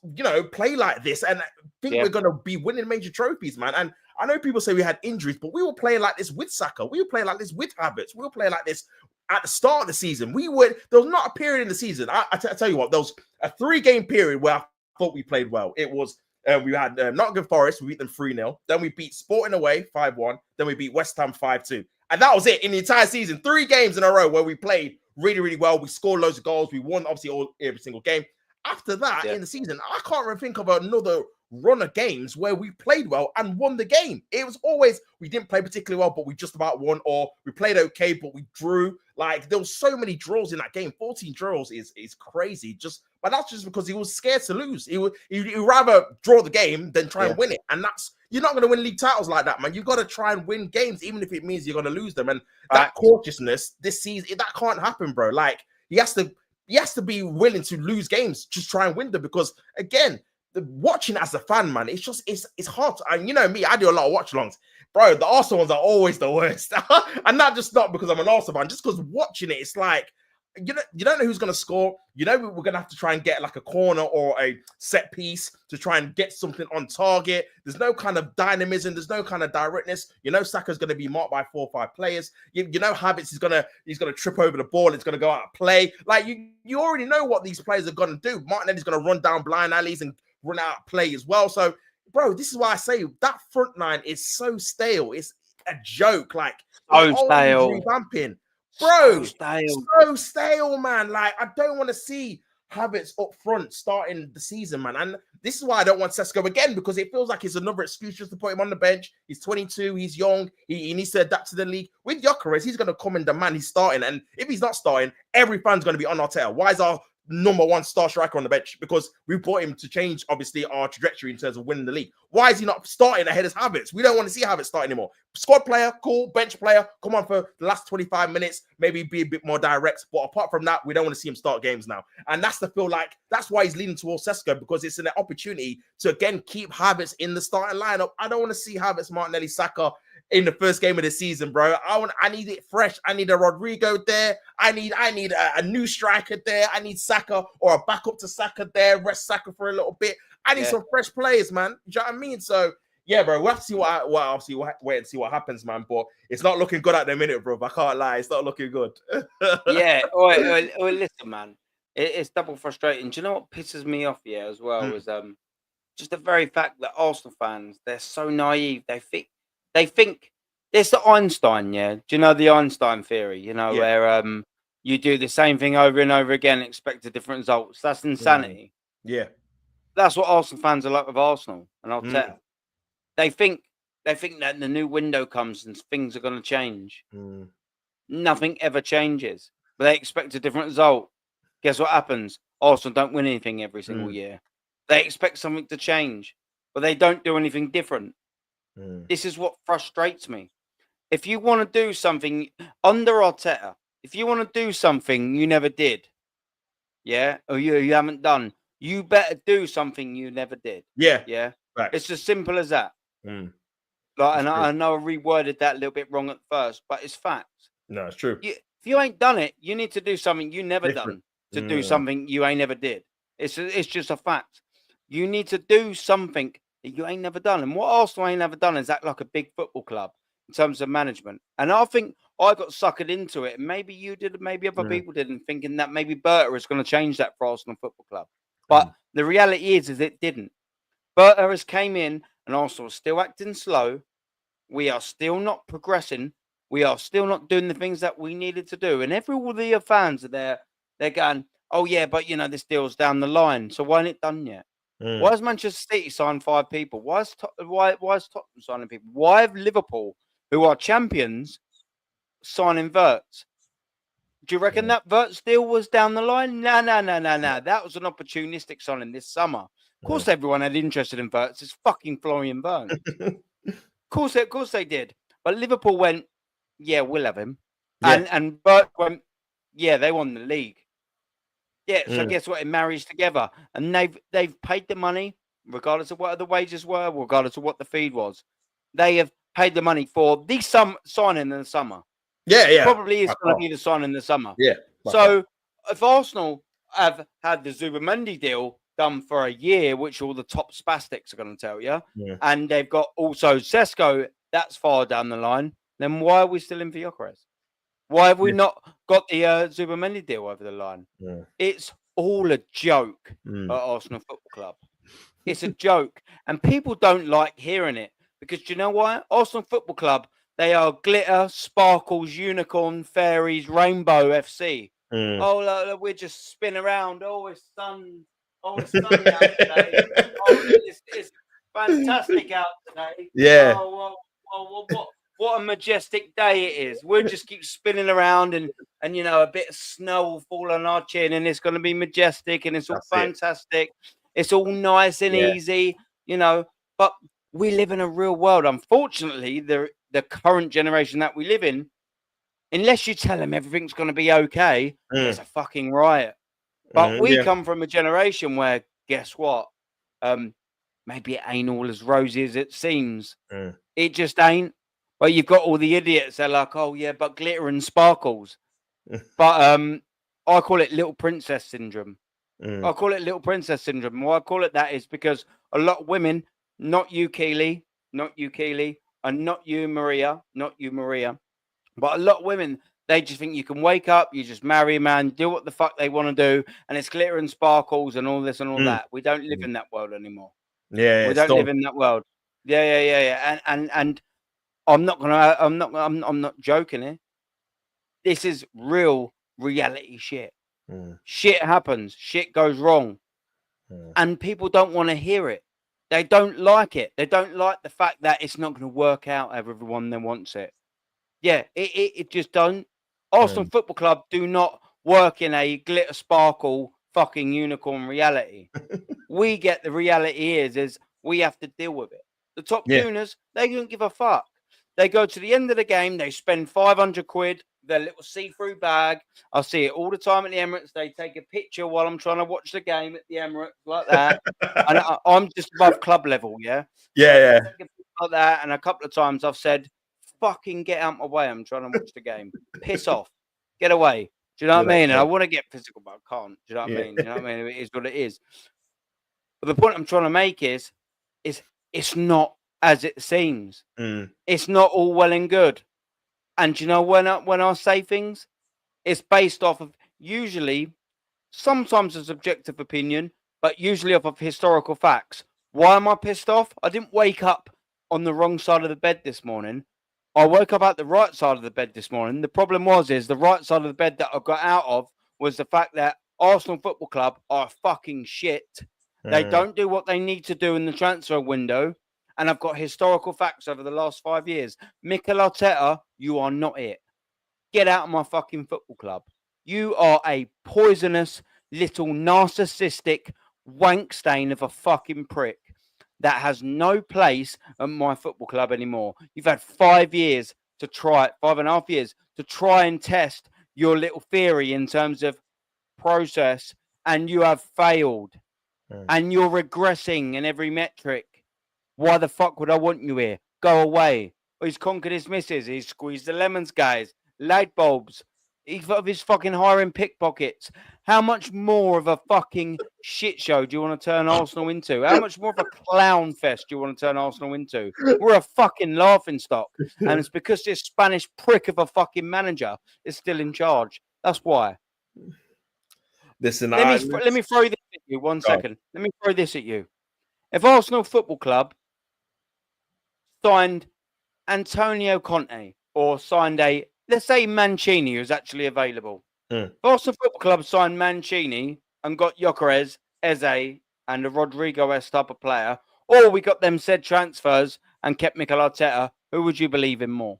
play like this and think we're going to be winning major trophies, man. And I know people say we had injuries, but we were playing like this with Saka. We were playing like this with Havertz. We were playing like this at the start of the season. There was not a period in the season. I tell you what, there was a 3-game period where I thought we played well. It was, we had Nottingham Forest, we beat them 3-0. Then we beat Sporting away 5-1. Then we beat West Ham 5-2. And that was it in the entire season. 3 games in a row where we played really, really well. We scored loads of goals. We won, obviously, every single game. After that, in the season, I can't even think of another run of games where we played well and won the game. It was always, we didn't play particularly well, but we just about won, or we played okay, but we drew. Like, there was so many draws in that game. 14 draws is crazy. But that's just because he was scared to lose. He'd rather draw the game than try and win it. And you're not going to win league titles like that, man. You've got to try and win games, even if it means you're going to lose them. And that cautiousness this season, that can't happen, bro. Like, he has to be willing to lose games, just try and win them. Because again, watching as a fan, man, it's hard. And you know me, I do a lot of watch-alongs. Bro, the Arsenal ones are always the worst. And not because I'm an Arsenal fan, just because watching it, it's like, you don't know who's going to score. We're going to have to try and get like a corner or a set piece to try and get something on target. There's no kind of dynamism. There's no kind of directness. Saka's going to be marked by 4 or 5 players. Havertz he's going to trip over the ball. It's going to go out of play. Like, you already know what these players are going to do. Martinelli's going to run down blind alleys and run out of play as well. So, bro, this is why I say that front line is so stale. It's a joke. Like,
so stale.
Revamping. bro.
stale.
So stale, man. Like, I don't want to see Havertz up front starting the season, man. And this is why I don't want Sesko again, because it feels like it's another excuse just to put him on the bench. He's 22, he's young, he needs to adapt to the league. With Gyökeres, he's going to come and demand he's starting. And if he's not starting, every fan's going to be on Arteta. Why is our number one star striker on the bench? Because we brought him to change, obviously, our trajectory in terms of winning the league. Why is he not starting ahead of Havertz? We don't want to see Havertz start anymore. Squad player, cool. Bench player, come on for the last 25 minutes, maybe be a bit more direct. But apart from that, we don't want to see him start games now. And that's the feel like, that's why he's leaning towards Sesko, because it's an opportunity to, again, keep Havertz in the starting lineup. I don't want to see Havertz, Martinelli, Saka in the first game of the season, bro. I need it fresh. I need a Rodrigo there. I need a new striker there. I need Saka or a backup to Saka there. Rest Saka for a little bit. I need some fresh players, man. Do you know what I mean? So yeah, bro, we'll have to see wait and see what happens, man. But it's not looking good at the minute, bro. I can't lie, it's not looking good.
Yeah, or listen, man. It's double frustrating. Do you know what pisses me off? Yeah, as well is just the very fact that Arsenal fans, they're so naive. They think it's the Einstein, yeah. Do you know the Einstein theory? You know, where you do the same thing over and over again, and expect a different results. That's insanity.
Yeah.
That's what Arsenal fans are like with Arsenal, and I'll tell. They think that the new window comes and things are going to change. Nothing ever changes, but they expect a different result. Guess what happens? Arsenal don't win anything every single year. They expect something to change, but they don't do anything different. This is what frustrates me. If you want to do something under Arteta, if you want to do something you never did, yeah, or you haven't done, you better do something you never did.
Yeah. Right.
It's as simple as that. Like, and I know I reworded that a little bit wrong at first, but it's facts.
No, it's true.
If you ain't done it, you need to do something you never done to do something you ain't never did. It's just a fact. You need to do something that you ain't never done. And what Arsenal ain't never done is act like a big football club in terms of management. And I think I got suckered into it. Maybe you did, maybe other people didn't, thinking that maybe Berta is going to change that for Arsenal Football Club. But the reality is it didn't. Berta has came in and Arsenal is still acting slow. We are still not progressing. We are still not doing the things that we needed to do. And all the fans are there. They're going, oh, yeah, but, you know, this deal's down the line. So why ain't it done yet? Why has Manchester City signed 5 people? Why is Tottenham signing people? Why have Liverpool, who are champions, signing Wirtz? Do you reckon that Wirtz deal was down the line? No. That was an opportunistic signing this summer. Of course, everyone had interested in Wirtz. It's fucking Florian Wirtz. Of course they did. But Liverpool went, yeah, we'll have him. And Wirtz went, yeah, they won the league. Yeah, so guess what? It marries together. And they've paid the money, regardless of what the wages were, regardless of what the feed was. They have paid the money for the signing in the summer.
Yeah.
Probably is going to be the sign in the summer.
Yeah.
So if Arsenal have had the Zubamendi deal done for a year, which all the top spastics are going to tell you, and they've got also Sesko, that's far down the line, then why are we still in for Gyökeres? Why have we not got the Zubamendi deal over the line? It's all a joke at Arsenal Football Club. It's a joke. And people don't like hearing it because do you know why? Arsenal Football Club, they are glitter, sparkles, unicorn, fairies, rainbow FC. Oh, look, we're just spin around. Oh, it's sun. Oh, it's sunny out today. Oh, it's fantastic out today.
Yeah.
What a majestic day it is. We'll just keep spinning around and you know, a bit of snow will fall on our chin and it's going to be majestic and it's all fantastic. It's all nice and easy, you know, but we live in a real world. Unfortunately, the current generation that we live in, unless you tell them everything's going to be okay, it's a fucking riot. But we come from a generation where, guess what? Maybe it ain't all as rosy as it seems. It just ain't. But you've got all the idiots that are like, oh, yeah, but glitter and sparkles. But I call it little princess syndrome. I call it little princess syndrome. Why I call it that is because a lot of women, not you, Keely, and not you, Maria, but a lot of women, they just think you can wake up, you just marry a man, do what the fuck they want to do, and it's glitter and sparkles and all this and all that. We don't live in that world anymore.
Yeah,
we don't live in that world. Yeah. And I'm not joking here. This is real reality shit.
Mm.
Shit happens. Shit goes wrong. And people don't want to hear it. They don't like it. They don't like the fact that it's not going to work out how everyone then wants it. Yeah, it just don't. Arsenal Football Club do not work in a glitter sparkle fucking unicorn reality. We get the reality is we have to deal with it. The top tuners, they don't give a fuck. They go to the end of the game, they spend 500 quid, their little see-through bag. I see it all the time at the Emirates. They take a picture while I'm trying to watch the game at the Emirates like that. And I'm just above club level, yeah?
Yeah.
Take a picture like that, and a couple of times I've said, fucking get out my way. I'm trying to watch the game. Piss off. Get away. Do you know what I mean? And I want to get physical, but I can't. Do you know what I mean? Do you know what I mean? It is what it is. But the point I'm trying to make is it's not as it seems. It's not all well and good. And you know, when I say things, it's based off of usually, sometimes a subjective opinion, but usually off of historical facts. Why am I pissed off? I didn't wake up on the wrong side of the bed this morning. I woke up at the right side of the bed this morning. The problem is the right side of the bed that I got out of was the fact that Arsenal Football Club are fucking shit. They don't do what they need to do in the transfer window. And I've got historical facts over the last 5 years. Mikel Arteta, you are not it. Get out of my fucking football club. You are a poisonous, little narcissistic wank stain of a fucking prick that has no place at my football club anymore. You've had 5 years to try it, 5.5 years to try and test your little theory in terms of process, and you have failed. And you're regressing in every metric. Why the fuck would I want you here? Go away. He's conquered his missus. He's squeezed the lemons, guys. Light bulbs. He's of his fucking hiring pickpockets. How much more of a fucking shit show do you want to turn Arsenal into? How much more of a clown fest do you want to turn Arsenal into? We're a fucking laughing stock. And it's because this Spanish prick of a fucking manager is still in charge. That's why.
Listen,
let me throw this at you. One second. Let me throw this at you. If Arsenal Football Club signed Antonio Conte or signed let's say Mancini, who's actually available. If Arsenal Football Club signed Mancini and got Gyökeres, Eze, and a Rodrigo-esque type of player, or we got them said transfers and kept Mikel Arteta, who would you believe in more?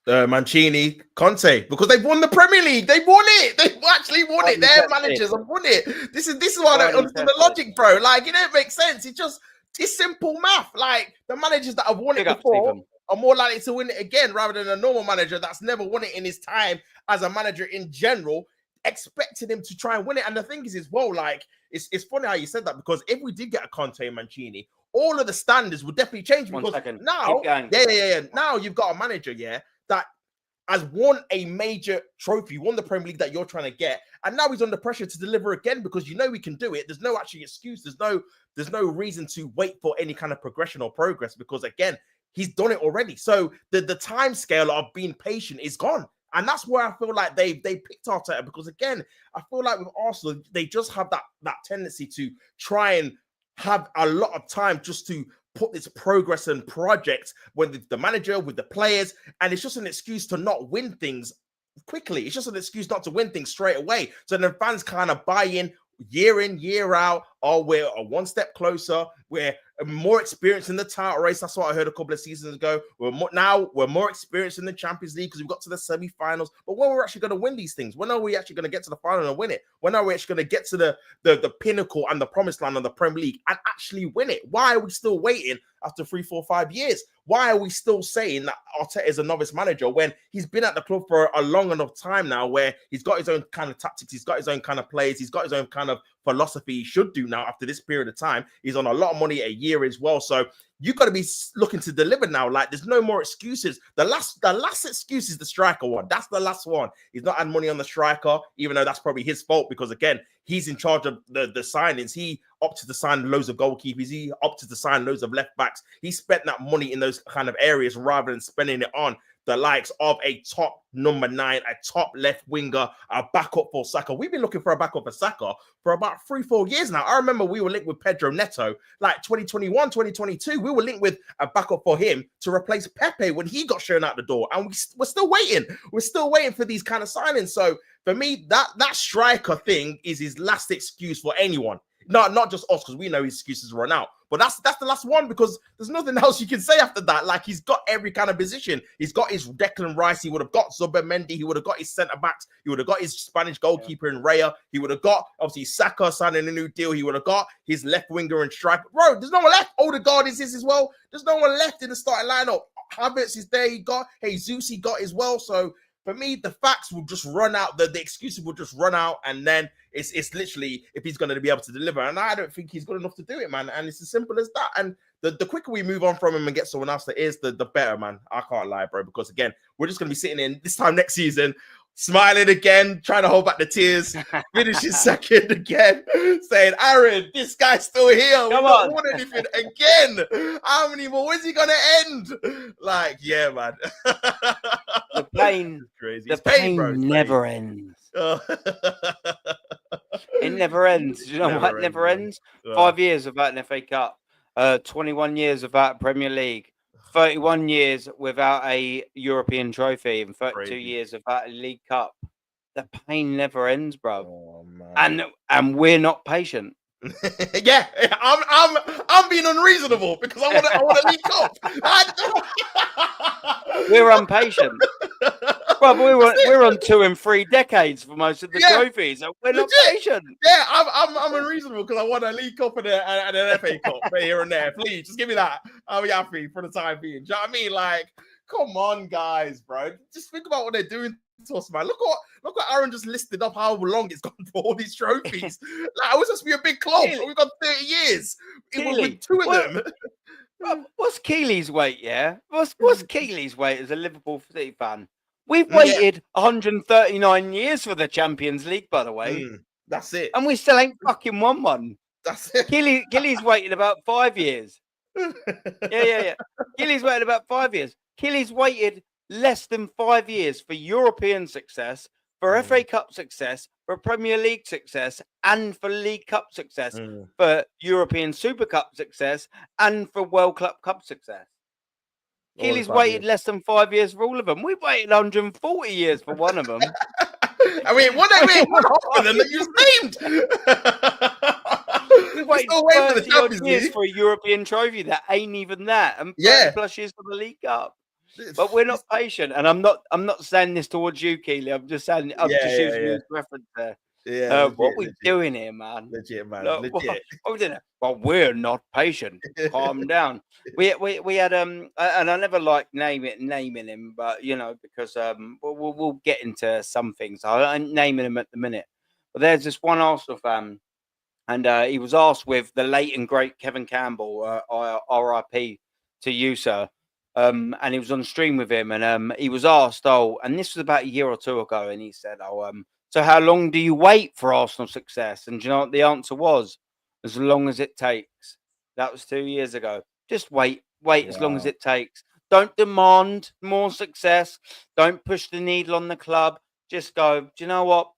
Mancini, Conte, because they've won the Premier League. They've won it. They've actually won it. Their managers have won it. This is why I don't understand the logic, bro. Like, it don't make sense. It's simple math. Like, the managers that have won it before are more likely to win it again rather than a normal manager that's never won it in his time as a manager in general, expecting him to try and win it. And the thing is, well, like, it's funny how you said that, because if we did get a Conte and Mancini, all of the standards would definitely change. Because now, now you've got a manager, that has won a major trophy, won the Premier League that you're trying to get, and now he's under pressure to deliver again, because you know he can do it. There's no actually excuse. There's no reason to wait for any kind of progression or progress, because again, he's done it already. So the time scale of being patient is gone. And that's where I feel like they picked Arteta, because again, I feel like with Arsenal, they just have that tendency to try and have a lot of time just to put this progress and project with the manager, with the players, and it's just an excuse to not win things quickly. It's just an excuse not to win things straight away. So then fans kind of buy in, year out. Oh, we're one step closer. We're more experienced in the title race. That's what I heard a couple of seasons ago. We're more experienced in the Champions League because we've got to the semi-finals. But when we're actually going to win these things, when are we actually going to get to the final and win it? When are we actually going to get to the pinnacle and the promised land of the Premier League and actually win it? Why are we still waiting after 3, 4, 5 years? Why are we still saying that Arteta is a novice manager when he's been at the club for a long enough time now, where he's got his own kind of tactics, he's got his own kind of plays, he's got his own kind of philosophy he should do now after this period of time. He's on a lot of money a year as well. So you've got to be looking to deliver now. Like, there's no more excuses. The last excuse is the striker one. That's the last one. He's not had money on the striker, even though that's probably his fault, because again, he's in charge of the signings. He opted to sign loads of goalkeepers. He opted to sign loads of left backs. He spent that money in those kind of areas rather than spending it on the likes of a top number 9, a top left winger, a backup for Saka. We've been looking for a backup for Saka for about 3-4 years now. I remember we were linked with Pedro Neto, like 2021, 2022. We were linked with a backup for him to replace Pepe when he got shown out the door. And we're still waiting. We're still waiting for these kind of signings. So for me, that striker thing is his last excuse for anyone. Not just us, because we know his excuses run out. But that's the last one, because there's nothing else you can say after that. Like, he's got every kind of position. He's got his Declan Rice. He would have got Zubimendi. He would have got his centre-backs. He would have got his Spanish goalkeeper in Raya. He would have got, obviously, Saka signing a new deal. He would have got his left winger and striker. Bro, there's no one left. Odegaard is this as well. There's no one left in the starting lineup. Havertz is there. He got Jesus. He got as well. So, for me, the facts will just run out. The excuses will just run out, and then it's literally if he's going to be able to deliver. And I don't think he's good enough to do it, man. And it's as simple as that. And the quicker we move on from him and get someone else that is, the better, man. I can't lie, bro. Because again, we're just going to be sitting in this time next season, smiling again, trying to hold back the tears, finishing second again, saying, Aaron, this guy's still here. We don't want anything again. How many more? When's he going to end? Like, yeah, man.
The pain,
crazy.
The pain never ends. It never ends. Do you know what never ends? 5 years without an FA Cup, 21 years without Premier League, 31 years without a European trophy, and 32 years without a League Cup. The pain never ends, bro. And we're not patient.
Yeah, I'm being unreasonable because I want to League Cup.
We're impatient. Well, we're on 2 and 3 decades for most of the trophies. So we're not patient.
Yeah, I'm unreasonable because I want a League Cup and an FA Cup here and there. Please, just give me that. I'll be happy for the time being. Do you know what I mean? Like, come on, guys, bro. Just think about what they're doing to us, man. Look what Aaron just listed up how long it's gone for all these trophies. Like, it was supposed to be a big club. So we've got 30 years with 2 of them.
What's Keely's weight? Yeah, what's Keely's weight as a Liverpool City fan? We've waited 139 years for the Champions League, by the way.
That's it.
And we still ain't fucking won one.
That's it.
Keely's waited about 5 years. Yeah. Keely's waited about 5 years. Keely's waited less than 5 years for European success, for FA Cup success, for Premier League success, and for League Cup success, for European Super Cup success, and for World Club Cup success. Keely's waited less than 5 years for all of them. We've waited 140 years for one of them.
I mean, what of them that you named?
We've waited 30 years for a European trophy that ain't even that, and 30 plus years for the League Cup. But we're not patient, and I'm not saying this towards you, Keely. I'm just saying I'm just using you as reference there.
Yeah,
what we're doing here, man.
Legit, man.
Look,
legit.
What we doing? Well, we're not patient. Calm down. We had and I never like naming him, but you know, because we'll get into some things. I'm naming him at the minute. But there's this one Arsenal fan, and he was asked with the late and great Kevin Campbell, RIP to you, sir. And he was on stream with him, and he was asked, and this was about a year or 2 ago, and he said, so how long do you wait for Arsenal success? And do you know what the answer was? As long as it takes. That was 2 years ago. Just wait as long as it takes. Don't demand more success. Don't push the needle on the club. Just go, do you know what?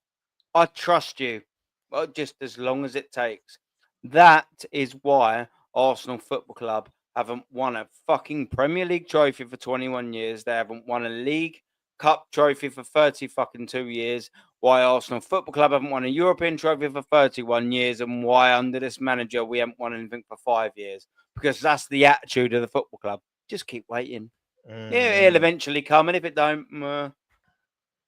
I trust you. Well, just as long as it takes. That is why Arsenal Football Club haven't won a fucking Premier League trophy for 21 years. They haven't won a League Cup trophy for 32 years. Why Arsenal Football Club haven't won a European trophy for 31 years, and why under this manager we haven't won anything for 5 years. Because that's the attitude of the football club. Just keep waiting. Yeah, it'll eventually come, and if it don't, worrying.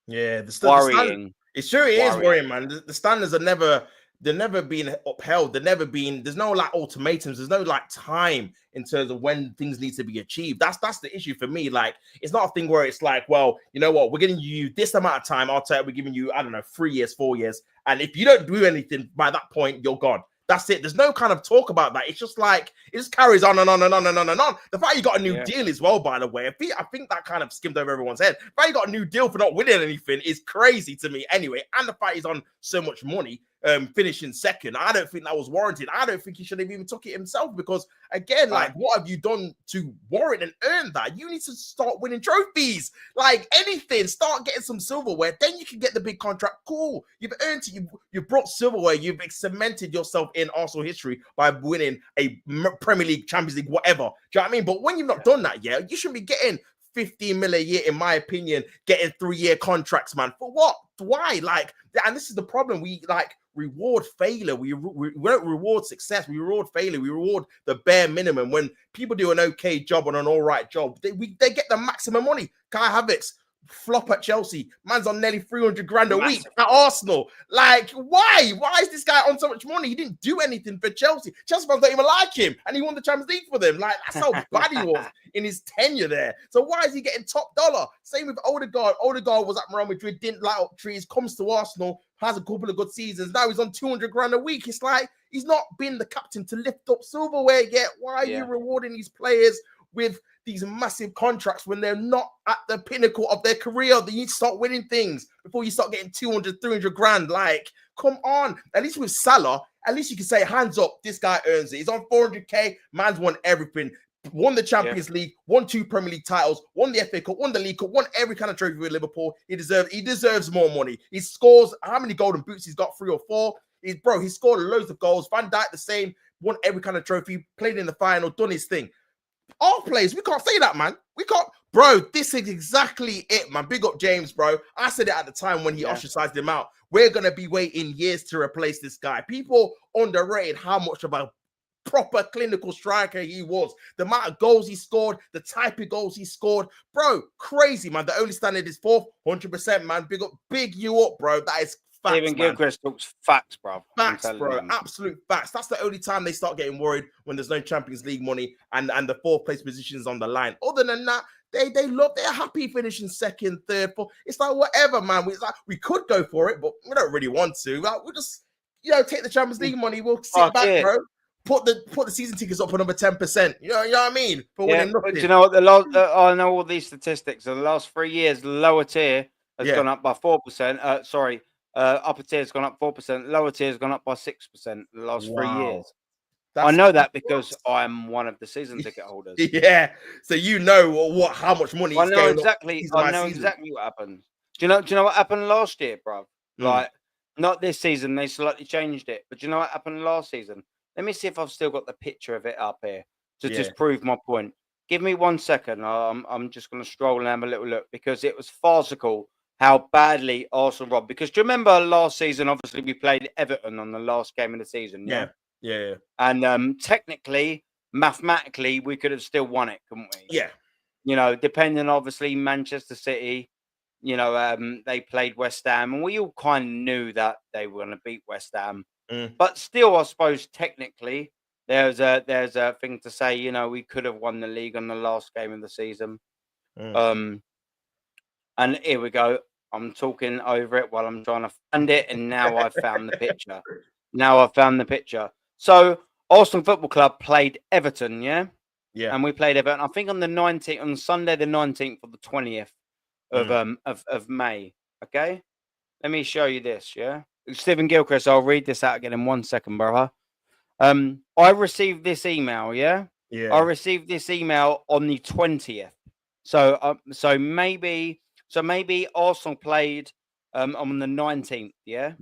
It sure is worrying, man. The standards are never. They're never being upheld. There's no like ultimatums. There's no like time in terms of when things need to be achieved. That's the issue for me. Like, it's not a thing where it's like, well, you know what, we're giving you this amount of time. We're giving you, I don't know, 3 years, 4 years. And if you don't do anything by that point, you're gone. That's it. There's no kind of talk about that. It's just like, it just carries on and on and on and on and on. The fact you got a new deal as well, by the way, I think that kind of skimmed over everyone's head. The fact you got a new deal for not winning anything is crazy to me anyway. And the fact he's on so much money. finishing second. I don't think that was warranted. I don't think he should have even took it himself because, again, like, what have you done to warrant and earn that? You need to start winning trophies, like anything. Start getting some silverware, then you can get the big contract. Cool, you've earned it. You've brought silverware. You've cemented yourself in Arsenal history by winning a Premier League, Champions League, whatever. Do you know what I mean? But when you've not done that yet, you shouldn't be getting 15 million a year, in my opinion, getting 3-year contracts, man. For what? Why? Like, and this is the problem. We like reward failure. We don't reward success. We reward failure. We reward the bare minimum. When people do an okay job and an all right job, they get the maximum money. Kai Havertz flop at Chelsea. Man's on nearly 300 grand a week at Arsenal. Like, why? Why is this guy on so much money? He didn't do anything for Chelsea. Chelsea fans don't even like him, and he won the Champions League for them. Like, that's how bad he was in his tenure there. So why is he getting top dollar? Same with Odegaard. Odegaard was at Real Madrid, didn't light up trees, comes to Arsenal, has a couple of good seasons. Now he's on 200 grand a week. It's like he's not been the captain to lift up silverware yet. Why are you rewarding these players with these massive contracts when they're not at the pinnacle of their career? They need to start winning things before you start getting 200, 300 grand. Like, come on. At least with Salah, at least you can say, hands up, this guy earns it. He's on 400k. Man's won everything. Won the Champions League, won 2 Premier League titles, won the FA Cup, won the League Cup, won every kind of trophy with Liverpool. He deserves more money. He scores, how many golden boots? He's got 3 or 4. He scored loads of goals. Van Dijk the same, won every kind of trophy, played in the final, done his thing. Our players, we can't say that, man. We can't, bro. This is exactly it, man. Big up James, bro. I said it at the time when he ostracized him out. We're gonna be waiting years to replace this guy. People underrated how much of a proper clinical striker he was. The amount of goals he scored, the type of goals he scored, bro, crazy, man. The only standard is 4th, 100%, man. Big you up, bro. That is facts,
Even
man.
Gilchrist talks facts, bro.
Facts, bro. Absolute facts. That's the only time they start getting worried, when there's no Champions League money and the 4th place position is on the line. Other than that, they're happy finishing 2nd, 3rd, 4th. It's like whatever, man. We could go for it, but we don't really want to. Like, we'll just, take the Champions League money. We'll sit back, bro. Put the season tickets up another 10%. You know what I mean? For winning nothing.
Do you know what I know all these statistics. The last 3 years, the lower tier has gone up by 4%. Upper tier has gone up 4%. Lower tier has gone up by 6% the last 3 years. I know that because I'm one of the season ticket holders.
Yeah. So you know how much money
I know exactly. I know exactly what happened. Do you know what happened last year, bro? Like, not this season. They slightly changed it. But do you know what happened last season? Let me see if I've still got the picture of it up here to just prove my point. Give me 1 second. I'm just going to scroll and have a little look, because it was farcical how badly Arsenal robbed. Because do you remember last season, obviously, we played Everton on the last game of the season?
Yeah.
And technically, mathematically, we could have still won it, couldn't we?
Yeah.
Depending, obviously, Manchester City, they played West Ham, and we all kind of knew that they were going to beat West Ham. But still, I suppose technically there's a thing to say. We could have won the league on the last game of the season. And here we go. I'm talking over it while I'm trying to find it, and now I've found the picture. So Arsenal Football Club played Everton, yeah, and we played Everton. I think on the 19th, on Sunday the 19th or the 20th of May. Okay, let me show you this. Yeah. Stephen Gilchrist, I'll read this out again in 1 second, brother. I received this email, I received this email on the 20th. So maybe Arsenal played on the 19th, yeah?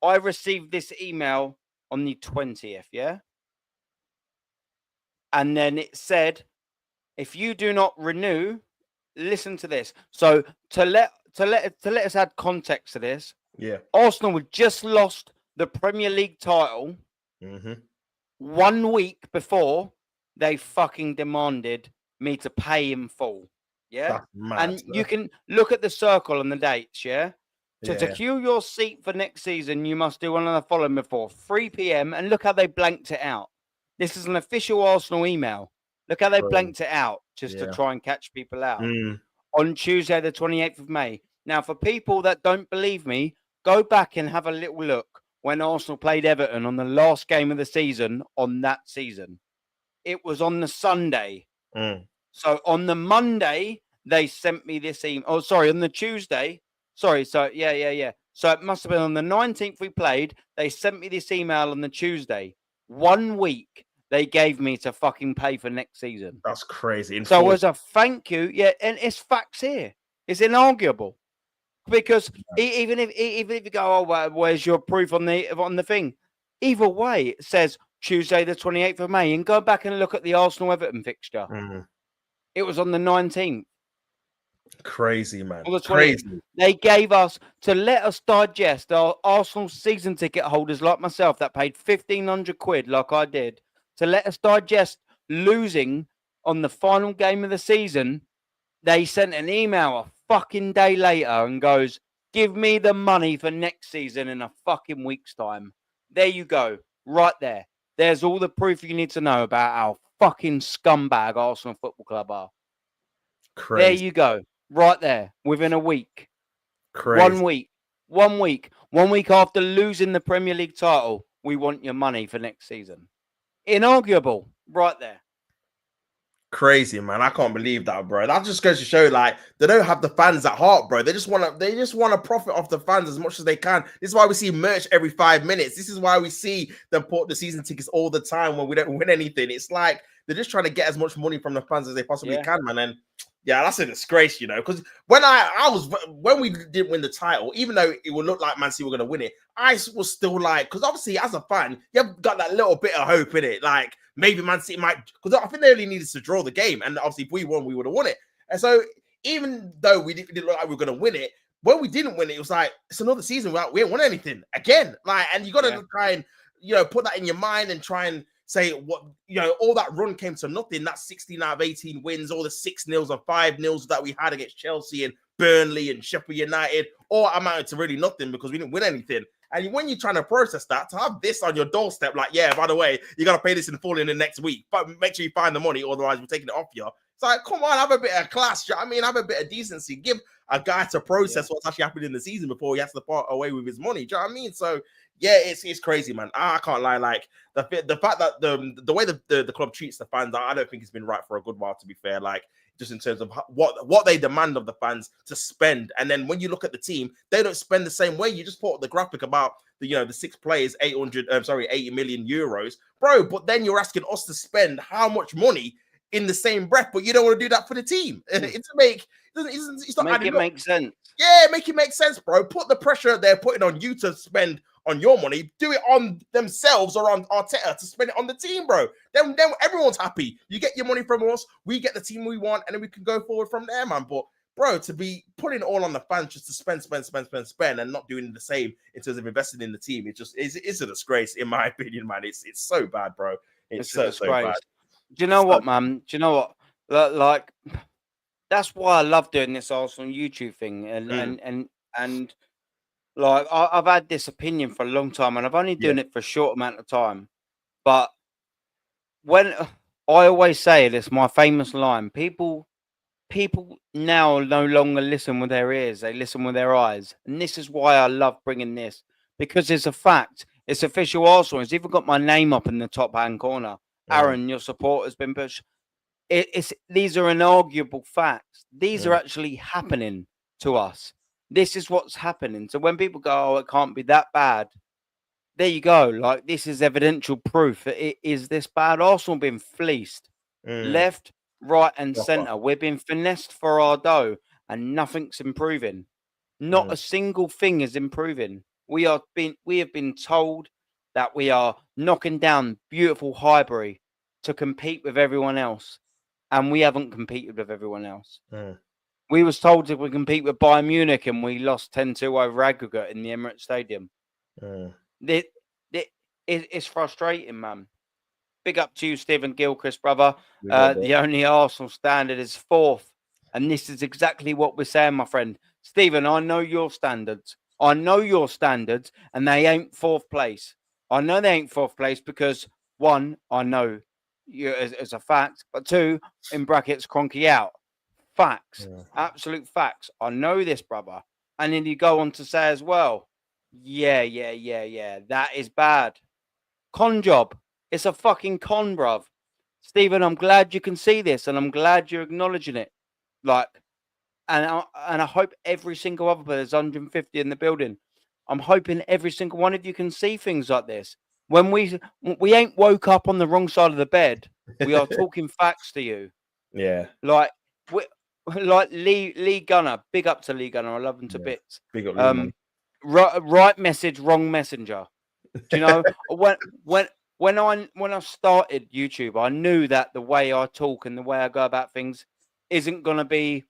I received this email on the 20th, yeah? And then it said, if you do not renew, listen to this. So to let us add context to this, Arsenal had just lost the Premier League title 1 week before they fucking demanded me to pay in full. Yeah. And you can look at the circle and the dates. Yeah. To secure your seat for next season, you must do one of the following before 3 p.m. And look how they blanked it out. This is an official Arsenal email. Look how they blanked it out just to try and catch people out. On Tuesday, the 28th of May. Now, for people that don't believe me, go back and have a little look when Arsenal played Everton on the last game of the season on that season. It was on the Sunday. So on the Monday, they sent me this email. Oh, sorry, on the Tuesday. Sorry. So, yeah. So it must have been on the 19th we played. They sent me this email on the Tuesday. 1 week they gave me to fucking pay for next season.
That's crazy.
So as a thank you, yeah, and it's facts here. It's inarguable. Because even if you go, oh, well, where's your proof on the thing? Either way, it says Tuesday the 28th of May. And go back and look at the Arsenal-Everton fixture. It was on the 19th.
Crazy, man.
On the 20th.
Crazy.
They gave us to let us digest our Arsenal season ticket holders like myself that paid 1,500 quid like I did to let us digest losing on the final game of the season. They sent an email a fucking day later and goes, give me the money for next season in a fucking week's time. There you go. Right there. There's all the proof you need to know about how fucking scumbag Arsenal Football Club are.
Crazy.
There you go. Right there. Within a week.
Crazy.
1 week. 1 week. 1 week after losing the Premier League title, we want your money for next season. Inarguable. Right there.
Crazy, man. I can't believe that, bro. That just goes to show, like, they don't have the fans at heart, bro. They just want to profit off the fans as much as they can. This is why we see merch every 5 minutes. This is why we see them put the season tickets all the time when we don't win anything. It's like they're just trying to get as much money from the fans as they possibly can, man. And yeah, that's a disgrace, you know. Because when we didn't win the title, even though it would look like Man City were going to win it, I was still like, because obviously as a fan, you've got that little bit of hope in it, like maybe Man City might, because I think they only needed to draw the game, and obviously if we won, we would have won it. And so even though we didn't look like we were going to win it, when we didn't win it, it was like it's another season without we ain't won anything again. Like, and you got to try and put that in your mind and try and say what all that run came to nothing. That 16 out of 18 wins, all the 6-0s and 5-0s that we had against Chelsea and Burnley and Sheffield United, all amounted to really nothing because we didn't win anything. And when you're trying to process that, to have this on your doorstep, like, yeah, by the way, you got to pay this in full in the next week, but make sure you find the money, otherwise we're taking it off you. It's like, come on, have a bit of class. I mean, have a bit of decency. Give a guy to process what's actually happened in the season before he has to part away with his money. Do you know what I mean? So, yeah, it's crazy, man. I can't lie. Like, the fact that the way the club treats the fans, I don't think it's been right for a good while, to be fair. Like, just in terms of what they demand of the fans to spend. And then when you look at the team, they don't spend the same way. You just put the graphic about the 6 players, 80 million euros, bro. But then you're asking us to spend how much money in the same breath, but you don't want to do that for the team. It's not
make it make sense.
Yeah, make it make sense, bro. Put the pressure they're putting on you to spend on your money, do it on themselves or on Arteta to spend it on the team, bro. Then everyone's happy. You get your money from us, we get the team we want, and then we can go forward from there, man. But bro, to be putting it all on the fans just to spend and not doing the same in terms of investing in the team, it's a disgrace, in my opinion, man. It's so bad, bro. It's so bad.
Do you know what, man? Do you know what? Like, that's why I love doing this Arsenal YouTube thing, and like I've had this opinion for a long time, and I've only done it for a short amount of time. But when I always say this, my famous line: people now no longer listen with their ears; they listen with their eyes, and this is why I love bringing this, because it's a fact. It's official Arsenal. It's even got my name up in the top hand corner. Aaron, your support has been pushed. These are inarguable facts. These are actually happening to us. This is what's happening. So when people go, oh, it can't be that bad, there you go. Like, this is evidential proof that it is this bad. Arsenal being fleeced left, right, and centre. We're being finessed for our dough, and nothing's improving. Not a single thing is improving. We have been told that we are knocking down beautiful Highbury to compete with everyone else, and we haven't competed with everyone else. We was told that we compete with Bayern Munich, and we lost 10-2 over aggregate in the Emirates Stadium. It's frustrating, man. Big up to you, Stephen Gilchrist, brother. The only Arsenal standard is 4th, and this is exactly what we're saying, my friend. Stephen, I know your standards. And they ain't 4th place. I know they ain't 4th place because, 1, I know you as a fact, but 2, in brackets, Cronky out. Facts, absolute facts. I know this, brother. And then you go on to say as well, yeah, that is bad. Con job. It's a fucking con, bruv. Stephen, I'm glad you can see this, and I'm glad you're acknowledging it. Like, and I hope every single other player, there's 150 in the building, I'm hoping every single one of you can see things like this. When we ain't woke up on the wrong side of the bed, we are talking facts to you.
Yeah.
Like Lee Gunner, big up to Lee Gunner. I love him to bits.
Big up, Lee, man.
Right message, wrong messenger. Do you know when I started YouTube, I knew that the way I talk and the way I go about things isn't gonna be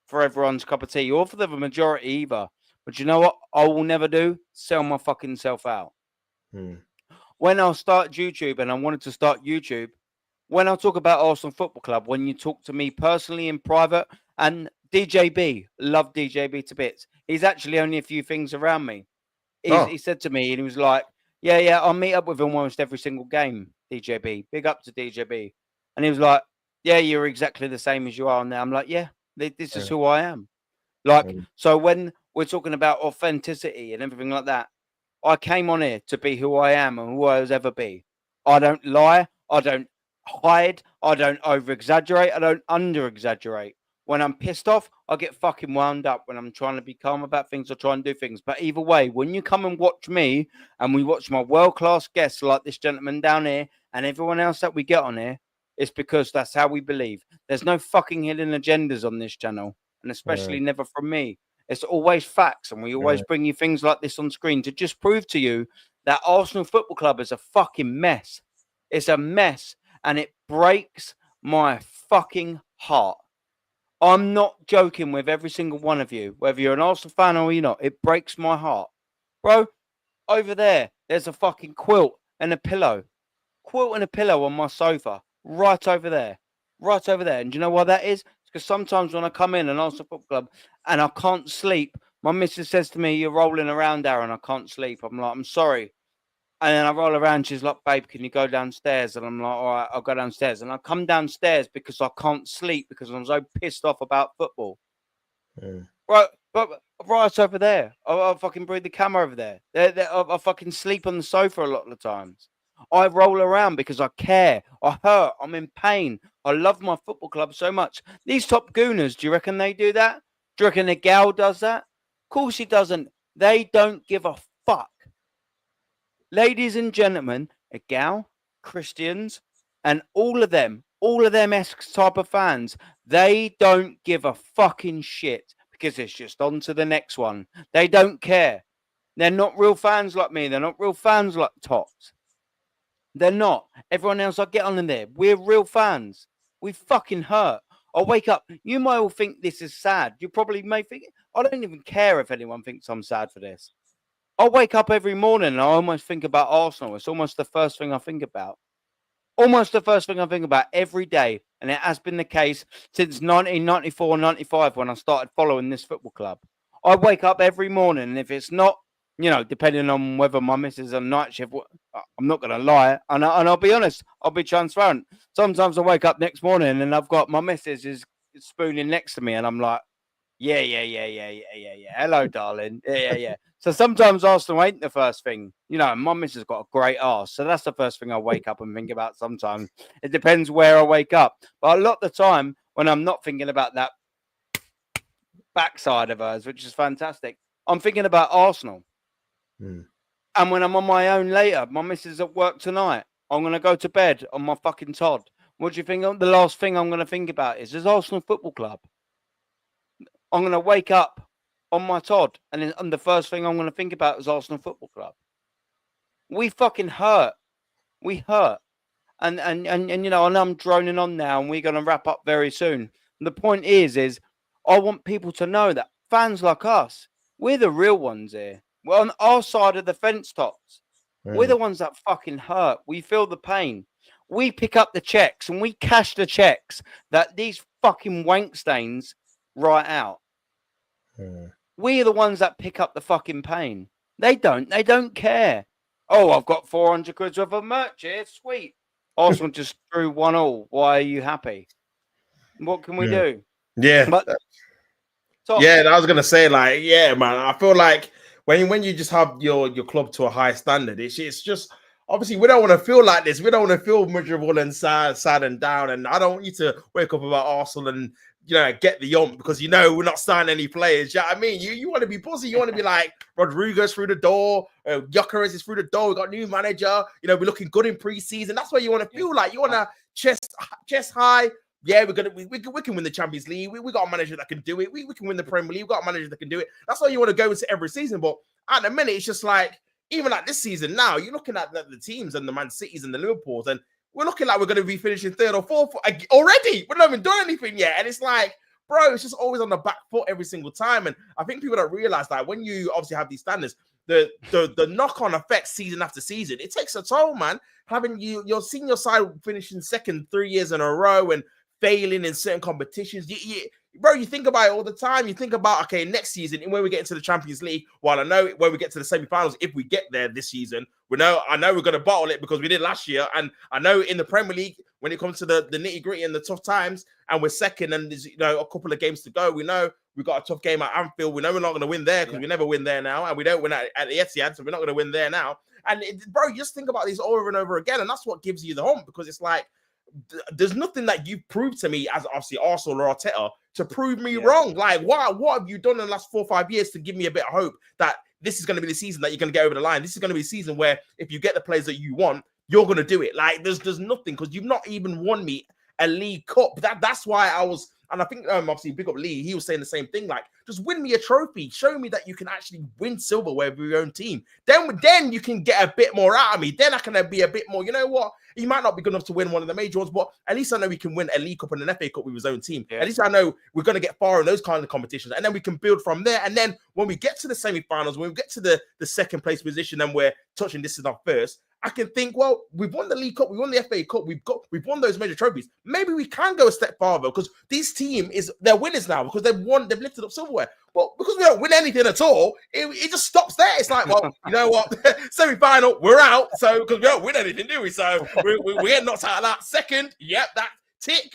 for everyone's cup of tea or for the majority either. But you know what? I will never do? Sell my fucking self out. When I started YouTube and I wanted to start YouTube, when I talk about Arsenal Football Club, when you talk to me personally in private, and DJB, love DJB to bits. He's actually only a few things around me. He said to me, and he was like, yeah, I'll meet up with him almost every single game, DJB. Big up to DJB. And he was like, yeah, you're exactly the same as you are now. I'm like, yeah, this is who I am. Like, so when we're talking about authenticity and everything like that, I came on here to be who I am and who I will ever be. I don't lie. I don't hide. I don't over-exaggerate. I don't under-exaggerate. When I'm pissed off, I get fucking wound up. When I'm trying to be calm about things, I try and do things. But either way, when you come and watch me and we watch my world-class guests like this gentleman down here and everyone else that we get on here, it's because that's how we believe. There's no fucking hidden agendas on this channel, and especially never from me. It's always facts, and we always bring you things like this on screen to just prove to you that Arsenal Football Club is a fucking mess. It's a mess, and it breaks my fucking heart. I'm not joking with every single one of you, whether you're an Arsenal fan or you're not. It breaks my heart. Bro, over there's a fucking quilt and a pillow. Quilt and a pillow on my sofa, right over there. Right over there. And do you know why that is? Because sometimes when I come in an Arsenal Football Club and I can't sleep, my missus says to me, you're rolling around, Darren, I can't sleep. I'm like, I'm sorry. And then I roll around. She's like, babe, can you go downstairs? And I'm like, all right, I'll go downstairs. And I come downstairs because I can't sleep because I'm so pissed off about football. Right, but right over there. I fucking breathe the camera over there. I fucking sleep on the sofa a lot of the times. I roll around because I care. I hurt. I'm in pain. I love my football club so much. These top gooners, do you reckon they do that? Do you reckon the gal does that? Of course he doesn't. They don't give a fuck. Ladies and gentlemen, a gal, Christians, and all of them esque type of fans, they don't give a fucking shit because it's just on to the next one. They don't care. They're not real fans like me. They're not real fans like Tots. They're not. Everyone else I get on in there, we're real fans. We fucking hurt. I wake up. You might all think this is sad. You probably may think, I don't even care if anyone thinks I'm sad for this. I wake up every morning and I almost think about Arsenal. It's almost the first thing I think about. Almost the first thing I think about every day. And it has been the case since 1994, 95 when I started following this football club. I wake up every morning and if it's not, you know, depending on whether my missus is on night shift, I'm not going to lie. And I'll be honest, I'll be transparent. Sometimes I wake up next morning and I've got my missus is spooning next to me and I'm like, yeah. Hello, darling. Yeah. So sometimes Arsenal ain't the first thing. You know, my missus has got a great arse. So that's the first thing I wake up and think about sometimes. It depends where I wake up. But a lot of the time when I'm not thinking about that backside of hers, which is fantastic, I'm thinking about Arsenal. And when I'm on my own later, my missus at work tonight, I'm going to go to bed on my fucking Todd. What do you think? The last thing I'm going to think about is Arsenal Football Club. I'm going to wake up on my Todd, and the first thing I'm going to think about is Arsenal Football Club. We fucking hurt. We hurt. And you know, and I'm droning on now, and we're going to wrap up very soon. And the point is I want people to know that fans like us, we're the real ones here. We're on our side of the fence, Tops. We're the ones that fucking hurt. We feel the pain. We pick up the checks and we cash the checks that these fucking wank stains write out. We're the ones that pick up the fucking pain. They don't care. Oh, I've got 400 quid worth of merch here. Sweet. Arsenal just drew 1-1. Why are you happy? What can we do?
Yeah.
But,
yeah, I was gonna say, like, yeah, man. I feel like when you just have your club to a high standard, it's just obviously we don't want to feel like this. We don't want to feel miserable and sad and down. And I don't want you to wake up about Arsenal and get the yump because we're not signing any players. You know what I mean? You want to be buzzing. You want to be like Rodriguez through the door, Gyökeres is through the door. We got a new manager. We're looking good in preseason. That's what you want to feel like. You want to chest high. Yeah, we can win the Champions League. We got a manager that can do it. We can win the Premier League. We got a manager that can do it. That's why you want to go into every season. But at the minute, it's just like, even like this season now, you're looking at the teams and the Man Cities and the Liverpools, and we're looking like we're going to be finishing third or fourth already. We're not even doing anything yet. And it's like, bro, it's just always on the back foot every single time. And I think people don't realize that when you obviously have these standards, the knock-on effect season after season, it takes a toll, man. Having your senior side finishing second 3 years in a row and failing in certain competitions. Bro, you think about it all the time. You think about, okay, next season, when we get into the Champions League, while I know when we get to the semi-finals, if we get there this season, I know we're going to bottle it because we did last year. And I know in the Premier League, when it comes to the nitty-gritty and the tough times, and we're second and there's a couple of games to go, we know we've got a tough game at Anfield. We know we're not going to win there because we never win there now. And we don't win at the Etihad, so we're not going to win there now. And, bro, you just think about these over and over again. And that's what gives you the hump, because it's like, there's nothing that you've proved to me as obviously Arsenal or Arteta to prove me wrong. Like, what have you done in the last 4 or 5 years to give me a bit of hope that this is going to be the season that you're going to get over the line? This is going to be a season where if you get the players that you want, you're going to do it. Like, there's nothing, because you've not even won me a League Cup. That's why I was, and I think obviously big up Lee, he was saying the same thing. Like, just win me a trophy. Show me that you can actually win silverware with your own team. Then you can get a bit more out of me. Then I can be a bit more, you know what? He might not be good enough to win one of the major ones, but at least I know he can win a League Cup and an FA Cup with his own team. At least I know we're going to get far in those kind of competitions, and then we can build from there. And then when we get to the semi-finals, when we get to the second place position and we're touching this is our first, I can think, well, we've won the League Cup, we won the FA Cup, we've won those major trophies. Maybe we can go a step farther, because this team they're winners now, because they've lifted up silverware. But because we don't win anything at all, it just stops there. It's like, well, you know what? Semi-final, we're out. So because we don't win anything, do we? So we get knocked out of that. Second, yep, that tick.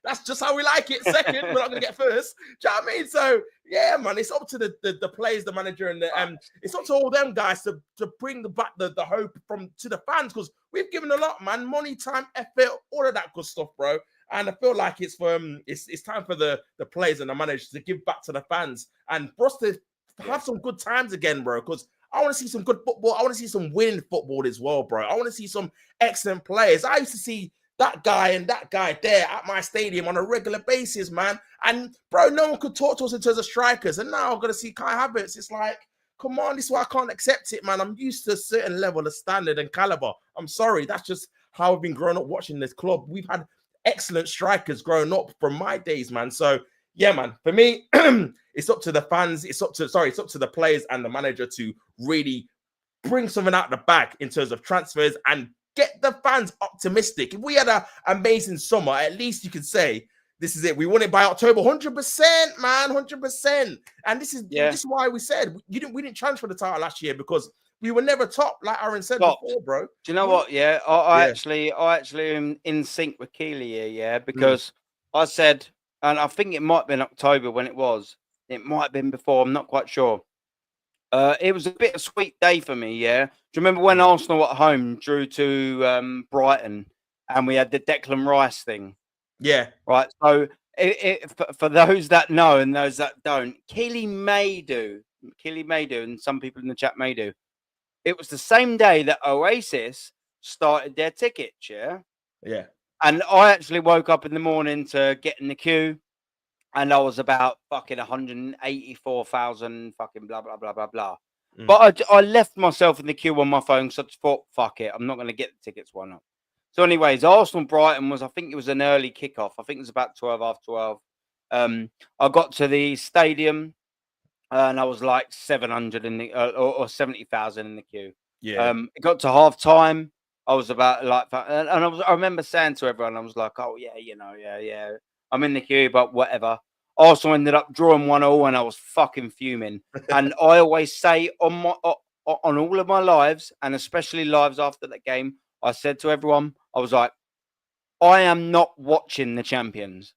That's just how we like it. Second, we're not going to get first. Do you know what I mean? So yeah, man, it's up to the players, the manager, and it's up to all them guys to bring back the hope to the fans, because we've given a lot, man, money, time, effort, all of that good stuff, bro. And I feel like it's time for the players and the managers to give back to the fans, and for us to have some good times again, bro. Because I want to see some good football. I want to see some winning football as well, bro. I want to see some excellent players. I used to see that guy and that guy there at my stadium on a regular basis, man. And bro, no one could talk to us in terms of strikers. And now I'm gonna see Kai Havertz. It's like, come on, this is why I can't accept it, man. I'm used to a certain level of standard and caliber. I'm sorry, that's just how I've been growing up watching this club. We've had excellent strikers growing up from my days, man. So yeah, man, for me, it's up to the fans, it's up to the players and the manager to really bring something out of the bag in terms of transfers and get the fans optimistic. If we had an amazing summer, at least you could say, this is it. We won it by October, 100%, man, 100%. And this is why we said we didn't transfer the title last year, because we were never top, like Aaron said before, bro.
Do you know what? Yeah, I actually am in sync with Keely here, yeah, because I said, and I think it might have been October when it was. It might have been before. I'm not quite sure. It was a bit of a sweet day for me, yeah. Do you remember when Arsenal at home drew to Brighton and we had the Declan Rice thing?
Yeah.
Right. So for those that know and those that don't, Keely may do, and some people in the chat may do. It was the same day that Oasis started their tickets, yeah?
Yeah.
And I actually woke up in the morning to get in the queue, and I was about fucking 184,000 fucking blah, blah, blah, blah, blah. But I left myself in the queue on my phone, so I thought, fuck it, I'm not going to get the tickets, why not? So anyways, Arsenal-Brighton was, I think it was an early kickoff. I think it was about 12 after 12. I got to the stadium, and I was like 700 in the, or 70,000 in the queue.
Yeah.
It got to half time. I was about like, and I remember saying to everyone, I was like, oh yeah, yeah. I'm in the queue, but whatever. Arsenal ended up drawing 1-1, and I was fucking fuming. And I always say on all of my lives, and especially lives after that game, I said to everyone, I was like, I am not watching the champions.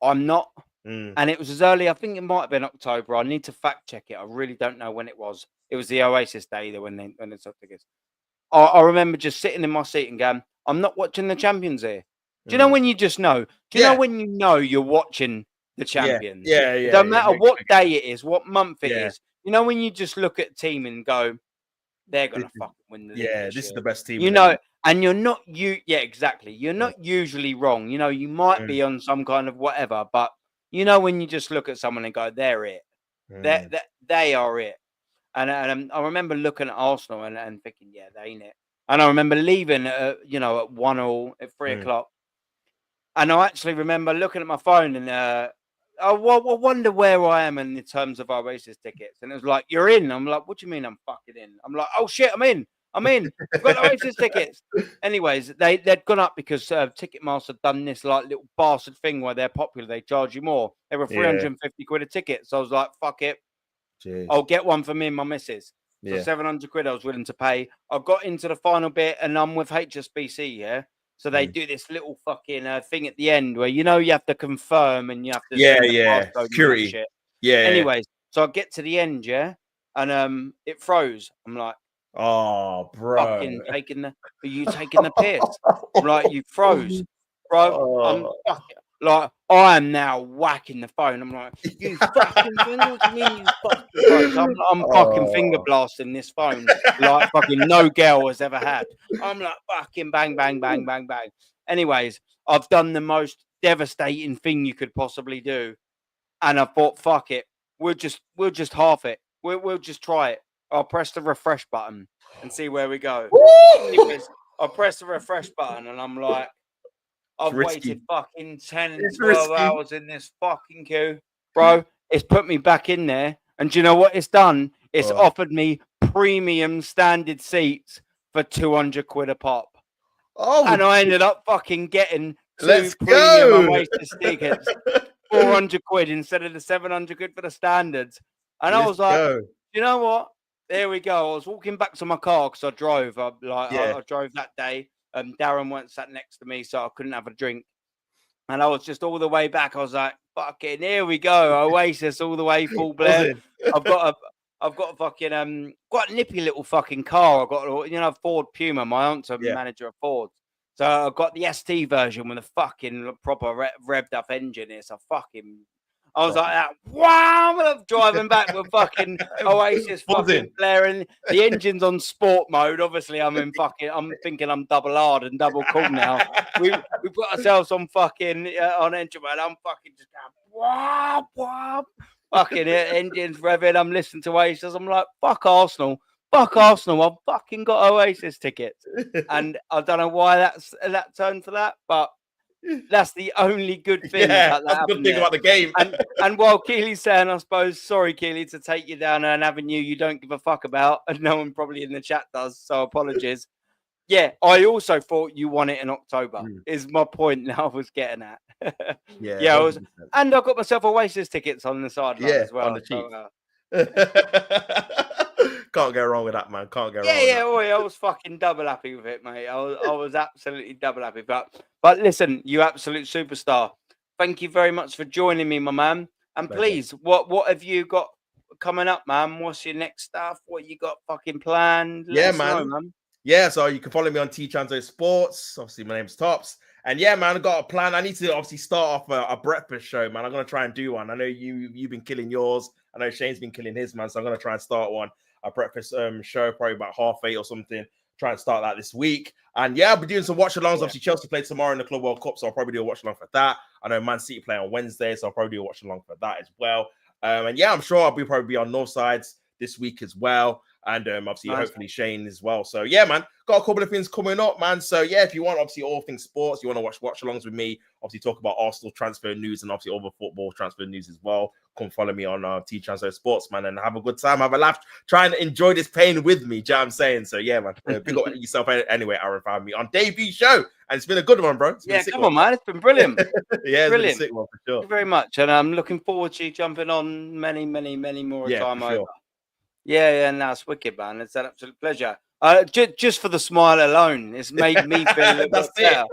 I'm not. And it was as early, I think it might have been October. I need to fact check it. I really don't know when it was. It was the Oasis day when they took tickets. I remember just sitting in my seat and going, I'm not watching the champions here. Do you know when you just know? Do you know when you know you're watching the champions.
Yeah.
It don't matter
makes
what
sense.
day it is, what month it
Yeah.
is. You know, when you just look at a team and go, they're gonna fucking win the league.
Yeah,
this
this is
year.
the best team.
You
in the
know,
league.
and you're not yeah, exactly. You're not usually wrong. You know, you might be on some kind of whatever, but you know, when you just look at someone and go, they're it. They are it. And I remember looking at Arsenal and thinking, yeah, they ain't it. And I remember leaving, you know, at 1-1 at 3 o'clock. And I actually remember looking at my phone and I wonder where I am in terms of our races tickets. And it was like, you're in. I'm like, what do you mean I'm fucking in? I'm like, oh shit, I'm in. I've got the races tickets. Anyways, they'd gone up because Ticketmaster done this like little bastard thing where they're popular. They charge you more. They were 350 quid a ticket. So I was like, fuck it.
Jeez.
I'll get one for me and my missus. So
Yeah.
700 quid I was willing to pay. I got into the final bit and I'm with HSBC, yeah? So they do this little fucking thing at the end where, you know, you have to confirm and you have to send the passcode and all that
security.
shit.
Yeah.
Anyways, so I get to the end, yeah? And it froze. I'm like,
oh, bro.
Fucking taking the, are you taking the piss? Like, you froze. Bro, I'm fucking, like, I am now whacking the phone. I'm like, you fucking thing, what do you mean you fucking froze? I'm fucking finger blasting this phone like fucking no girl has ever had. I'm like, fucking bang, bang, bang, bang, bang. Anyways, I've done the most devastating thing you could possibly do. And I thought, fuck it. We'll just half it. We'll just try it. I'll press the refresh button and see where we go. I press the refresh button and I'm like, I've waited fucking 10, 12 hours in this fucking queue. Bro, it's put me back in there. And do you know what it's done? It's offered me premium standard seats for 200 quid a pop. And I ended up fucking getting two premium Oasis tickets, 400 quid instead of the 700 quid for the standards. And I was like, you know what? There we go. I was walking back to my car because I drove. I drove that day. Darren weren't sat next to me, so I couldn't have a drink. And I was just all the way back. I was like, fucking, here we go. Oasis all the way full blare. I've got a fucking quite a nippy little fucking car. I've got, you know, Ford Puma. My aunt's a manager of Ford. So I've got the ST version with a fucking proper revved up engine. It's a fucking, I was like that. Wow, I'm driving back with fucking Oasis fucking blaring. The engine's on sport mode. Obviously, I'm thinking I'm double hard and double cool now. We put ourselves on fucking on engine mode. I'm fucking just going wow. Fucking engine's revving. I'm listening to Oasis. I'm like, fuck Arsenal. Fuck Arsenal. I've fucking got Oasis tickets. And I don't know why that turned to that, but that's the only good thing about that.
That's a good thing about the game.
And while Keely's saying, I suppose, sorry, Keely, to take you down an avenue you don't give a fuck about, and no one probably in the chat does, so apologies. Yeah, I also thought you won it in October, is my point that I was getting at. Yeah, I was, and I got myself Oasis tickets on the sideline as well.
On the cheap. Can't go wrong with that, man. Can't go wrong.
I was fucking double happy with it, mate. I was absolutely double happy. But listen, you absolute superstar. Thank you very much for joining me, my man. And please, what have you got coming up, man? What's your next stuff? What you got fucking planned? Let us know, man.
Yeah, so you can follow me on T-Chanzo Sports. Obviously, my name's Tops. And yeah, man, I got a plan. I need to obviously start off a breakfast show, man. I'm going to try and do one. I know you've been killing yours. I know Shane's been killing his, man. So I'm going to try and start a breakfast show, probably about 8:30 or something. Try and start that this week. And yeah, I'll be doing some watch-alongs. Obviously, Chelsea play tomorrow in the Club World Cup, so I'll probably do a watch-along for that. I know Man City play on Wednesday, so I'll probably do a watch-along for that as well. And yeah, I'm sure I'll probably be on North Sides this week as well. And obviously, hopefully Shane as well. So yeah, man, got a couple of things coming up, man. So yeah, if you want obviously all things sports, you want to watch alongs with me, obviously talk about Arsenal transfer news and obviously other football transfer news as well. Come follow me on T-Transfer Sports, man, and have a good time, have a laugh, try and enjoy this pain with me. Do you know what I'm saying? So yeah, man, big up yourself anyway. Aaron found me on debut show, and it's been a good one, bro.
Come on, man, it's been brilliant.
Yeah,
brilliant.
It's been a sick one for sure.
Thank you very much, and I'm looking forward to you jumping on many more time over. Yeah, no, it's wicked, man. It's an absolute pleasure. Just for the smile alone, it's made me feel a little bit better.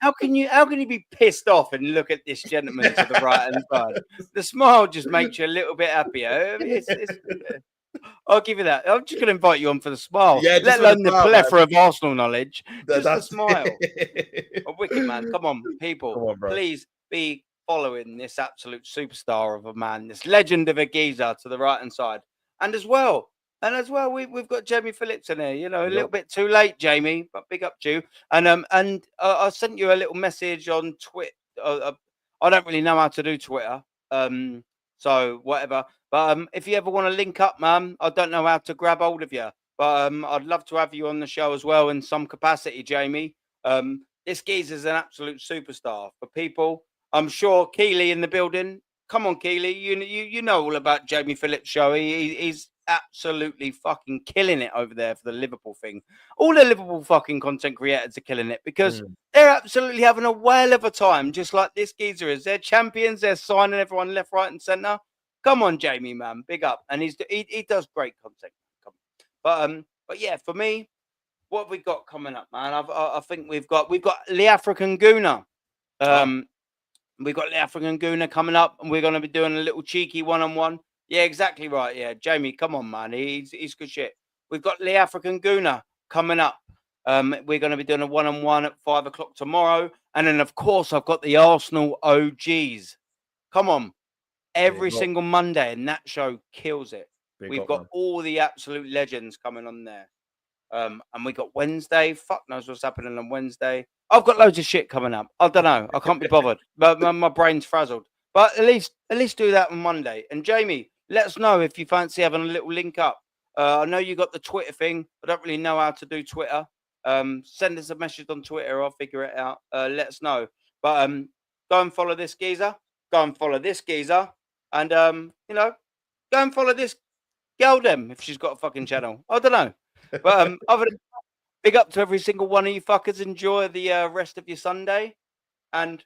How can you be pissed off and look at this gentleman to the right hand side? The smile just makes you a little bit happier. I'll give you that. I'm just going to invite you on for the smile.
Yeah, just
let
for the
alone the
smile,
plethora of Arsenal knowledge. Just
That's
a smile. A wicked man. Come on, people.
Come on, bro.
Please be following this absolute superstar of a man, this legend of a geezer to the right-hand side. And as well, we've got Jamie Phillips in here. You know, a little bit too late, Jamie, but big up to you. And I sent you a little message on Twitter. I don't really know how to do Twitter. So whatever. But if you ever want to link up, man, I don't know how to grab hold of you. But I'd love to have you on the show as well in some capacity, Jamie. This geezer's an absolute superstar for people. I'm sure Keely in the building. Come on, Keely. You know all about Jamie Phillips' show. He's absolutely fucking killing it over there for the Liverpool thing. All the Liverpool fucking content creators are killing it because they're absolutely having a whale of a time, just like this geezer is. They're champions. They're signing everyone left, right, and centre. Come on, Jamie, man, big up. And he does great content. But yeah, for me, what have we got coming up, man? I think we've got the African Gooner. We've got the African Gooner coming up, and we're going to be doing a little cheeky one-on-one. Yeah, exactly right. Yeah, Jamie, come on, man. He's good shit. We've got the African Gooner coming up. We're going to be doing a one-on-one at 5 o'clock tomorrow. And then, of course, I've got the Arsenal OGs. Come on. Every single Monday, and that show kills it. We've got all the absolute legends coming on there. And we got Wednesday. Fuck knows what's happening on Wednesday. I've got loads of shit coming up. I don't know. I can't be bothered. But my brain's frazzled. But at least do that on Monday. And Jamie, let us know if you fancy having a little link up. I know you got the Twitter thing. I don't really know how to do Twitter. Send us a message on Twitter. I'll figure it out. Let us know. But go and follow this geezer. Go and follow this geezer. And, you know, go and follow this girl them if she's got a fucking channel. I don't know. But other than that, big up to every single one of you fuckers. Enjoy the rest of your Sunday. And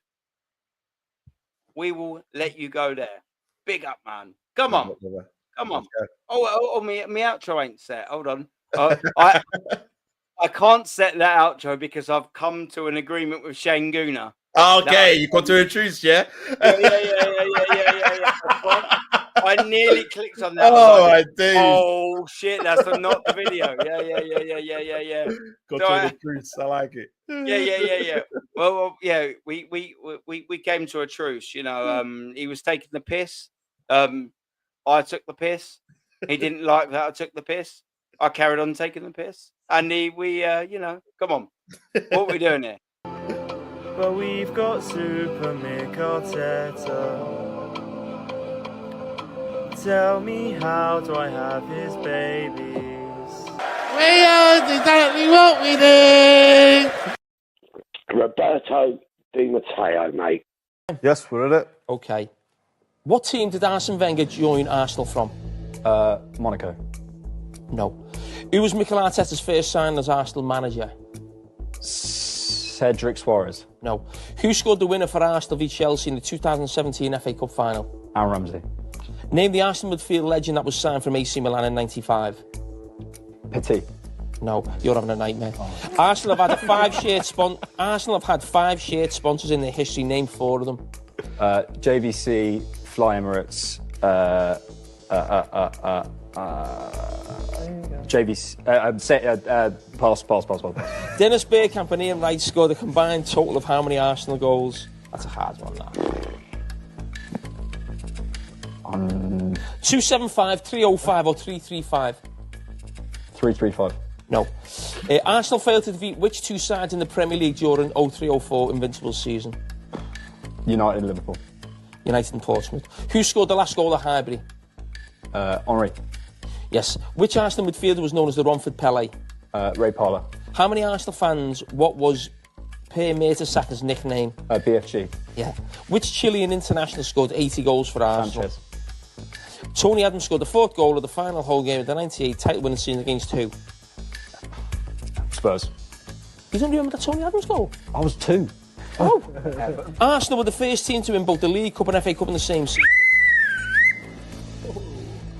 we will let you go there. Big up, man. Come on. Come on. Oh, my outro ain't set. Hold on. I can't set that outro because I've come to an agreement with Shane Gooner.
Okay, you got to a truce, yeah?
Yeah. I nearly clicked on that.
Oh, dude.
Oh shit, that's not the video. Yeah.
Got to the truce. I like it.
Yeah. Well, yeah. We came to a truce. You know, he was taking the piss. I took the piss. He didn't like that I took the piss. I carried on taking the piss, and you know, come on. What are we doing here?
But we've got Super Mick Arteta. Tell me, how do I have his babies?
We are exactly what we do.
Roberto Di Matteo, mate.
Yes, we're at it.
Okay. What team did Arsene Wenger join Arsenal from?
Monaco.
No. Who was Mikel Arteta's first signing as Arsenal manager?
Cedric Suarez.
No. Who scored the winner for Arsenal v Chelsea in the 2017 FA Cup final?
Aaron Ramsey.
Name the Arsenal midfield legend that was signed from AC Milan in '95.
Petit.
No, you're having a nightmare. Arsenal have had Arsenal have had 5 shared sponsors in their history. Name 4 of them.
JVC, Fly Emirates, JVC. Pass.
Dennis Bergkamp and Ian Wright scored a combined total of how many Arsenal goals? That's a hard one, that. 275, 305 or 335?
335.
No. Arsenal failed to defeat which 2 sides in the Premier League during 03-04 Invincible season?
United and Liverpool.
United and Portsmouth. Who scored the last goal at Highbury?
Henri.
Yes. Which Arsenal midfielder was known as the Romford Pele?
Ray Parlour.
How many Arsenal fans, what was Per Mertesacker's nickname?
BFG.
Yeah. Which Chilean international scored 80 goals for Arsenal?
Sanchez.
Tony Adams scored the 4th goal of the final home game of the 98 title winning season against who?
Spurs.
You don't remember the Tony Adams goal?
I was 2.
Oh. Arsenal were the first team to win both the League Cup and FA Cup in the same season.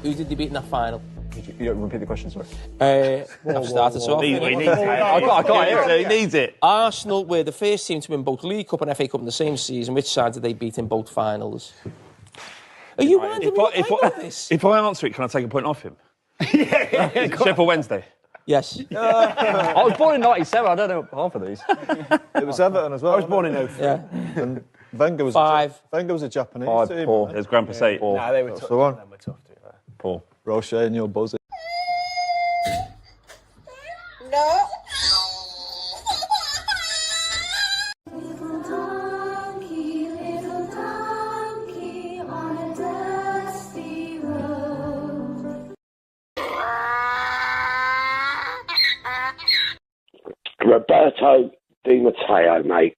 Who did they beat in that final?
You don't repeat the question, sorry.
I've started off.
He needs it. I can't hear it. He needs it.
Arsenal were the first team to win both League Cup and FA Cup in the same season. Which side did they beat in both finals? Are you wondering
if I answer it, can I take a point off him? Sheffield Wednesday.
Yes.
I was born in '97. I don't know half of these.
It was Everton as well.
I was born in 03.
Yeah.
And Wenger was
5.
Wenger was a Japanese
5,
team.
4.
There's Grand Passate.
Nah, they were
That's
tough.
the one.
Them were tough to be fair.
4.
Roche and you're buzzing.
No.
Roberto Di Matteo, mate.